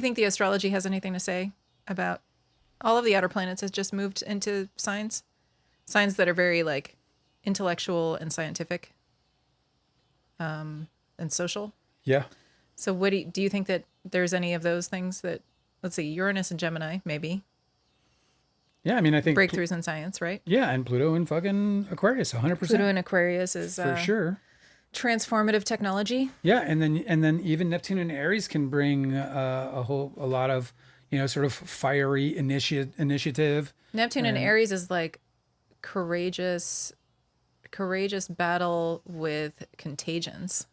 think the astrology has anything to say about all of the outer planets has just moved into signs that are very like intellectual and scientific, and social. Yeah. So what do you think that there's any of those things that, let's see, Uranus and Gemini, maybe. Yeah, I mean, I think breakthroughs in science, right? yeah, and Pluto and fucking Aquarius, 100% Pluto in Aquarius is for sure. transformative technology. Yeah, and then even Neptune and Aries can bring a lot of sort of fiery initiative. Neptune and Aries is like courageous battle with contagions.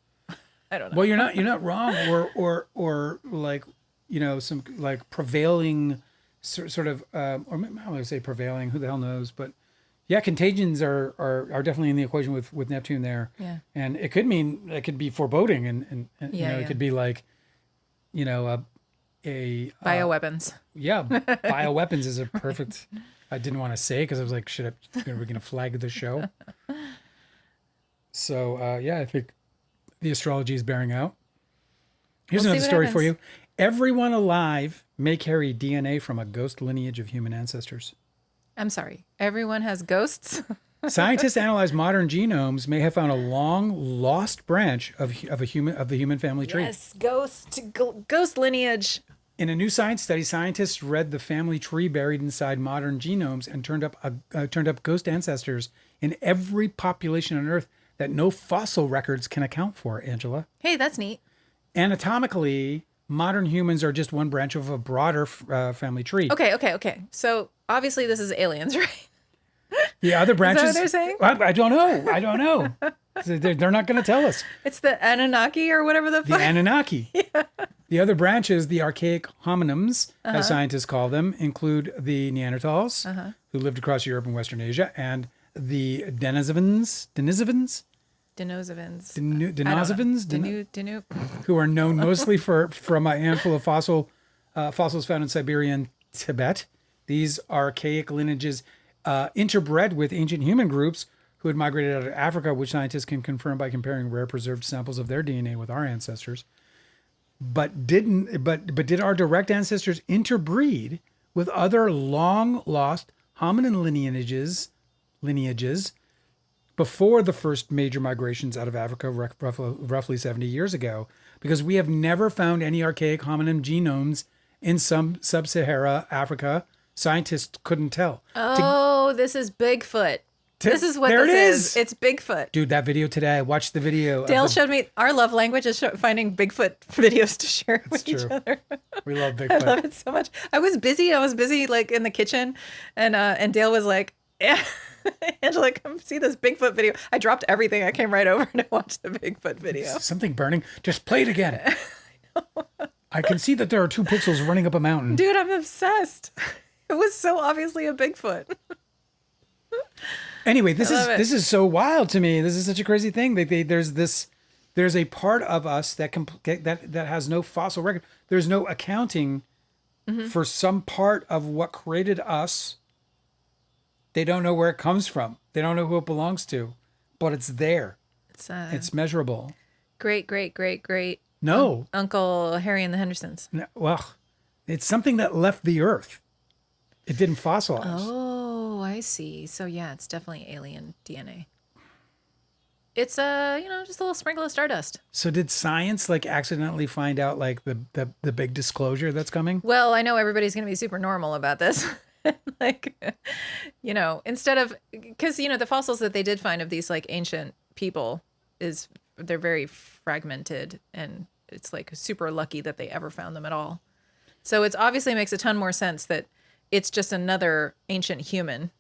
I don't know. Well, you're not wrong, or like some like prevailing sort of or I would say prevailing. Who the hell knows? But yeah, contagions are definitely in the equation with Neptune there. Yeah. And it could be foreboding, and it could be like a Bioweapons. yeah, bioweapons is a perfect. I didn't want to say because I was like, shit, are we gonna flag the show? So yeah, I think the astrology is bearing out. Here's We'll see another what story for happens. you. Everyone alive may carry DNA from a ghost lineage of human ancestors. I'm sorry. Everyone has ghosts. Scientists analyze modern genomes may have found a long lost branch of the human family tree. Yes, ghost lineage. In a new science study, scientists read the family tree buried inside modern genomes and turned up ghost ancestors in every population on Earth that no fossil records can account for. Angela, Hey, that's neat. anatomically, modern humans are just one branch of a broader family tree. Okay. So obviously this is aliens, right? The other branches. what they're saying? I don't know. They're not going to tell us. It's the Anunnaki or whatever the The fuck. Anunnaki. The other branches, the archaic hominins, as scientists call them, include the Neanderthals, who lived across Europe and Western Asia, and the Denisovans, Denisovans. Denu. who are known mostly from a handful of fossils found in Siberia and Tibet. These archaic lineages interbred with ancient human groups who had migrated out of Africa, which scientists can confirm by comparing rare preserved samples of their DNA with our ancestors. But did our direct ancestors interbreed with other long lost hominin lineages before the first major migrations out of Africa roughly 70 years ago? Because we have never found any archaic hominin genomes in some sub-Sahara Africa. Scientists couldn't tell. Oh, this is Bigfoot. This is what there this it is. is. It's Bigfoot. Dude, that video today, I watched the video. Dale showed me our love language is finding Bigfoot videos to share with each true. other. We love I Bigfoot. love it so much. I was busy like in the kitchen, and Dale was like, "Yeah, Angela, come see this Bigfoot video." I dropped everything. I came right over to watch the Bigfoot video. Something burning. Just play it again. I can see that there are 2 pixels running up a mountain. Dude, I'm obsessed. It was so obviously a Bigfoot. Anyway, this love it. is so wild to me. This is such a crazy thing. There's a part of us that has no fossil record. There's no accounting for some part of what created us. They don't know where it comes from. They don't know who it belongs to, but it's there. It's measurable. Great No, Uncle Harry and the Hendersons. no, well, it's something that left the Earth. It didn't fossilize. Oh, I see. So yeah, it's definitely alien DNA. It's just a little sprinkle of stardust. So did science like accidentally find out like the big disclosure that's coming? Well, I know everybody's going to be super normal about this. Like, instead of, because, the fossils that they did find of these like ancient people they're very fragmented, and it's like super lucky that they ever found them at all. So it's obviously makes a ton more sense that it's just another ancient human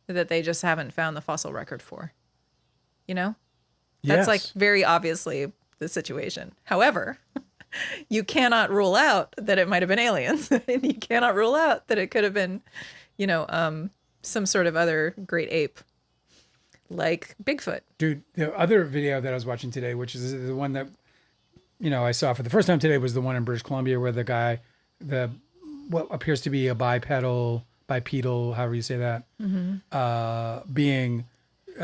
that they just haven't found the fossil record for. That's Yes. like very obviously the situation. However, you cannot rule out that it might have been aliens. And you cannot rule out that it could have been, some sort of other great ape like Bigfoot. Dude, the other video that I was watching today, which is the one that I saw for the first time today, was the one in British Columbia where the guy, what appears to be a bipedal, however you say that, being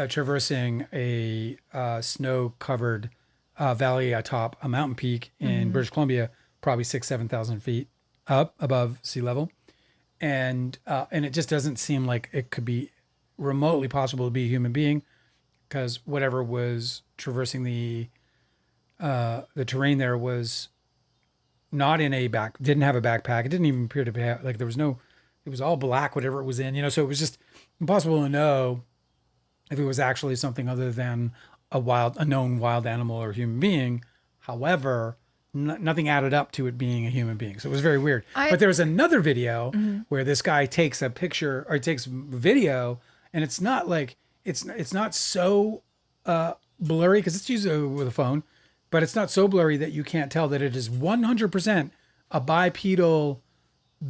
traversing a snow-covered valley atop a mountain peak in British Columbia, probably 6,000-7,000 feet up above sea level, and it just doesn't seem like it could be remotely possible to be a human being, because whatever was traversing the terrain there was not in didn't have a backpack. It didn't even appear to be like there was no it was all black, whatever it was in, so it was just impossible to know if it was actually something other than a known wild animal or human being. However, nothing added up to it being a human being. So it was very weird. But there was another video where this guy takes a picture or takes video, and it's not like, it's not so blurry because it's used with a phone, but it's not so blurry that you can't tell that it is 100% a bipedal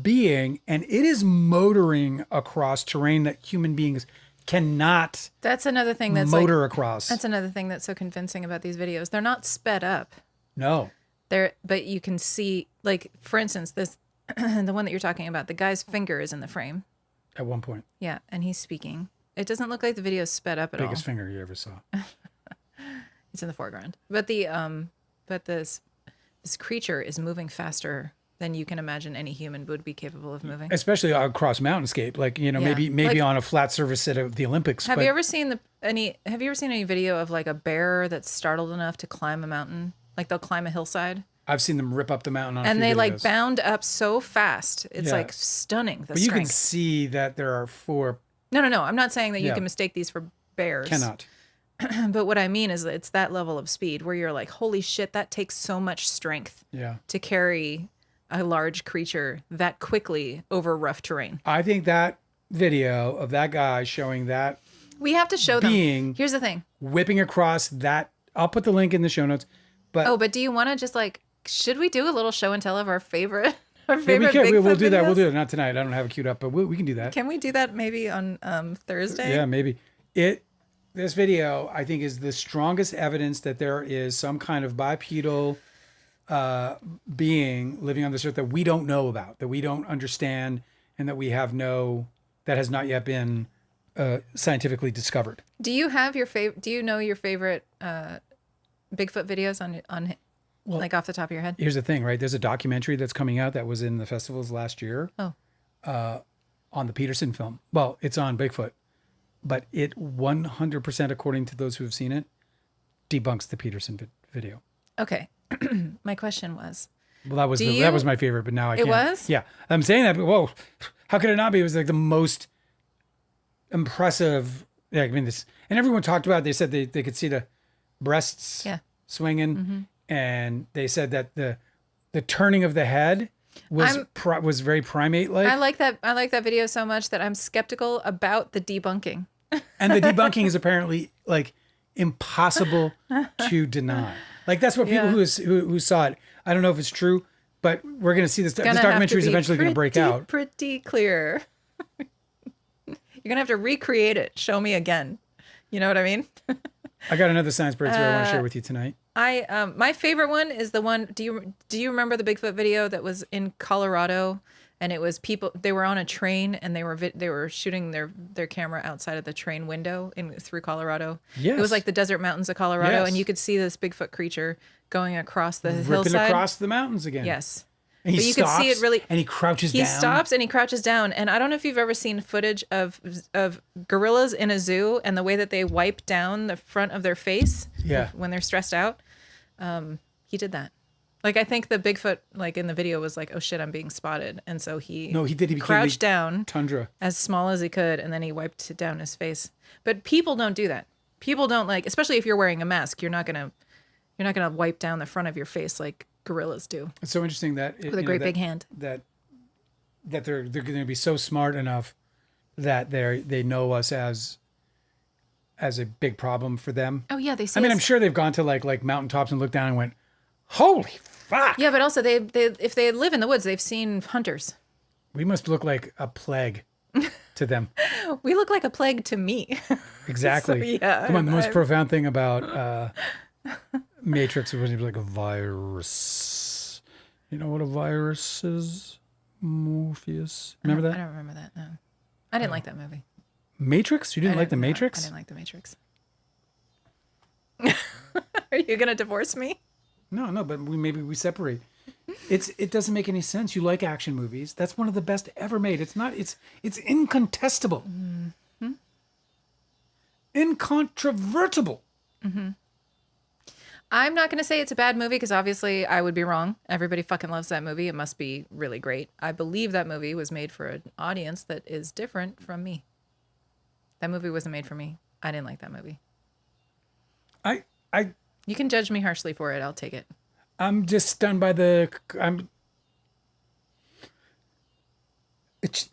being, and it is motoring across terrain that human beings cannot That's another thing that's motor across. That's another thing that's so convincing about these videos. They're not sped up. No. But you can see, like, for instance, this the one that you're talking about, the guy's finger is in the frame. At one point. Yeah, and he's speaking. It doesn't look like the video is sped up at all. Biggest finger you ever saw. It's in the foreground. But this creature is moving faster than you can imagine any human would be capable of moving. Especially across mountainscape, like, maybe Like, on a flat surface at the Olympics. Have you ever seen any video of like a bear that's startled enough to climb a mountain? Like they'll climb a hillside. I've seen them rip up the mountain on and a few they videos. like bound up so fast. It's Yeah. like stunning. But you can see that there are 4. No. I'm not saying that you can mistake these for bears. Cannot. But what I mean is it's that level of speed where you're like, holy shit, that takes so much strength Yeah. to carry a large creature that quickly over rough terrain. I think that video of that guy showing that We have to show being them. Here's the thing. whipping across that, I'll put the link in the show notes. But Do you want to just like, should we do a little show and tell of our favorite? yeah, Bigfoot we'll do that. videos? We'll do it. Not tonight. I don't have it queued up, but we can do that. Can we do that maybe on Thursday? Yeah, maybe. This video, I think, is the strongest evidence that there is some kind of bipedal being living on this earth that we don't know about, that we don't understand, and that that has not yet been scientifically discovered. Do you have your favorite? Do you know your favorite Bigfoot videos on like off the top of your head? Here's the thing, right? There's a documentary that's coming out that was in the festivals last year. Oh. On the Peterson film. Well, it's on Bigfoot, but it 100%, according to those who have seen it, debunks the Peterson video. Okay. My question was. Well, that was my favorite, but now I can't. It was? Yeah, I'm saying that, but whoa, how could it not be? It was like the most impressive. Yeah, I mean this, and everyone talked about it. They said they could see the breasts swinging, and they said that the turning of the head was very primate like. I like that video so much that I'm skeptical about the debunking. And the debunking is apparently like impossible to deny. Like that's what people who saw it. I don't know if it's true, but we're going to see this. This documentary is eventually going to break out. Pretty clear. You're going to have to recreate it. Show me again. You know what I mean? I got another science breakthrough I want to share with you tonight. My favorite one is the one. Do you remember the Bigfoot video that was in Colorado? And it was people. They were on a train and they were shooting their camera outside of the train window through Colorado. Yes. It was like the desert mountains of Colorado, Yes. and you could see this Bigfoot creature going across the Ripping hillside. across the mountains again. Yes. And But you can see it really. And he crouches down. He stops and he crouches down. And I don't know if you've ever seen footage of gorillas in a zoo and the way that they wipe down the front of their face when they're stressed out. He did that. Like, I think the Bigfoot, like in the video, was like, "Oh shit, I'm being spotted," and so he crouched down, tundra, as small as he could, and then he wiped down his face. But people don't do that. People don't like, especially if you're wearing a mask, you're not gonna wipe down the front of your face like gorillas do. It's so interesting that with a great big hand. That they're going to be so smart enough that they know us as a big problem for them. Oh yeah, they see. I mean, us. I'm sure they've gone to like mountaintops and looked down and went, "Holy fuck!" Yeah, but also they if they live in the woods, they've seen hunters. We must look like a plague to them. We look like a plague to me. Exactly. So, yeah. Come on, the most profound thing about Matrix was like a virus. You know what a virus is, Morpheus? Remember that? I don't remember that. No, I didn't like that movie. Matrix? You didn't like the Matrix? I didn't like the Matrix. Are you gonna divorce me? No, but maybe we separate. It doesn't make any sense. You like action movies. That's one of the best ever made. It's incontestable. Mm-hmm. Incontrovertible. Mm-hmm. I'm not going to say it's a bad movie because obviously I would be wrong. Everybody fucking loves that movie. It must be really great. I believe that movie was made for an audience that is different from me. That movie wasn't made for me. I didn't like that movie. I You can judge me harshly for it. I'll take it. I'm just stunned by it's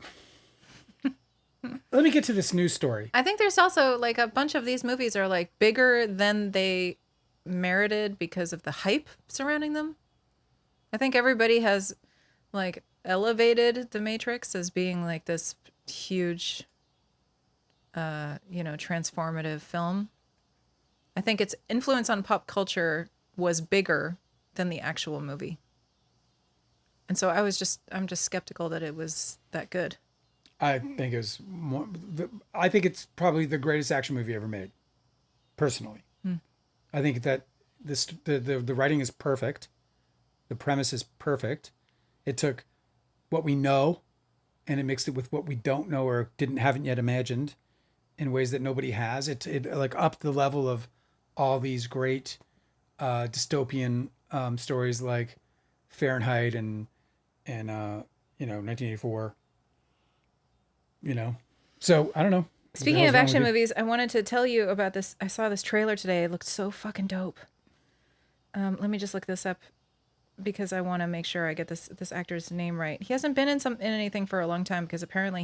let me get to this news story. I think there's also like a bunch of these movies are like bigger than they merited because of the hype surrounding them. I think everybody has like elevated The Matrix as being like this huge, transformative film. I think its influence on pop culture was bigger than the actual movie. And so I'm just skeptical that it was that good. I think it was I think it's probably the greatest action movie ever made. Personally. I think that the writing is perfect. The premise is perfect. It took what we know and it mixed it with what we don't know or haven't yet imagined in ways that nobody has. It like upped the level of all these great dystopian stories like Fahrenheit and 1984. So I don't know. Speaking of action movies, I wanted to tell you about this. I saw this trailer today. It looked so fucking dope. Let me just look this up because I want to make sure I get this actor's name right. He hasn't been in anything for a long time because apparently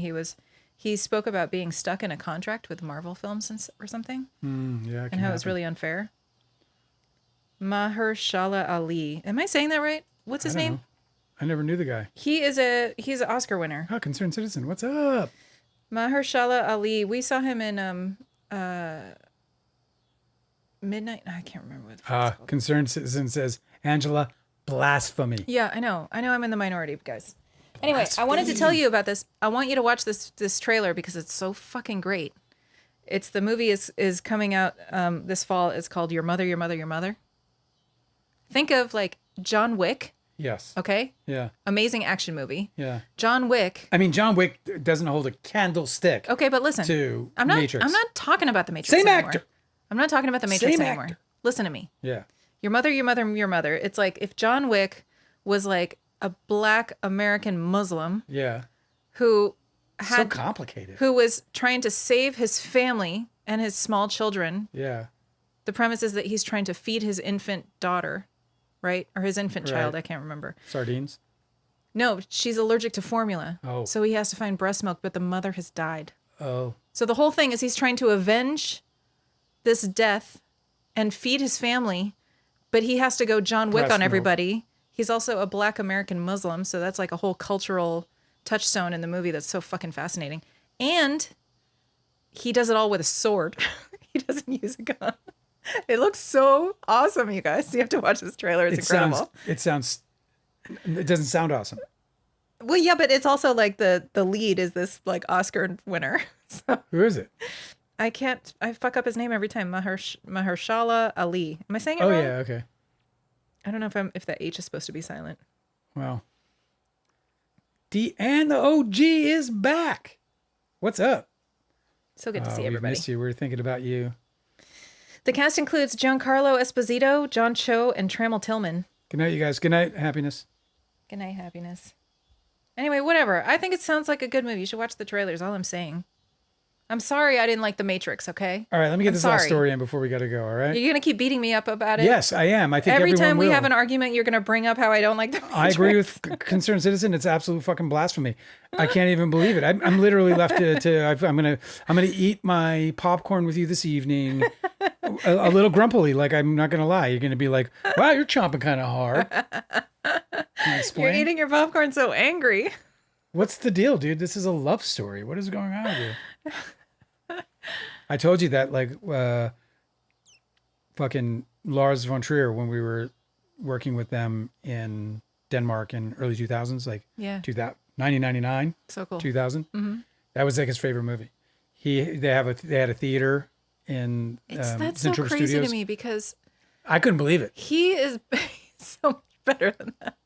he spoke about being stuck in a contract with Marvel films or something. Yeah, and how it was really unfair. Mahershala Ali. Am I saying that right? What's his name? Know. I never knew the guy. He's an Oscar winner. Oh, Concerned Citizen. What's up? Mahershala Ali. We saw him in Midnight. I can't remember what it's called. Concerned Citizen says, Angela, blasphemy. Yeah, I know. I'm in the minority, guys. Anyway, I wanted to tell you about this. I want you to watch this trailer because it's so fucking great. The movie is coming out this fall. It's called Your Mother, Your Mother, Your Mother. Think of like John Wick. Yes. Okay? Yeah. Amazing action movie. Yeah. John Wick. I mean, John Wick doesn't hold a candlestick. Okay, but listen. To Matrix. I'm not talking about the Matrix Same anymore. actor. I'm not talking about the Matrix Same anymore. Actor. Listen to me. Yeah. Your Mother, Your Mother, Your Mother. It's like if John Wick was like a black American Muslim. Yeah. Who had so complicated. Who was trying to save his family and his small children. Yeah. The premise is that he's trying to feed his infant daughter, right? Or his infant child, I can't remember. Sardines? No, she's allergic to formula. Oh. So he has to find breast milk, but the mother has died. Oh. So the whole thing is he's trying to avenge this death and feed his family, but he has to go John Wick on everybody. He's also a black American Muslim, so that's like a whole cultural touchstone in the movie that's so fucking fascinating. And he does it all with a sword. He doesn't use a gun. It looks so awesome, you guys. You have to watch this trailer. It's incredible. It doesn't sound awesome. Well, yeah, but it's also like the lead is this like Oscar winner. So, who is it? I fuck up his name every time. Mahershala Ali. Am I saying it wrong? Oh yeah, okay. I don't know if that H is supposed to be silent. Well. And the OG is back. What's up? So good to see everybody. We missed you. We were thinking about you. The cast includes Giancarlo Esposito, John Cho, and Trammell Tillman. Good night, you guys. Good night, happiness. Good night, happiness. Anyway, whatever. I think it sounds like a good movie. You should watch the trailers, all I'm saying. I'm sorry I didn't like The Matrix, okay? All right, let me get this last story in before we got to go, all right? You're going to keep beating me up about it? Yes, I am. I think every time we will. have an argument, you're going to bring up how I don't like The Matrix. I agree with Concerned Citizen. It's absolute fucking blasphemy. I can't even believe it. I'm literally left I'm gonna eat my popcorn with you this evening. A little grumpily, like I'm not gonna lie. You're gonna be like, wow, you're chomping kind of hard. You're eating your popcorn so angry. What's the deal, dude? This is a love story. What is going on with you? I told you that, like, fucking Lars von Trier, when we were working with them in Denmark in early 2000s, like 1999, so cool, 2000. Mm-hmm. That was like his favorite movie. They had a theater in that's Central so crazy Studios. to me because I couldn't believe it. He is so much better than that.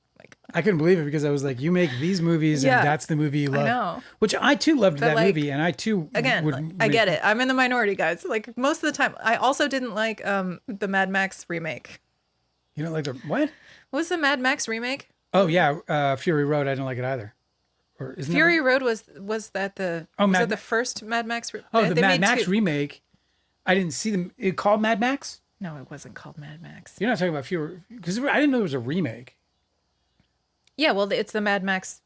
I couldn't believe it because I was like, you make these movies and that's the movie you love. I know. Which I too loved that movie, and I too I get it. I'm in the minority, guys. Like most of the time, I also didn't like the Mad Max remake. You don't like the what? What was the Mad Max remake? Oh yeah, Fury Road. I didn't like it either. Or isn't Fury Road was that the Oh, was Mad that the Ma- first Mad Max? the They Mad made Max two. remake? I didn't see them. It called Mad Max. No, it wasn't called Mad Max. You're not talking about Fury because I didn't know it was a remake. Yeah, well, it's the Mad Max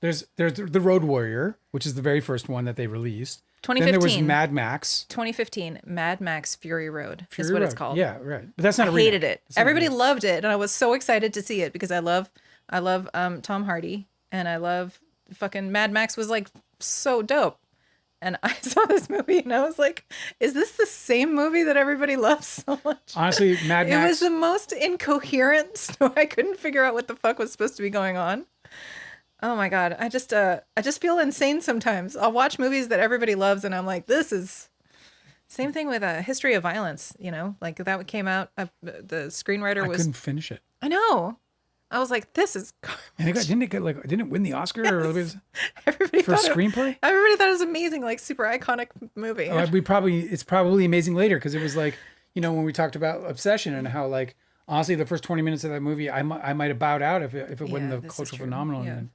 There's the Road Warrior, which is the very first one that they released. Then 2015. there was Mad Max. 2015 Mad Max Fury Road is Fury what Road. it's called. Yeah, right. But that's not a I remake. hated it. That's not a Everybody remake. loved it, and I was so excited to see it because I love Tom Hardy, and I love fucking Mad Max was like so dope. And I saw this movie and I was like, is this the same movie that everybody loves so much? Honestly, Mad It Max. was the most incoherent story. I couldn't figure out what the fuck was supposed to be going on. Oh my god, I just feel insane sometimes. I'll watch movies that everybody loves and I'm like, this is same thing with a History of Violence, you know? Like that came out the screenwriter I was couldn't finish it. I know. I was like, this is garbage. And didn't it win the Oscar Yes. Everybody for thought it- screenplay? Everybody thought it was amazing, like super iconic movie. It's probably amazing later because it was like, you know, when we talked about Obsession and how like honestly the first 20 minutes of that movie I might have bowed out if it wasn't Yeah, the this is cultural true. phenomenon. Yeah. And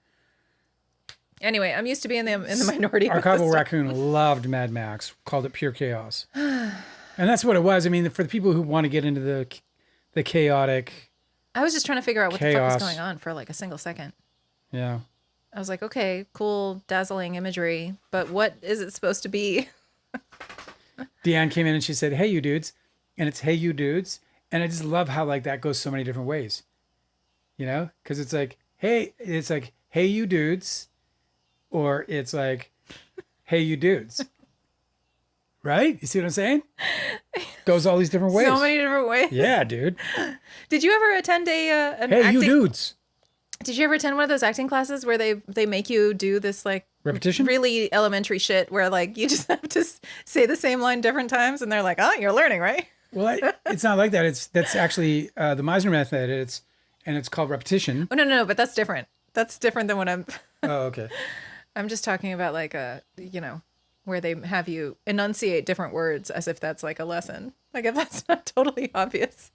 Anyway, I'm used to being in the minority. with Archival this. Raccoon loved Mad Max, called it pure chaos, and that's what it was. I mean, for the people who want to get into the chaotic, I was just trying to figure out what the fuck Chaos. was going on for like a single second. yeah. I was like, okay, cool, dazzling imagery, but what is it supposed to be? Deanne came in and she said, "Hey, you dudes," and it's "Hey, you dudes," and I just love how like that goes so many different ways, you know, because it's like "Hey, you dudes," or it's like "Hey, you dudes," right? You see what I'm saying? Goes all these different ways. So many different ways. Yeah, dude. Did you ever attend an Hey, acting? you dudes. Did you ever attend one of those acting classes where they make you do this like Repetition? really elementary shit where like you just have to say the same line different times and they're like, oh, you're learning, right? Well, it's not like that. That's actually the Meisner method. It's called repetition. Oh no, but that's different. That's different than what I'm. Oh, okay. I'm just talking about like you know, where they have you enunciate different words as if that's like a lesson. Like if that's not totally obvious.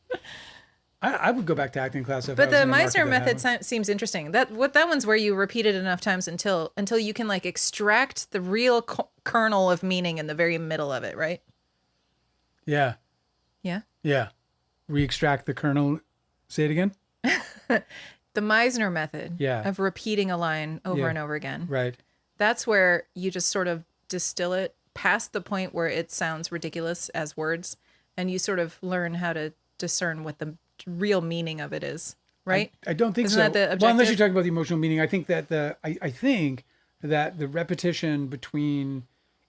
I would go back to acting class if I But was the in a market Meisner that method had one. seems interesting. That one's where you repeat it enough times until you can like extract the real kernel of meaning in the very middle of it, right? Yeah. Yeah. Yeah. Re-extract the kernel. Say it again. The Meisner method Yeah. of repeating a line over Yeah. and over again. Right. That's where you just sort of distill it past the point where it sounds ridiculous as words, and you sort of learn how to discern what the real meaning of it is, right? I don't think Isn't so. that the Well, unless objective? you're talking about the emotional meaning, I think that I think that the repetition between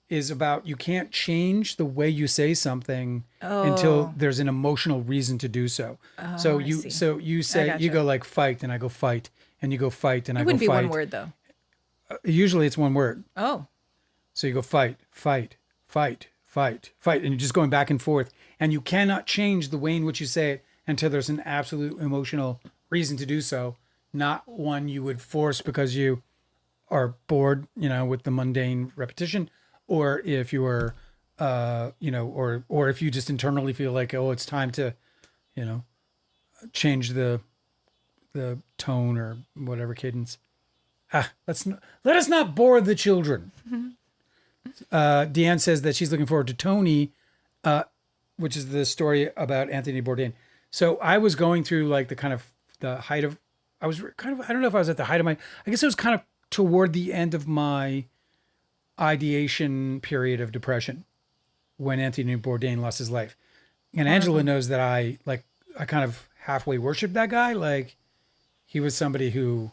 is about you can't change the way you say something until there's an emotional reason to do so. So I see. you say gotcha. you go like fight and I go fight and you go fight and I It go wouldn't be fight. one word though. Usually it's one word. Oh, So you go fight, fight, fight, fight, fight, and you're just going back and forth. And you cannot change the way in which you say it until there's an absolute emotional reason to do so, not one you would force because you are bored, you know, with the mundane repetition, or if you are, you know, or if you just internally feel like, oh, it's time to, you know, change the tone or whatever cadence. Let us not bore the children. Deanne says that she's looking forward to Tony, which is the story about Anthony Bourdain. So I was going through like the height of, I don't know if I was at the height of I guess it was kind of toward the end of my ideation period of depression when Anthony Bourdain lost his life. And Angela knows that I kind of halfway worshiped that guy. Like he was somebody who,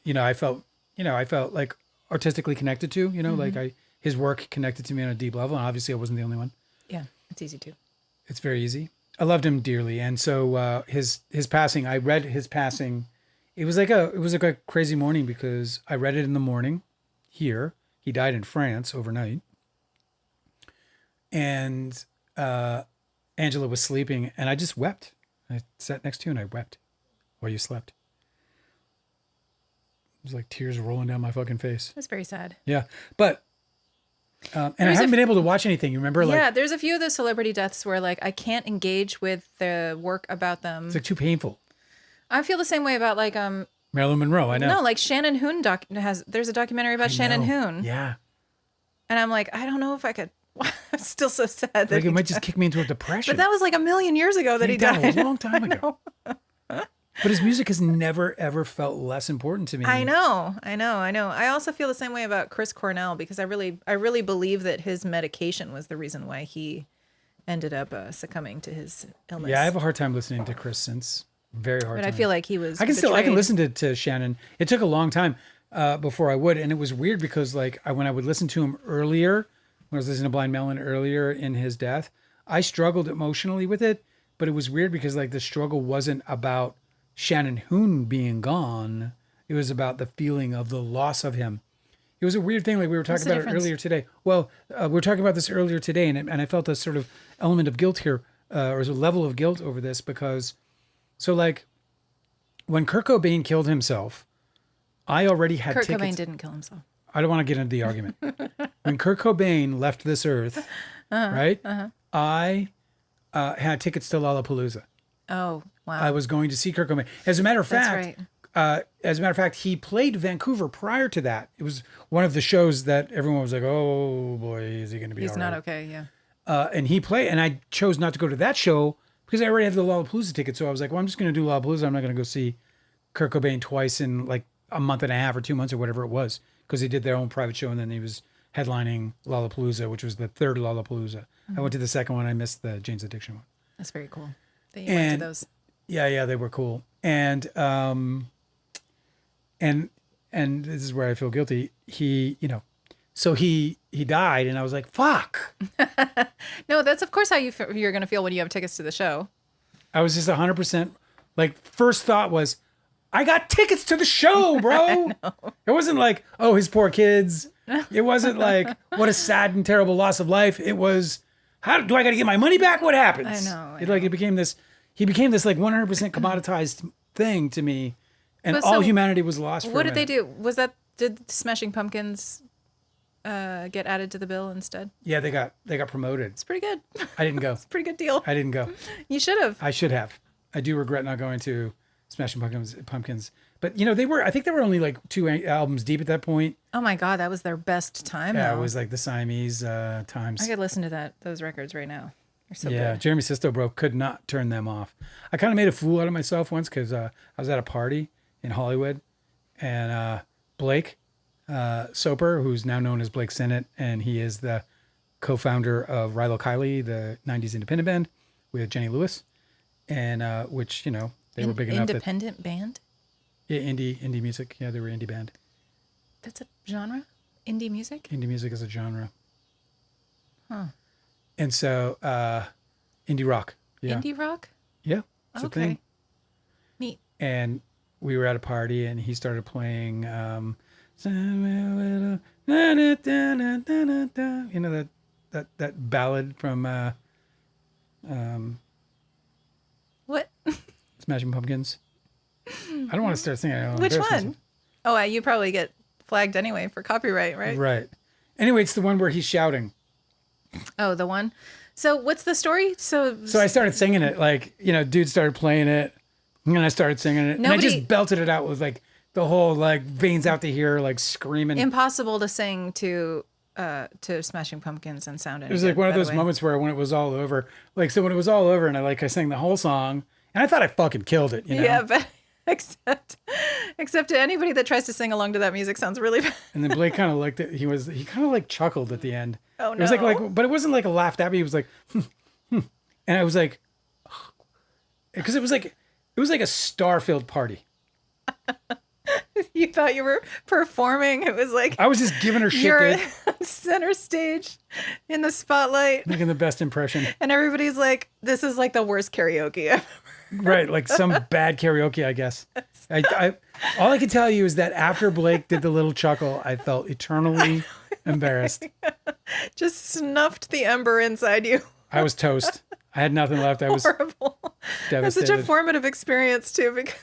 I felt like artistically connected to, like his work connected to me on a deep level. And obviously I wasn't the only one. yeah, it's easy to. It's very easy. I loved him dearly. And so his passing, I read his passing. It was like a crazy morning because I read it in the morning here. He died in France overnight. And Angela was sleeping and I just wept. I sat next to you and I wept while you slept. It was like tears rolling down my fucking face. That's very sad. Yeah. But And I haven't been able to watch anything. You remember? Like, Yeah, there's a few of the celebrity deaths where like I can't engage with the work about them. it's like too painful. I feel the same way about like Marilyn Monroe, I know. no, like Shannon Hoon there's a documentary about Shannon Hoon. Yeah. And I'm like, I don't know if I could. I'm still so sad that Like he it might died. just kick me into a depression. But that was like a million years ago that he died. A long time ago. But his music has never, ever felt less important to me. I know. I also feel the same way about Chris Cornell because I really believe that his medication was the reason why he ended up succumbing to his illness. Yeah, I have a hard time listening to Chris since. Very hard But time. I feel like he was. I can betrayed. listen to Shannon. It took a long time before I would, and it was weird because like when I would listen to him earlier, when I was listening to Blind Melon earlier in his death, I struggled emotionally with it. But it was weird because like the struggle wasn't about Shannon Hoon being gone. It was about the feeling of the loss of him. It was a weird thing. Like we were talking about it earlier today. Well, we were talking about this earlier today, and I felt a sort of element of guilt here, or a level of guilt over this because. So like when Kurt Cobain killed himself, I already had Kurt tickets. Cobain didn't kill himself. I don't want to get into the argument. When Kurt Cobain left this earth, right? I had tickets to Lollapalooza. Oh, wow. I was going to see Kurt Cobain. As a matter of fact, he played Vancouver prior to that. It was one of the shows that everyone was like, "Oh boy, is he going to be? He's all not right?" okay. Yeah. And he played, and I chose not to go to that show because I already had the Lollapalooza ticket. So I was like, well, I'm just going to do Lollapalooza. I'm not going to go see Kurt Cobain twice in like a month and a half or 2 months or whatever it was because they did their own private show and then he was headlining Lollapalooza, which was the third Lollapalooza. I went to the second one. I missed the Jane's Addiction one. That's very cool that you went to those. Yeah, they were cool. And this is where I feel guilty. So he died, and I was like, "Fuck!" No, that's of course how you're going to feel when you have tickets to the show. I was just 100% like. First thought was, "I got tickets to the show, bro." It wasn't like, "Oh, his poor kids." It wasn't like, "What a sad and terrible loss of life." It was, "How do I got to get my money back? What happens?" I It became this. He became this like 100% commoditized thing to me, and But all so, humanity was lost. What did they do? Did Smashing Pumpkins get added to the bill instead? Yeah, they got promoted. It's pretty good. I didn't go. It's a pretty good deal. I didn't go. You should have. I should have. I do regret not going to Smashing Pumpkins. But I think they were only like 2 albums deep at that point. Oh my God, that was their best time. Yeah, though. it was like the Siamese times. I could listen to those records right now. They're so Yeah, good. Jeremy Sisto, bro, could not turn them off. I kind of made a fool out of myself once because I was at a party in Hollywood, and Blake Soper, who's now known as Blake Sennett, and he is the co-founder of Rilo Kiley, the 90s independent band with Jenny Lewis, and which, they were big enough that... Independent band? Yeah, indie music. Yeah, they were indie band. That's a genre? Indie music? Indie music is a genre. Huh. And so, indie rock. Yeah. Indie rock? Yeah. It's a thing. Neat. And we were at a party and he started playing, that ballad from, What? Smashing Pumpkins. I don't want to start singing. Which one? Oh, you probably get flagged anyway for copyright, right? Right. Anyway, it's the one where he's shouting. Oh, the one. So what's the story? So I started singing it, like, dude started playing it, and I started singing it. And I just belted it out with like the whole like veins out to here, like screaming. Impossible to sing to Smashing Pumpkins and sound It was like one of those moments where when it was all over, like, so when it was all over and I sang the whole song and I thought I fucking killed it, Yeah, but except to anybody that tries to sing along to that music sounds really bad. And then Blake kind of looked at, he kind of like chuckled at the end. Oh, It was like, but it wasn't like a laughed at me. He was like, and I was like, because it was like a star-filled party. You thought you were performing. It was like I was just giving her shit, you're dude. on center stage in the spotlight, Making the best impression. and everybody's like, "This is like the worst karaoke ever." Right, like some bad karaoke, I guess. All I can tell you is that after Blake did the little chuckle, I felt eternally embarrassed. Just snuffed the ember inside you. I was toast. I had nothing left. I was Horrible. That's such a devastated. formative experience too, because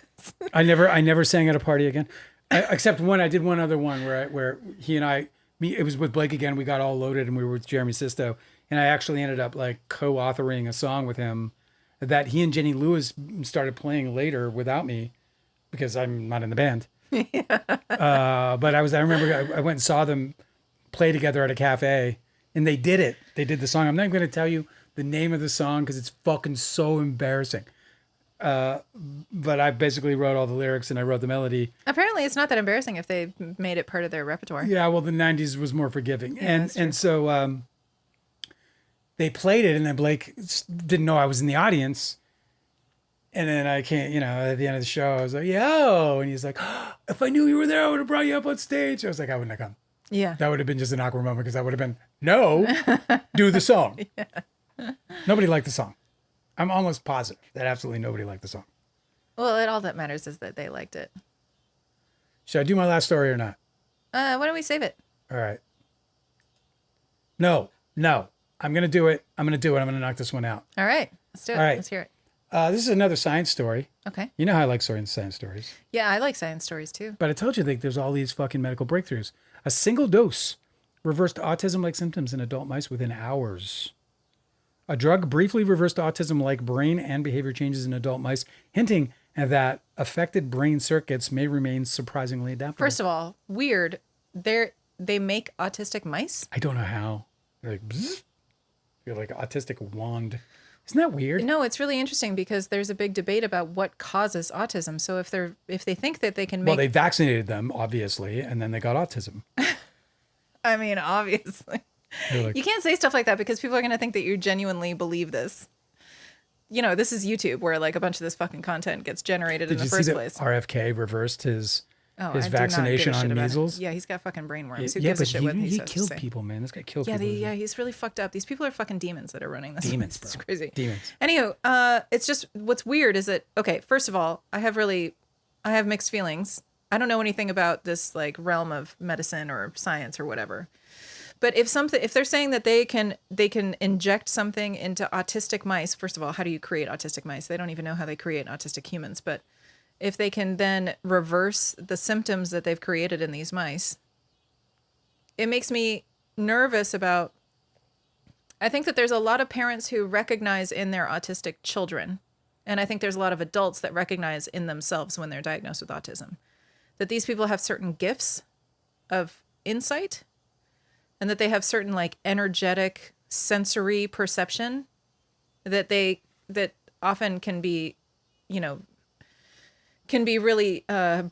I never sang at a party again, except one. I did one other one where he and I It was with Blake again. We got all loaded and we were with Jeremy Sisto. And I actually ended up like co-authoring a song with him that he and Jenny Lewis started playing later without me because I'm not in the band. But I remember I went and saw them play together at a cafe and they did it. They did the song. I'm not going to tell you the name of the song because it's fucking so embarrassing. But I basically wrote all the lyrics and I wrote the melody. Apparently, it's not that embarrassing if they made it part of their repertoire. Yeah, well, the '90s was more forgiving, Yeah, and so they played it, and then Blake didn't know I was in the audience, and then I can't, at the end of the show, I was like, "Yo," and he's like, oh, "If I knew you were there, I would have brought you up on stage." I was like, "I wouldn't have come." Yeah. That would have been just an awkward moment because I would have been, "No, do the song." Yeah. Nobody liked the song. I'm almost positive that absolutely nobody liked the song. Well, all that matters is that they liked it. Should I do my last story or not? Why don't we save it? All right. No. I'm going to do it. I'm going to knock this one out. All right. Let's do it. All right. Let's hear it. This is another science story. Okay. You know how I like science stories. Yeah, I like science stories too. But I told you that there's all these fucking medical breakthroughs. A single dose reversed autism-like symptoms in adult mice within hours. A drug briefly reversed autism-like brain and behavior changes in adult mice, hinting that affected brain circuits may remain surprisingly adaptable. First of all, weird. They make autistic mice? I don't know how. They're like, bzzz. You're like an autistic wand. Isn't that weird? No, it's really interesting because there's a big debate about what causes autism. So if they think that they can make... Well, they vaccinated them, obviously, and then they got autism. I mean, obviously. Like, you can't say stuff like that because people are going to think that you genuinely believe this. This is YouTube where like a bunch of this fucking content gets generated in the first place. Did you see that RFK reversed his I do vaccination not give a on shit about measles? it. Yeah, he's got fucking brain worms. Who Yeah, gives a but shit what he he says to killed say? people, man. This guy killed Yeah, people. he's really fucked up. These people are fucking demons that are running this. Demons, It's bro. crazy. Demons. Anywho, it's just what's weird is that okay. First of all, I have mixed feelings. I don't know anything about this like realm of medicine or science or whatever. But if they're saying that they can inject something into autistic mice, first of all, how do you create autistic mice? They don't even know how they create autistic humans. But if they can then reverse the symptoms that they've created in these mice, it makes me nervous about. I think that there's a lot of parents who recognize in their autistic children, and I think there's a lot of adults that recognize in themselves when they're diagnosed with autism, that these people have certain gifts of insight. And that they have certain like energetic sensory perception that often can be, really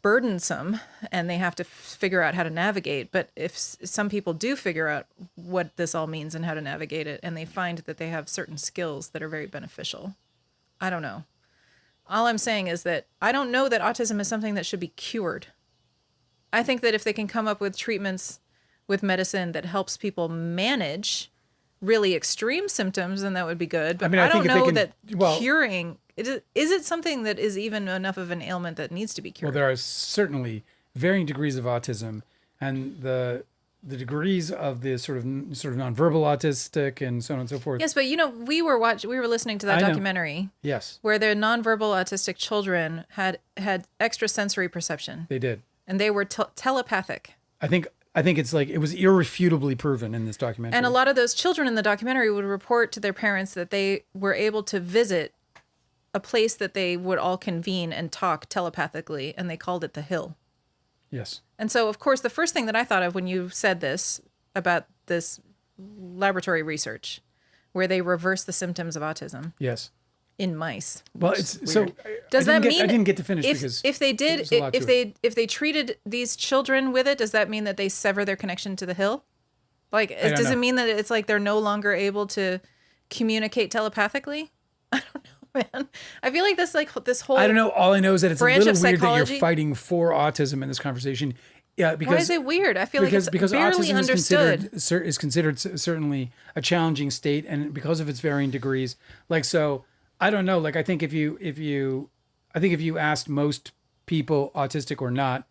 burdensome, and they have to figure out how to navigate. But if some people do figure out what this all means and how to navigate it, and they find that they have certain skills that are very beneficial, I don't know. All I'm saying is that I don't know that autism is something that should be cured. I think that if they can come up with treatments with medicine that helps people manage really extreme symptoms, then that would be good. But I don't know that curing is it something that is even enough of an ailment that needs to be cured. Well, there are certainly varying degrees of autism, and the degrees of the sort of nonverbal autistic and so on and so forth. Yes, but we were listening to that documentary. Yes, where the nonverbal autistic children had extrasensory perception. They did, and they were telepathic. I think it's like it was irrefutably proven in this documentary. And a lot of those children in the documentary would report to their parents that they were able to visit a place that they would all convene and talk telepathically, and they called it the Hill. Yes. And so, of course, the first thing that I thought of when you said this about this laboratory research, where they reverse the symptoms of autism. Yes. In mice. Well, it's so. Does that mean I didn't get to finish because if they treated these children with it, does that mean that they sever their connection to the Hill? Like, does it mean that it's like they're no longer able to communicate telepathically? I don't know, man. I feel like this whole. I don't know. All I know is that it's a little weird that you're psychology. fighting for autism in this conversation. Yeah, because why is it weird? I feel like it's barely autism understood. is considered certainly a challenging state, and because of its varying degrees, like so. I don't know. Like, I think if you asked most people, autistic or not,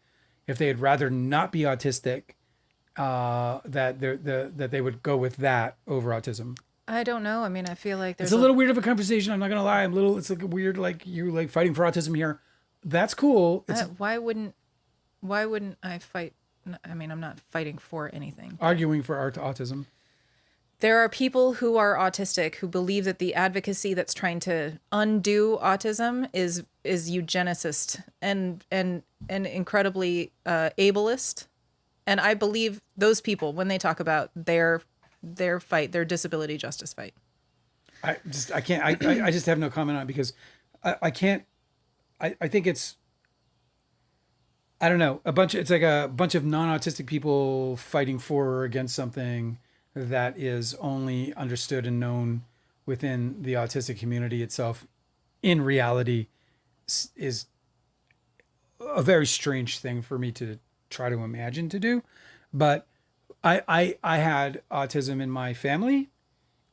if they'd rather not be autistic, that they would go with that over autism. I don't know. I mean, I feel like there's a little weird of a conversation. I'm not gonna lie. It's like a weird, like you like fighting for autism here. That's cool. Why wouldn't I fight I mean, I'm not fighting for anything. Arguing for autism. There are people who are autistic who believe that the advocacy that's trying to undo autism is eugenicist and incredibly ableist. And I believe those people when they talk about their fight, their disability justice fight. I just have no comment on it because I can't. I think it's. I don't know. It's like a bunch of non-autistic people fighting for or against something that is only understood and known within the autistic community itself. In reality, is a very strange thing for me to try to imagine to do. But I had autism in my family,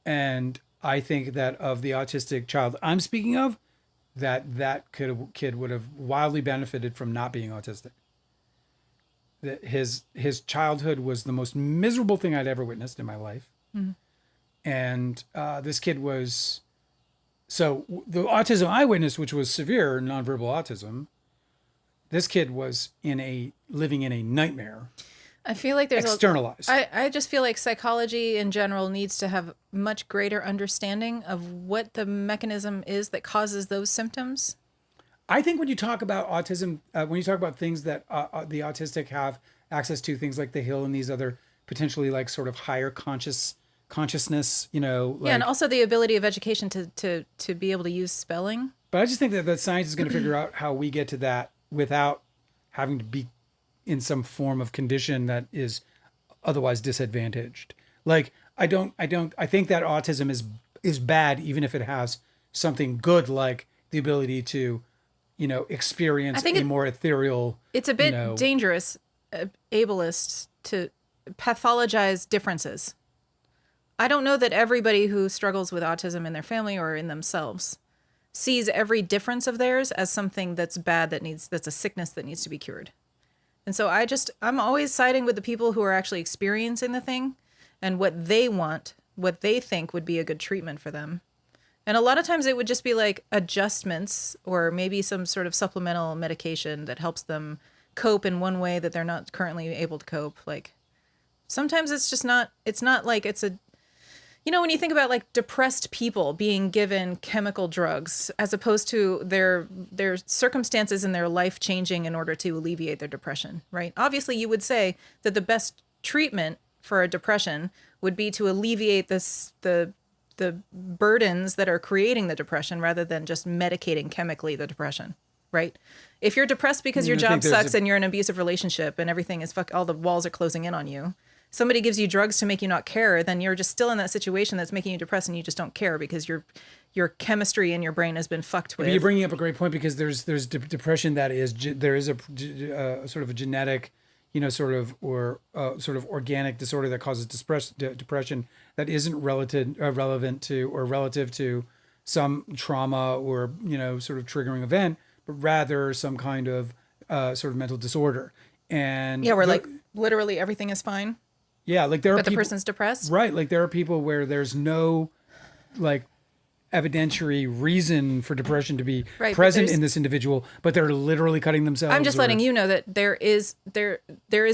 and I think that of the autistic child I'm speaking of, that kid would have wildly benefited from not being autistic. That his childhood was the most miserable thing I'd ever witnessed in my life. Mm-hmm. And this kid was, so the autism I witnessed, which was severe nonverbal autism, this kid was living in a nightmare. I feel like there's externalized. I just feel like psychology in general needs to have much greater understanding of what the mechanism is that causes those symptoms. I think when you talk about autism, when you talk about things that the autistic have access to, things like the hill and these other potentially like sort of higher consciousness, like, yeah, and also the ability of education to be able to use spelling. But I just think that science is going to figure out how we get to that without having to be in some form of condition that is otherwise disadvantaged. Like I think that autism is bad even if it has something good like the ability to experience a more ethereal. It's a bit dangerous, ableist to pathologize differences. I don't know that everybody who struggles with autism in their family or in themselves sees every difference of theirs as something that's bad that's a sickness that needs to be cured. And so I'm always siding with the people who are actually experiencing the thing and what they want, what they think would be a good treatment for them. And a lot of times it would just be like adjustments or maybe some sort of supplemental medication that helps them cope in one way that they're not currently able to cope. Like sometimes it's not like it's a, when you think about like depressed people being given chemical drugs as opposed to their circumstances in their life changing in order to alleviate their depression, right? Obviously you would say that the best treatment for a depression would be to alleviate the burdens that are creating the depression rather than just medicating chemically the depression, right? If you're depressed because your job sucks and you're in an abusive relationship and everything is all the walls are closing in on you, somebody gives you drugs to make you not care, then you're just still in that situation that's making you depressed and you just don't care because your chemistry in your brain has been fucked with. But you're bringing up a great point because there's depression that there is a sort of a genetic, sort of organic disorder that causes depression that isn't relevant to or relative to some trauma or sort of triggering event, but rather some kind of sort of mental disorder. And yeah, where like literally everything is fine. Yeah, like there are but people, the person's depressed, right? Like there are people where there's no like evidentiary reason for depression to be present in this individual, but they're literally cutting themselves. I'm just letting you know that there is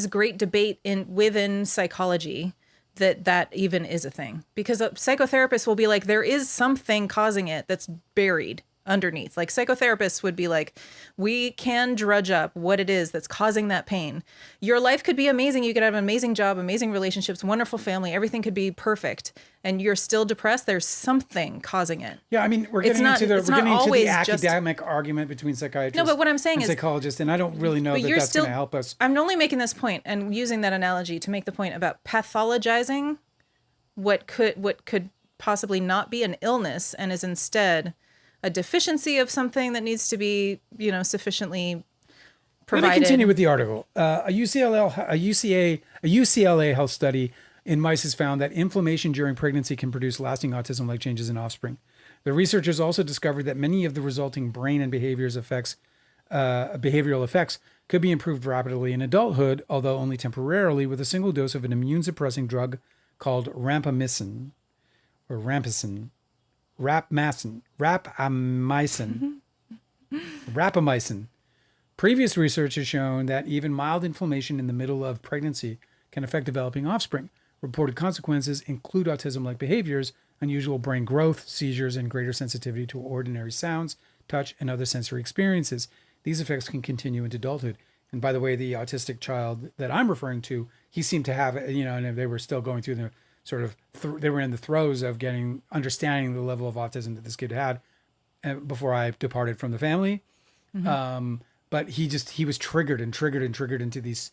great debate within psychology that even is a thing, because a psychotherapist will be like, there is something causing it that's buried underneath. Like psychotherapists would be like, we can drudge up what it is that's causing that pain. Your life could be amazing. You could have an amazing job, amazing relationships, wonderful family. Everything could be perfect. And you're still depressed. There's something causing it. Yeah. I mean, we're getting into the academic argument between psychiatrists. No, but what I'm saying is psychologists, and I don't really know that that's going to help us. I'm only making this point and using that analogy to make the point about pathologizing what could possibly not be an illness and is instead a deficiency of something that needs to be, sufficiently provided. Let me continue with the article. A UCLA health study in mice has found that inflammation during pregnancy can produce lasting autism-like changes in offspring. The researchers also discovered that many of the resulting brain and behavioral effects could be improved rapidly in adulthood, although only temporarily, with a single dose of an immune-suppressing drug called rapamycin. Rapamycin, Previous research has shown that even mild inflammation in the middle of pregnancy can affect developing offspring. Reported consequences include autism-like behaviors, unusual brain growth, seizures, and greater sensitivity to ordinary sounds, touch, and other sensory experiences. These effects can continue into adulthood. And by the way, the autistic child that I'm referring to, he seemed to have, and they were still going through the sort of, they were in the throes of understanding the level of autism that this kid had before I departed from the family. But he was triggered into these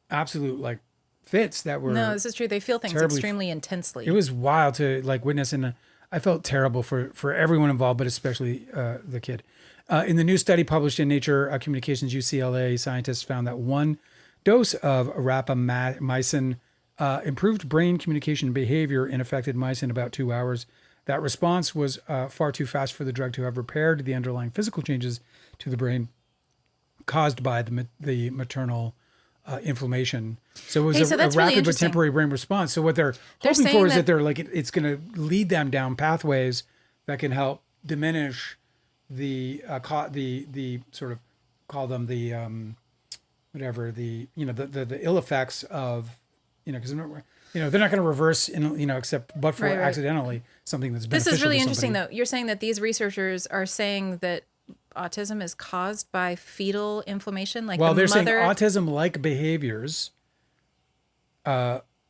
absolute like fits that were. No, this is true. They feel things extremely intensely. It was wild to like witness, and I felt terrible for everyone involved, but especially the kid. In the new study published in Nature Communications, UCLA scientists found that one dose of rapamycin improved brain communication behavior in affected mice in about 2 hours. That response was far too fast for the drug to have repaired the underlying physical changes to the brain caused by the maternal inflammation. So it was a that's rapid really but temporary brain response. So what they're hoping for is that they're like it's going to lead them down pathways that can help diminish the sort of call them the whatever the ill effects of because they're not going to reverse except but for accidentally something that's beneficial. This is really to interesting somebody. though. You're saying that these researchers are saying that autism is caused by fetal inflammation, like they're saying autism-like behaviors,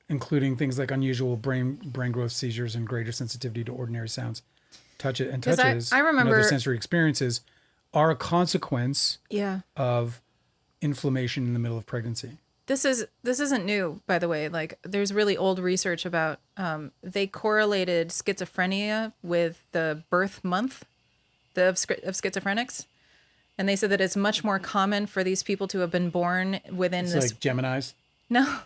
including things like unusual brain growth, seizures, and greater sensitivity to ordinary sounds, touches, I remember, and other sensory experiences, are a consequence yeah, of inflammation in the middle of pregnancy. This isn't new, by the way. Like, there's really old research about they correlated schizophrenia with the birth month of schizophrenics, and they said that it's much more common for these people to have been born within this like Geminis. No.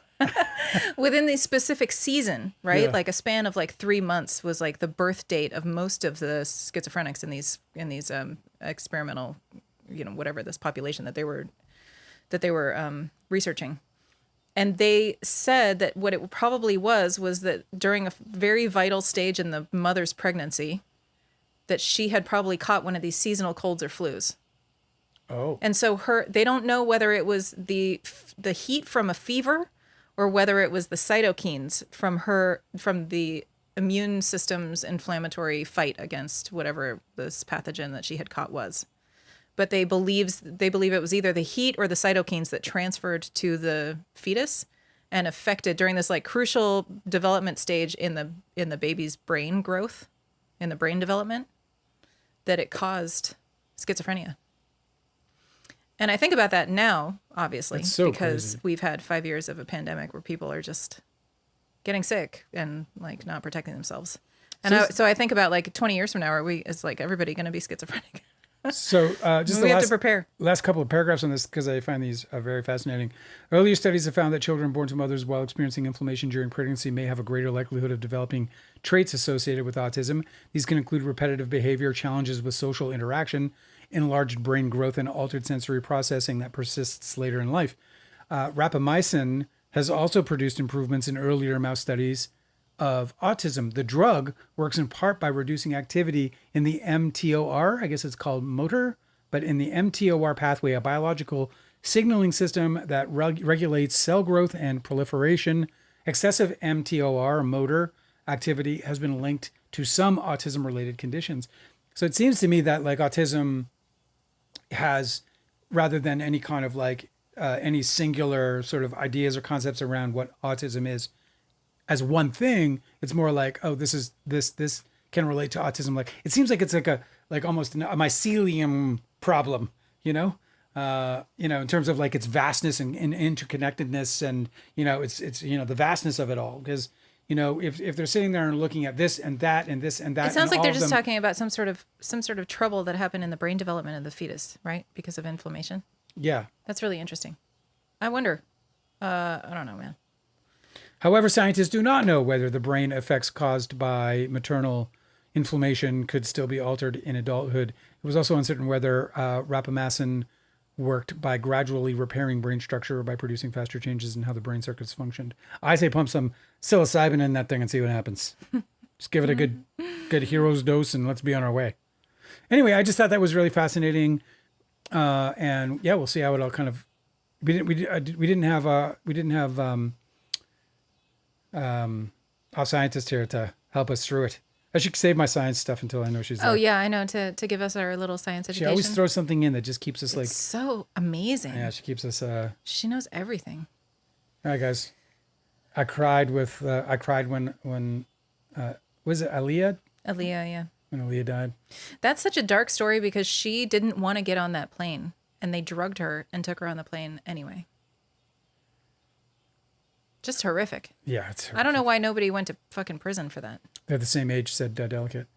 Within the specific season, right? Yeah. Like a span of like 3 months was like the birth date of most of the schizophrenics in these experimental, whatever this population that they were researching. And they said that what it probably was that during a very vital stage in the mother's pregnancy, that she had probably caught one of these seasonal colds or flus. Oh. And so they don't know whether it was the heat from a fever or whether it was the cytokines from the immune system's inflammatory fight against whatever this pathogen that she had caught was. But they believe it was either the heat or the cytokines that transferred to the fetus and affected during this like crucial development stage in the baby's brain growth, in the brain development, that it caused schizophrenia. And I think about that now, obviously, because crazy. We've had 5 years of a pandemic where people are just getting sick and like not protecting themselves. And so I think about like 20 years from now, is like everybody going to be schizophrenic? So just we have to prepare. Last couple of paragraphs on this because I find these very fascinating. Earlier studies have found that children born to mothers while experiencing inflammation during pregnancy may have a greater likelihood of developing traits associated with autism. These can include repetitive behavior, challenges with social interaction, enlarged brain growth, and altered sensory processing that persists later in life. Rapamycin has also produced improvements in earlier mouse studies of autism. The drug works in part by reducing activity in the mTOR, I guess it's called motor, but in the mTOR pathway, a biological signaling system that regulates cell growth and proliferation. Excessive mTOR motor activity has been linked to some autism-related conditions. So it seems to me that like autism has, rather than any kind of like any singular sort of ideas or concepts around what autism is as one thing, it's more like, oh, this can relate to autism. Like it seems like it's like almost a mycelium problem, in terms of like its vastness and interconnectedness, and it's the vastness of it all. Because if they're sitting there and looking at this and that and this and that, it sounds and like they're all of just them, talking about some sort of trouble that happened in the brain development of the fetus, right? Because of inflammation. Yeah. That's really interesting. I wonder. I don't know, man. However, scientists do not know whether the brain effects caused by maternal inflammation could still be altered in adulthood. It was also uncertain whether rapamycin worked by gradually repairing brain structure or by producing faster changes in how the brain circuits functioned. I say pump some psilocybin in that thing and see what happens. Just give it a good hero's dose and let's be on our way. Anyway, I just thought that was really fascinating. And yeah, we'll see how it all kind of. We didn't have our scientist here to help us through it. I should save my science stuff until I know she's there. Oh yeah, I know, to give us our little science She education. always throws something in that just keeps us like. It's so amazing. Yeah, she keeps us. She knows everything. All right, guys. I cried when was it Aaliyah? Aaliyah, yeah. When Aaliyah died. That's such a dark story because she didn't want to get on that plane and they drugged her and took her on the plane anyway. Just horrific. Yeah, it's. I don't know why nobody went to fucking prison for that. They're the same age, said Delicate.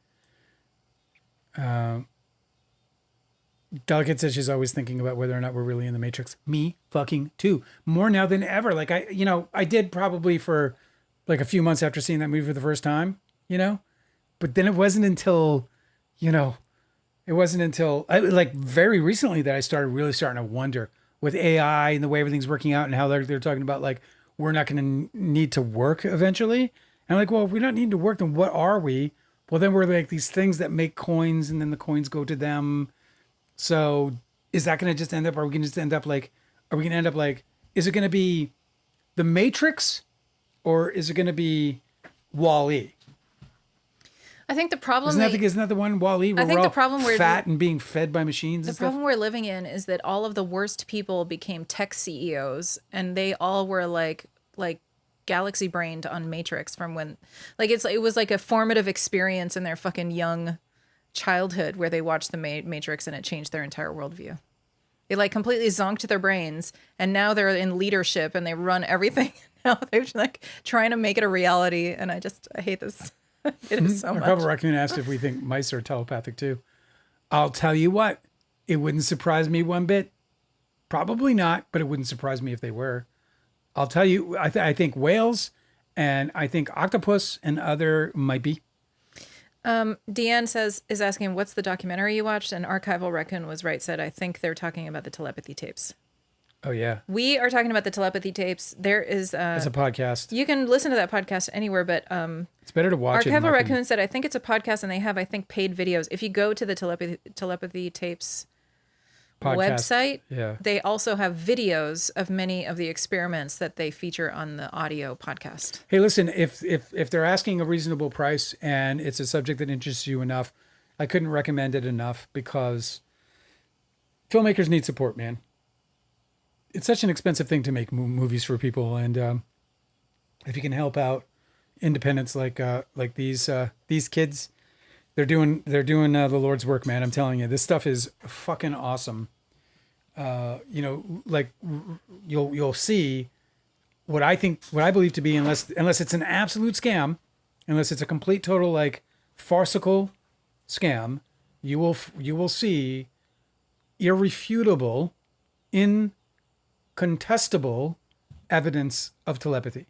Delicate says she's always thinking about whether or not we're really in the Matrix. Me fucking too. More now than ever. Like I did probably for like a few months after seeing that movie for the first time, but then it wasn't until, like very recently that I started really starting to wonder with AI and the way everything's working out and how they're talking about like, we're not going to need to work eventually. And I'm like, well, if we don't need to work, then what are we? Well, then we're like these things that make coins and then the coins go to them. So is that going to just end up, are we going to just end up like, is it going to be the Matrix or is it going to be Wall-E? I think the problem isn't that the one Wall-E where I think we're the all problem we're fat and being fed by machines the and stuff? problem we're living in is that all of the worst people became tech CEOs and they all were like galaxy brained on Matrix from when like it was like a formative experience in their fucking young childhood where they watched the Matrix and it changed their entire worldview. It like completely zonked their brains and now they're in leadership and they run everything. Now they're like trying to make it a reality and I hate this. It is so much. Purple Raccoon asked if we think mice are telepathic too. I'll tell you what, it wouldn't surprise me one bit. Probably not, but it wouldn't surprise me if they were. I'll tell you, I think whales and I think octopus and other might be. Deanne is asking, what's the documentary you watched? And Archival Raccoon was right, said, I think they're talking about the telepathy tapes. Oh, yeah. We are talking about the telepathy tapes. There is it's a podcast. You can listen to that podcast anywhere, but it's better to watch it. Archival Raccoon said, I think it's a podcast and they have, I think, paid videos. If you go to the telepathy tapes website, yeah, they also have videos of many of the experiments that they feature on the audio podcast. Hey, listen, if they're asking a reasonable price and it's a subject that interests you enough, I couldn't recommend it enough because filmmakers need support, man. It's such an expensive thing to make movies for people, and if you can help out independents like these kids, they're doing the Lord's work, man. I'm telling you, this stuff is fucking awesome. Like you'll see what I believe to be, unless it's an absolute scam, unless it's a complete total like farcical scam, you will see irrefutable, incontestable evidence of telepathy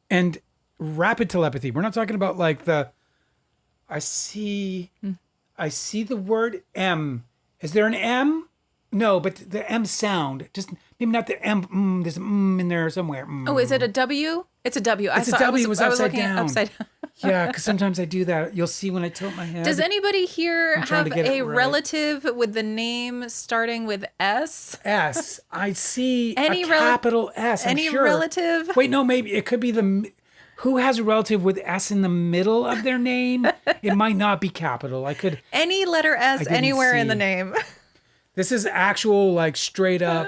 and rapid telepathy. We're not talking about like I see the word M. Is there an M? No, but the M sound. Just maybe not the M. There's an in there somewhere. Oh, is it a W? It's a W. It's a W. It was upside down. Upside down. Yeah, because sometimes I do that. You'll see when I tilt my head. Does anybody here have a right. relative with the name starting with S? S. I see Any a capital S. I'm any sure. relative? Wait, no, maybe it could be who has a relative with S in the middle of their name? It might not be capital. Any letter S anywhere in the name. This is actual, like, straight up,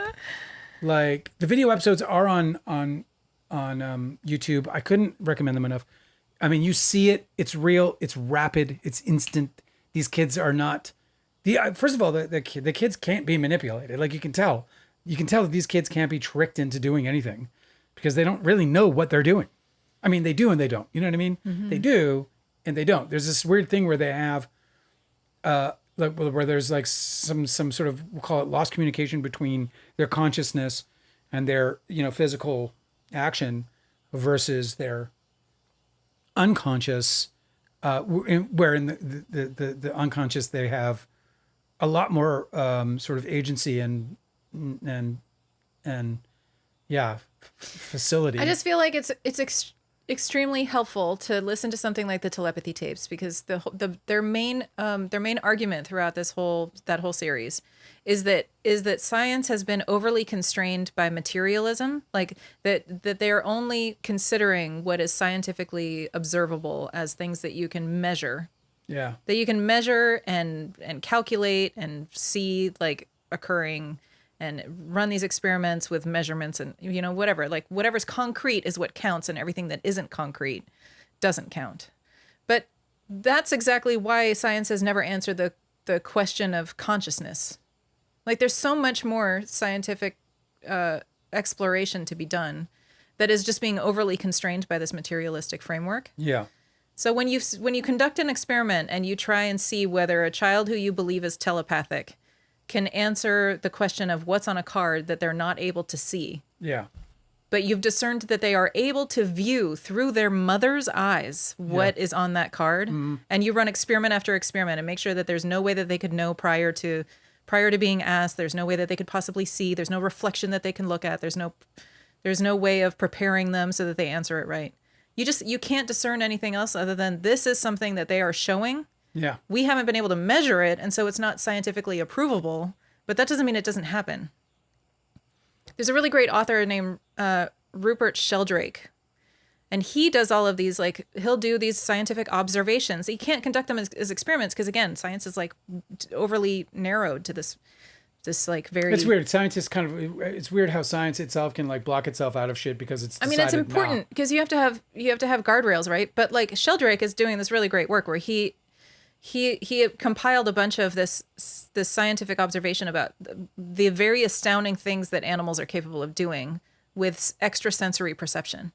like, the video episodes are on YouTube. I couldn't recommend them enough. I mean, you see it. It's real. It's rapid. It's instant. These kids are not. First of all, the kids can't be manipulated. Like, you can tell. You can tell that these kids can't be tricked into doing anything because they don't really know what they're doing. I mean, they do and they don't. You know what I mean? Mm-hmm. They do and they don't. There's this weird thing where they have, like where there's like some sort of, we'll call it lost communication between their consciousness and their physical action versus their unconscious. Where in the unconscious they have a lot more sort of agency and facility. I just feel like extremely helpful to listen to something like the telepathy tapes, because their main argument throughout that whole series is that science has been overly constrained by materialism, like that they are only considering what is scientifically observable as things that you can measure. Yeah. That you can measure and calculate and see like occurring, and run these experiments with measurements and, you know, whatever. Like whatever's concrete is what counts, and everything that isn't concrete doesn't count. But that's exactly why science has never answered the question of consciousness. Like there's so much more scientific exploration to be done that is just being overly constrained by this materialistic framework. Yeah. So when you conduct an experiment and you try and see whether a child who you believe is telepathic can answer the question of what's on a card that they're not able to see. Yeah. But you've discerned that they are able to view through their mother's eyes what is on that card. Mm-hmm. And you run experiment after experiment and make sure that there's no way that they could know prior to being asked. There's no way that they could possibly see. There's no reflection that they can look at. There's no way of preparing them so that they answer it right. You can't discern anything else other than this is something that they are showing. Yeah. We haven't been able to measure it, and so it's not scientifically approvable, but that doesn't mean it doesn't happen. There's a really great author named Rupert Sheldrake, and he does all of these, like, he'll do these scientific observations. He can't conduct them as experiments because, again, science is, like, overly narrowed to this like, very... It's weird. Scientists it's weird how science itself can, like, block itself out of shit because it's decided, it's important because you have to have guardrails, right? But, like, Sheldrake is doing this really great work where he compiled a bunch of this scientific observation about the very astounding things that animals are capable of doing with extrasensory perception.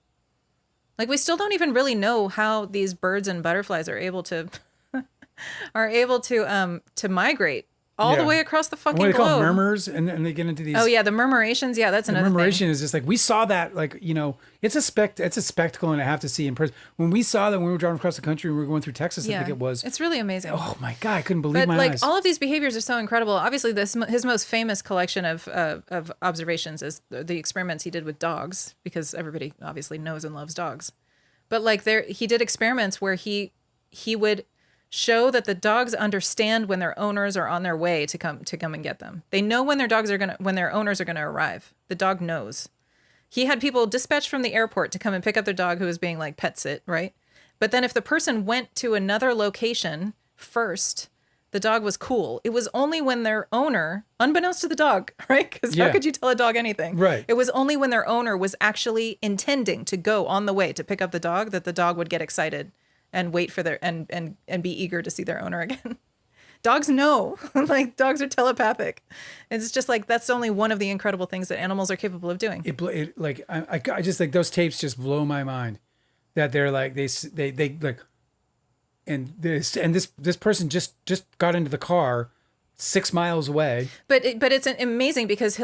Like, we still don't even really know how these birds and butterflies are able to migrate all the way across the fucking globe. What they call globe. murmurs, and they get into these. Oh yeah, the murmurations. Yeah, that's another thing. Murmuration is just like, we saw that, like, you know, it's a spectacle and I have to see in person. When we saw that when we were driving across the country and we were going through Texas, I think it was. It's really amazing. Oh my God, I couldn't believe my eyes. But all of these behaviors are so incredible. Obviously, his most famous collection of observations is the experiments he did with dogs, because everybody obviously knows and loves dogs. But like he did experiments where he would show that the dogs understand when their owners are on their way to come and get them. They know when their owners are gonna arrive. The dog knows. He had people dispatched from the airport to come and pick up their dog who was being like pet sit, right? But then if the person went to another location first, the dog was cool. It was only when their owner, unbeknownst to the dog, right? Because how could you tell a dog anything? Right. It was only when their owner was actually intending to go on the way to pick up the dog that the dog would get excited and wait for and be eager to see their owner again. Dogs know. Like, dogs are telepathic. It's just like, that's only one of the incredible things that animals are capable of doing. I just like, those tapes just blow my mind that they're like, they like, and this person just got into the car 6 miles away. But it's amazing because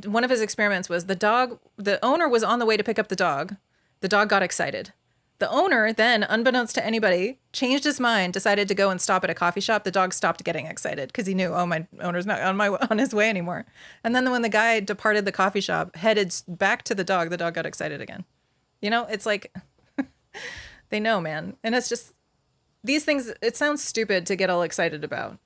one of his experiments was the owner was on the way to pick up the dog. The dog got excited. The owner then, unbeknownst to anybody, changed his mind, decided to go and stop at a coffee shop. The dog stopped getting excited because he knew, oh, my owner's not on his way anymore. And then when the guy departed the coffee shop, headed back to the dog got excited again. You know, it's like, they know, man. And it's just, these things, it sounds stupid to get all excited about.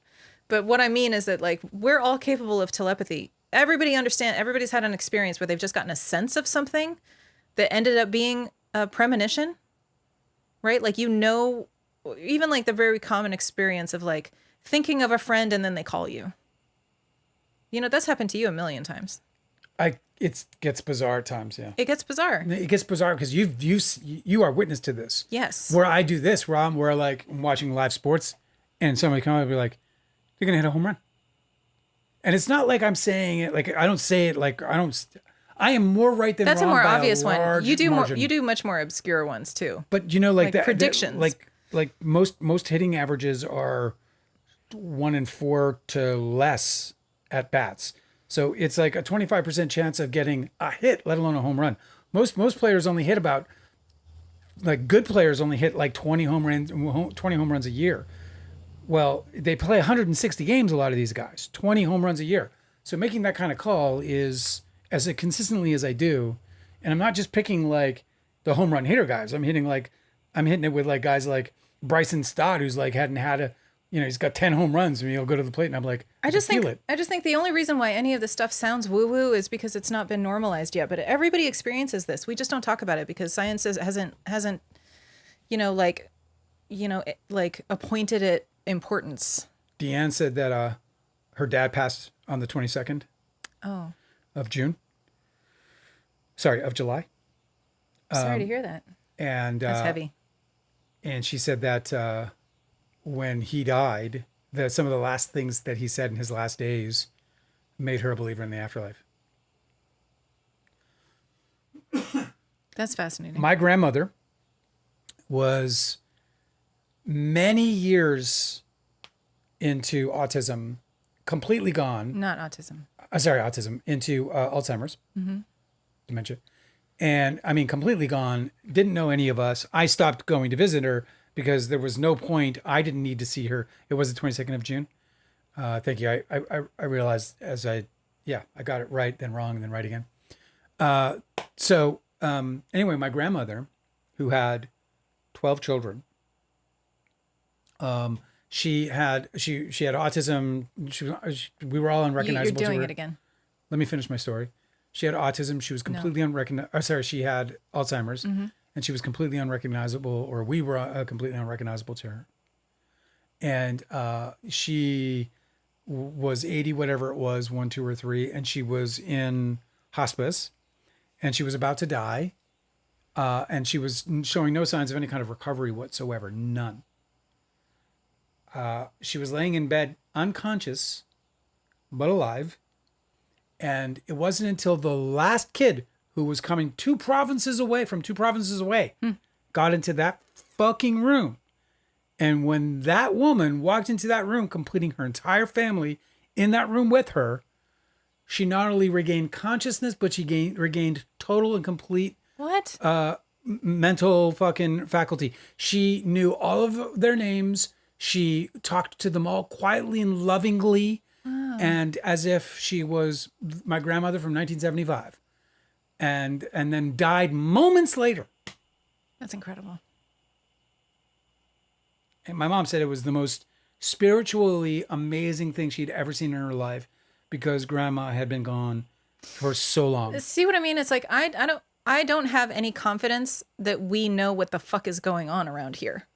But what I mean is that, like, we're all capable of telepathy. Everybody's had an experience where they've just gotten a sense of something that ended up being a premonition. Right? Like, you know, even like the very common experience of like thinking of a friend and then they call you. You know, that's happened to you a million times. It gets bizarre at times, yeah. It gets bizarre. It gets bizarre because you are witness to this. Yes. Where I do this, where I'm watching live sports and somebody come up and be like, "You're gonna hit a home run." And it's not like I'm saying it, like, I don't say it like, I am more right than wrong. That's a more by obvious a one. You do margin. You do much more obscure ones too. But you know, like that predictions. Like most hitting averages are 1 in 4 to less at bats. So it's like a 25% chance of getting a hit, let alone a home run. Most players only hit about, like, good players only hit like 20 home runs a year. Well, they play 160 games, a lot of these guys, 20 home runs a year. So making that kind of call is, as consistently as I do, and I'm not just picking like, the home run hitter guys. I'm hitting it with like guys like Bryson Stott, who's like hadn't had a, he's got 10 home runs and he'll go to the plate and I'm like, I just feel it. I just think the only reason why any of this stuff sounds woo woo is because it's not been normalized yet. But everybody experiences this. We just don't talk about it because science hasn't appointed it importance. Deanne said that her dad passed on the 22nd of June. Sorry, of July. Sorry to hear that. And that's heavy. And she said that when he died, that some of the last things that he said in his last days made her a believer in the afterlife. That's fascinating. My grandmother was many years into autism, completely gone. Not autism. Autism, into Alzheimer's, dementia. And I mean, completely gone, didn't know any of us. I stopped going to visit her because there was no point. I didn't need to see her. It was the 22nd of June. Thank you. I realized I got it right, then wrong, and then right again. Anyway, my grandmother, who had 12 children, she had autism. We were all unrecognizable. You're doing it again. Let me finish my story. She had autism. She was completely unrecognizable. She had Alzheimer's, and she was completely unrecognizable, or we were completely unrecognizable to her. And she was 80, whatever it was, 1, 2, or 3, and she was in hospice, and she was about to die, and she was showing no signs of any kind of recovery whatsoever, none. She was laying in bed, unconscious, but alive. And it wasn't until the last kid, who was coming from two provinces away, got into that fucking room. And when that woman walked into that room, completing her entire family in that room with her, she not only regained consciousness, but she regained total and complete mental fucking faculty. She knew all of their names. She talked to them all quietly and lovingly. And as if she was my grandmother from 1975, and then died moments later. That's incredible. And my mom said it was the most spiritually amazing thing she'd ever seen in her life, because grandma had been gone for so long. See what I mean? It's like I don't have any confidence that we know what the fuck is going on around here.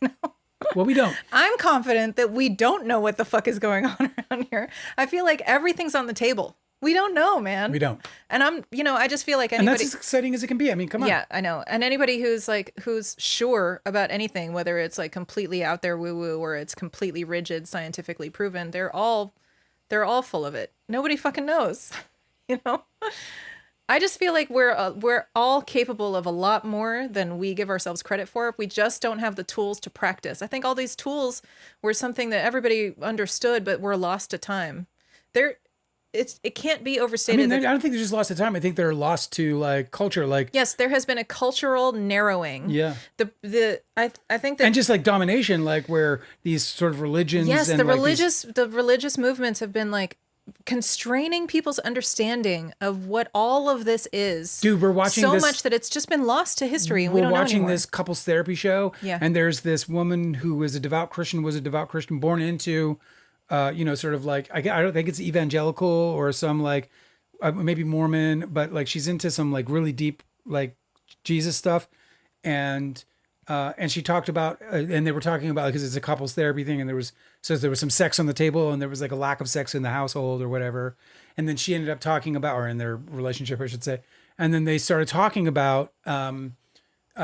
You know? Well, we don't. I'm confident that we don't know what the fuck is going on around here. I feel like everything's on the table. We don't know, man. We don't. And I just feel like anybody... And that's as exciting as it can be. I mean, come on. Yeah, I know. And anybody who's sure about anything, whether it's like completely out there woo-woo or it's completely rigid, scientifically proven, they're all full of it. Nobody fucking knows, you know? I just feel like we're all capable of a lot more than we give ourselves credit for. We just don't have the tools to practice. I think all these tools were something that everybody understood, but were lost to time. It can't be overstated. I mean, I don't think they're just lost to time. I think they're lost to like culture. Like, yes, there has been a cultural narrowing. Yeah. I think that, and just like domination, like where these sort of religions. Yes, and the like religious movements have been like constraining people's understanding of what all of this is. Dude, we're watching so this, much that it's just been lost to history, and we don't know anymore. We're watching this couples therapy show, yeah. And there's this woman who is a devout Christian, born into, sort of like, I don't think it's evangelical or some like maybe Mormon, but like she's into some like really deep like Jesus stuff, and she talked about, and they were talking about, because it's a couples therapy thing, and there was some sex on the table, and there was like a lack of sex in the household or whatever. And then she ended up talking about, or in their relationship, I should say. And then they started talking about,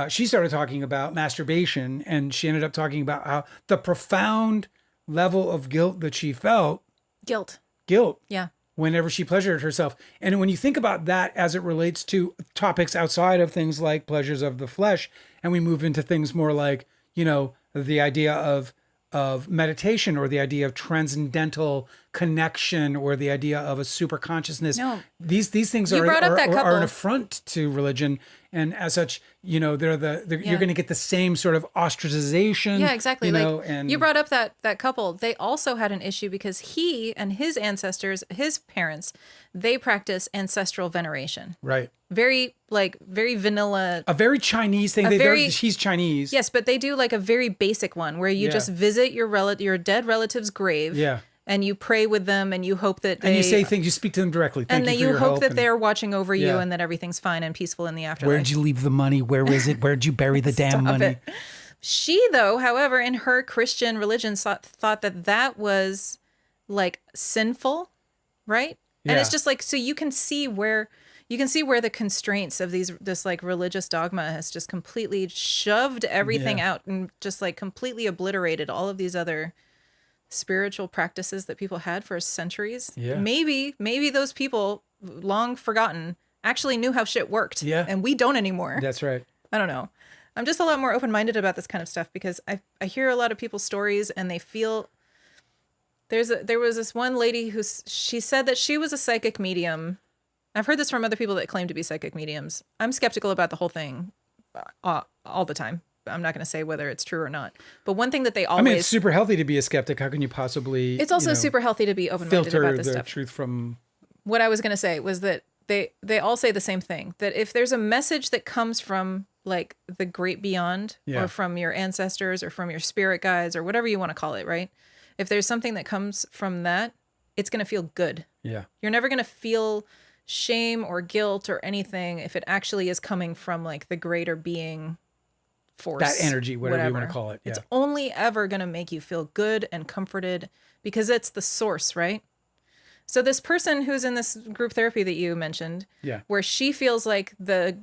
she started talking about masturbation, and she ended up talking about how the profound level of guilt that she felt. Guilt. Yeah. Whenever she pleasured herself. And when you think about that as it relates to topics outside of things like pleasures of the flesh, and we move into things more like, the idea of meditation, or the idea of transcendental connection or the idea of a super consciousness. No. These things You brought up that are an couple. affront to religion, and as such, you know, you're going to get the same sort of ostracization. Yeah, exactly. You Like know, and you brought up that couple. They also had an issue because he and his ancestors, his parents, they practice ancestral veneration. right, Very vanilla. a very Chinese thing. She's Chinese. Yes, but they do like a very basic one where you Yeah. just visit your dead relative's grave. Yeah. And you pray with them, and you hope that And you say things, you speak to them directly. Thank and that you for you your hope help, that and they're watching over you, Yeah. and that everything's fine and peaceful in the afterlife. where'd you leave the money? Where is it? Where'd you bury the damn Stop money? it. She, though, however, in her Christian religion, thought that was like sinful, right? And Yeah. it's just like, so you can see where the constraints of this like religious dogma has just completely shoved everything Yeah. out and just like completely obliterated all of these other spiritual practices that people had for centuries. Yeah. Maybe those people, long forgotten, actually knew how shit worked. Yeah. And we don't anymore. That's right. I don't know. I'm just a lot more open-minded about this kind of stuff because I hear a lot of people's stories and they feel there was this one lady she said that she was a psychic medium. I've heard this from other people that claim to be psychic mediums. I'm skeptical about the whole thing all the time. I'm not going to say whether it's true or not. But one thing that they always... I mean, it's super healthy to be a skeptic. How can you possibly... It's also super healthy to be open-minded filter about this the stuff. truth from... What I was going to say was that they all say the same thing, that if there's a message that comes from like the great beyond Yeah. or from your ancestors or from your spirit guides or whatever you want to call it, right? If there's something that comes from that, it's going to feel good. Yeah. You're never going to feel shame or guilt or anything if it actually is coming from like the greater being force. That energy, whatever you want to call it. Yeah. It's only ever going to make you feel good and comforted because it's the source, right? So this person who's in this group therapy that you mentioned, Yeah. where she feels like the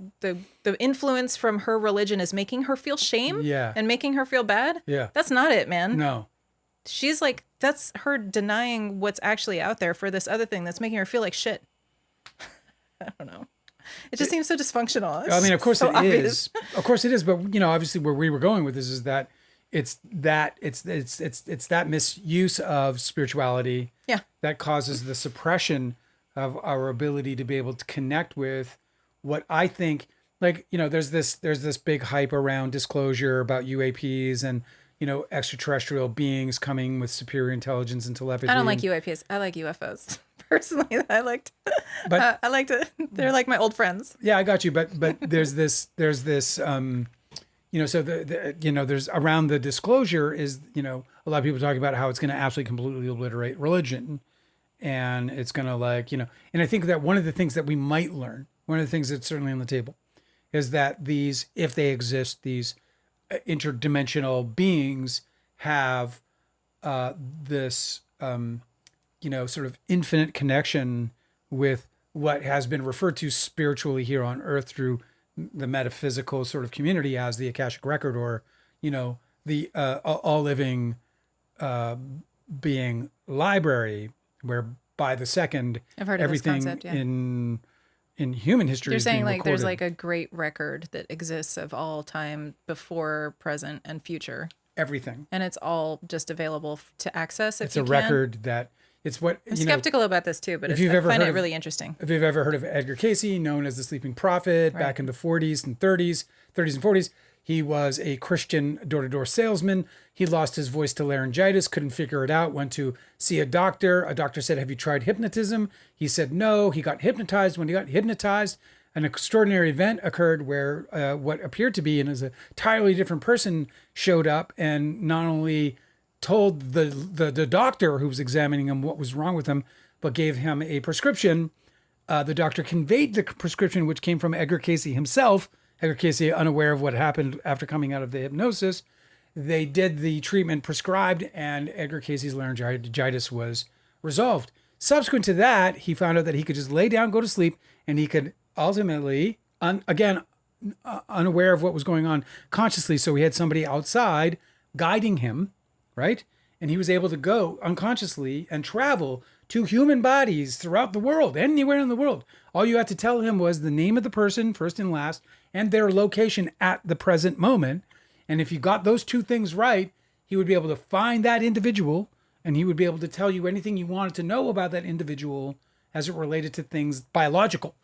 influence from her religion is making her feel shame Yeah. and making her feel bad. Yeah. That's not it, man. No. She's like, that's her denying what's actually out there for this other thing that's making her feel like shit. I don't know. It just seems so dysfunctional. I mean, of course so it obvious. is. Of course it is. But, you know, obviously where we were going with this is that it's that misuse of spirituality Yeah. that causes the suppression of our ability to be able to connect with what I think, like, you know, there's this big hype around disclosure about UAPs and, you know, extraterrestrial beings coming with superior intelligence and telepathy. I don't like UAPs. I like UFOs. Personally, I liked But- it. They're like my old friends. Yeah, I got you. But there's this you know, so there's around the disclosure is, you know, a lot of people talking about how it's going to absolutely completely obliterate religion, and it's going to, like, you know, and I think that one of the things that we might learn, one of the things that's certainly on the table, is that these, if they exist, these interdimensional beings have this you know, sort of infinite connection with what has been referred to spiritually here on Earth through the metaphysical sort of community as the Akashic Record, or, you know, the all living being library, where by the second I've heard of this everything concept, yeah. in human history You're is saying being like there's recorded. like a great record that exists of all time before, present, and future, Everything. and it's all just available to access. If It's you a can. record that it's what I'm you know. skeptical about this too, but if it's, you've I ever find heard it of- really interesting. If you've ever heard of Edgar Cayce, known as the Sleeping Prophet, back Right. in the 40s and 30s and 40s, he was a Christian door-to-door salesman. He lost his voice to laryngitis, couldn't figure it out, went to see a doctor. A doctor said, "Have you tried hypnotism?" He said no. He got hypnotized. When he got hypnotized, an extraordinary event occurred where what appeared to be an entirely different person showed up and not only told the doctor who was examining him what was wrong with him, but gave him a prescription. The doctor conveyed the prescription, which came from Edgar Cayce himself. Edgar Cayce, unaware of what happened after coming out of the hypnosis, they did the treatment prescribed, and Edgar Cayce's laryngitis was resolved. Subsequent to that, he found out that he could just lay down, go to sleep, and he could ultimately, unaware of what was going on consciously, so he had somebody outside guiding him, right? And he was able to go unconsciously and travel to human bodies throughout the world, anywhere in the world. All you had to tell him was the name of the person, first and last, and their location at the present moment. And if you got those two things right, he would be able to find that individual and he would be able to tell you anything you wanted to know about that individual as it related to things biological.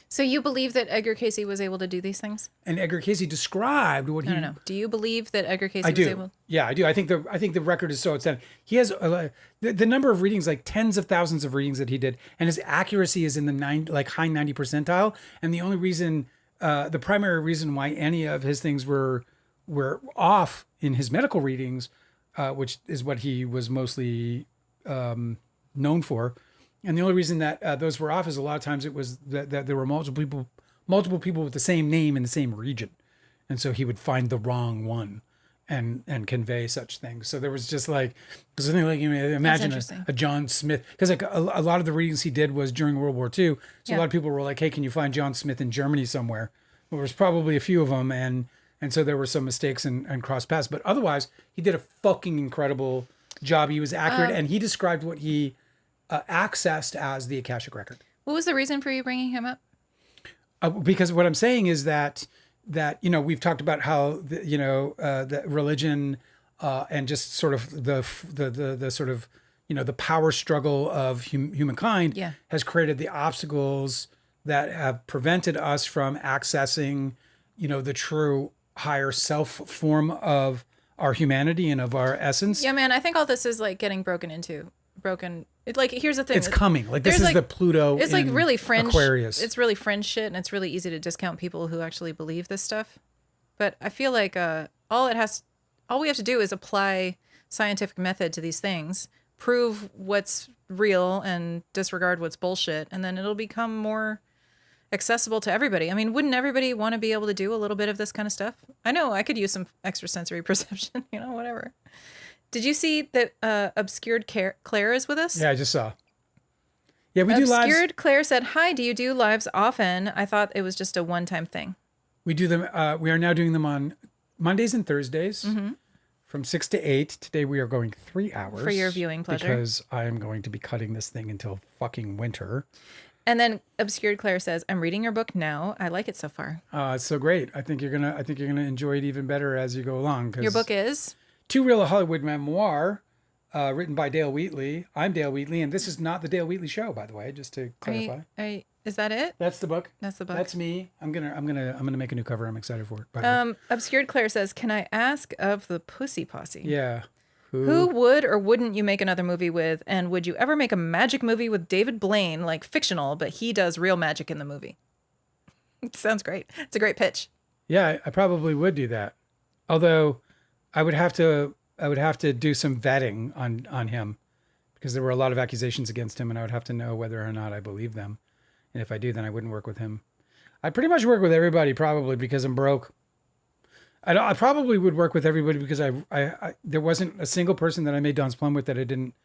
So you believe that Edgar Casey was able to do these things? And Edgar Casey described what he. No. Do you believe that Edgar Casey I was do. able? Yeah, I do. I think the record is so extensive. He has the number of readings, like tens of thousands of readings that he did, and his accuracy is in the high 90 percentile. And the only reason, the primary reason why any of his things were off in his medical readings, which is what he was mostly known for. And the only reason that those were off is a lot of times it was that there were multiple people with the same name in the same region. And so he would find the wrong one and convey such things. So there was just like, something like, imagine a John Smith, because like a lot of the readings he did was during World War II. So a lot of people were like, hey, can you find John Smith in Germany somewhere? Well, there was probably a few of them. And so there were some mistakes and cross paths. But otherwise, he did a fucking incredible job. He was accurate. And he described what he accessed as the Akashic Record. What was the reason for you bringing him up? Because what I'm saying is that we've talked about how the religion and just sort of the sort of the power struggle of humankind has created the obstacles that have prevented us from accessing the true higher self form of our humanity and of our essence. Yeah, man, I think all this is like getting broken. Like, here's the thing. It's coming. Like, this is the Pluto. It's like really fringe. Aquarius. It's really fringe shit, and it's really easy to discount people who actually believe this stuff. But I feel like all we have to do is apply scientific method to these things, prove what's real, and disregard what's bullshit, and then it'll become more accessible to everybody. I mean, wouldn't everybody want to be able to do a little bit of this kind of stuff? I know I could use some extrasensory perception, whatever. Did you see that Obscured Claire is with us? Yeah, I just saw. Yeah, we do lives. Obscured Claire said, hi, do you do lives often? I thought it was just a one-time thing. We do them. We are now doing them on Mondays and Thursdays from 6 to 8. Today we are going 3 hours. For your viewing pleasure. Because I am going to be cutting this thing until fucking winter. And then Obscured Claire says, I'm reading your book now. I like it so far. It's so great. I think you're gonna enjoy it even better as you go along. Your book is? Two Real Hollywood Memoir, written by Dale Wheatley. I'm Dale Wheatley, and this is not the Dale Wheatley Show, by the way, just to clarify. Is that it? That's the book. That's the book. That's me. I'm gonna make a new cover. I'm excited for it. Obscured Claire says, can I ask of the Pussy Posse? Yeah. Who would or wouldn't you make another movie with? And would you ever make a magic movie with David Blaine, like fictional, but he does real magic in the movie? Sounds great. It's a great pitch. Yeah, I probably would do that. Although I would have to do some vetting on him, because there were a lot of accusations against him, and I would have to know whether or not I believe them. And if I do, then I wouldn't work with him. I pretty much work with everybody, probably because I'm broke. I probably would work with everybody because I there wasn't a single person that I made Don's Plum with that I didn't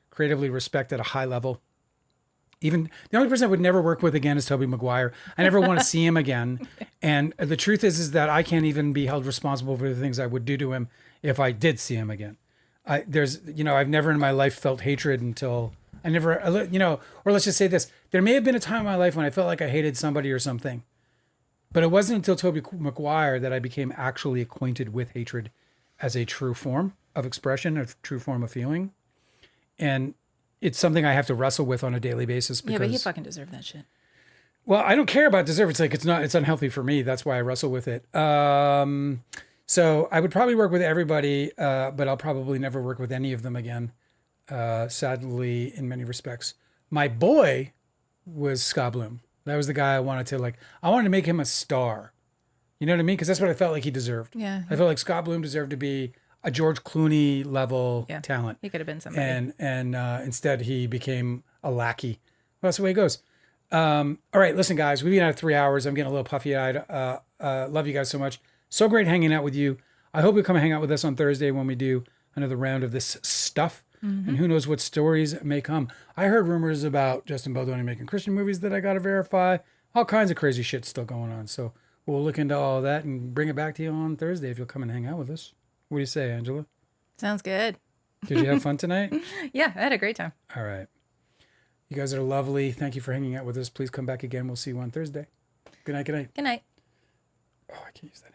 creatively respect at a high level. Even the only person I would never work with again is Tobey Maguire. I never want to see him again. And the truth is that I can't even be held responsible for the things I would do to him if I did see him again. I've never in my life felt hatred until I never, or let's just say this. There may have been a time in my life when I felt like I hated somebody or something, but it wasn't until Tobey Maguire that I became actually acquainted with hatred as a true form of expression, a true form of feeling. And it's something I have to wrestle with on a daily basis. Because, yeah, but he fucking deserved that shit. Well, I don't care about deserve. It's like, it's unhealthy for me. That's why I wrestle with it. So I would probably work with everybody, but I'll probably never work with any of them again. Sadly, in many respects. My boy was Scott Bloom. That was the guy I wanted to make him a star. You know what I mean? Because that's what I felt like he deserved. Yeah. I felt like Scott Bloom deserved to be a George Clooney level talent. He could have been somebody. And instead he became a lackey. Well, that's the way it goes. All right, listen, guys, we've been at 3 hours. I'm getting a little puffy-eyed. Love you guys so much. So great hanging out with you. I hope you'll come and hang out with us on Thursday when we do another round of this stuff. Mm-hmm. And who knows what stories may come. I heard rumors about Justin Baldoni making Christian movies that I got to verify. All kinds of crazy shit still going on. So we'll look into all of that and bring it back to you on Thursday if you'll come and hang out with us. What do you say, Angela? Sounds good. Did you have fun tonight? Yeah, I had a great time. All right. You guys are lovely. Thank you for hanging out with us. Please come back again. We'll see you on Thursday. Good night. Good night. Good night. Oh, I can't use that.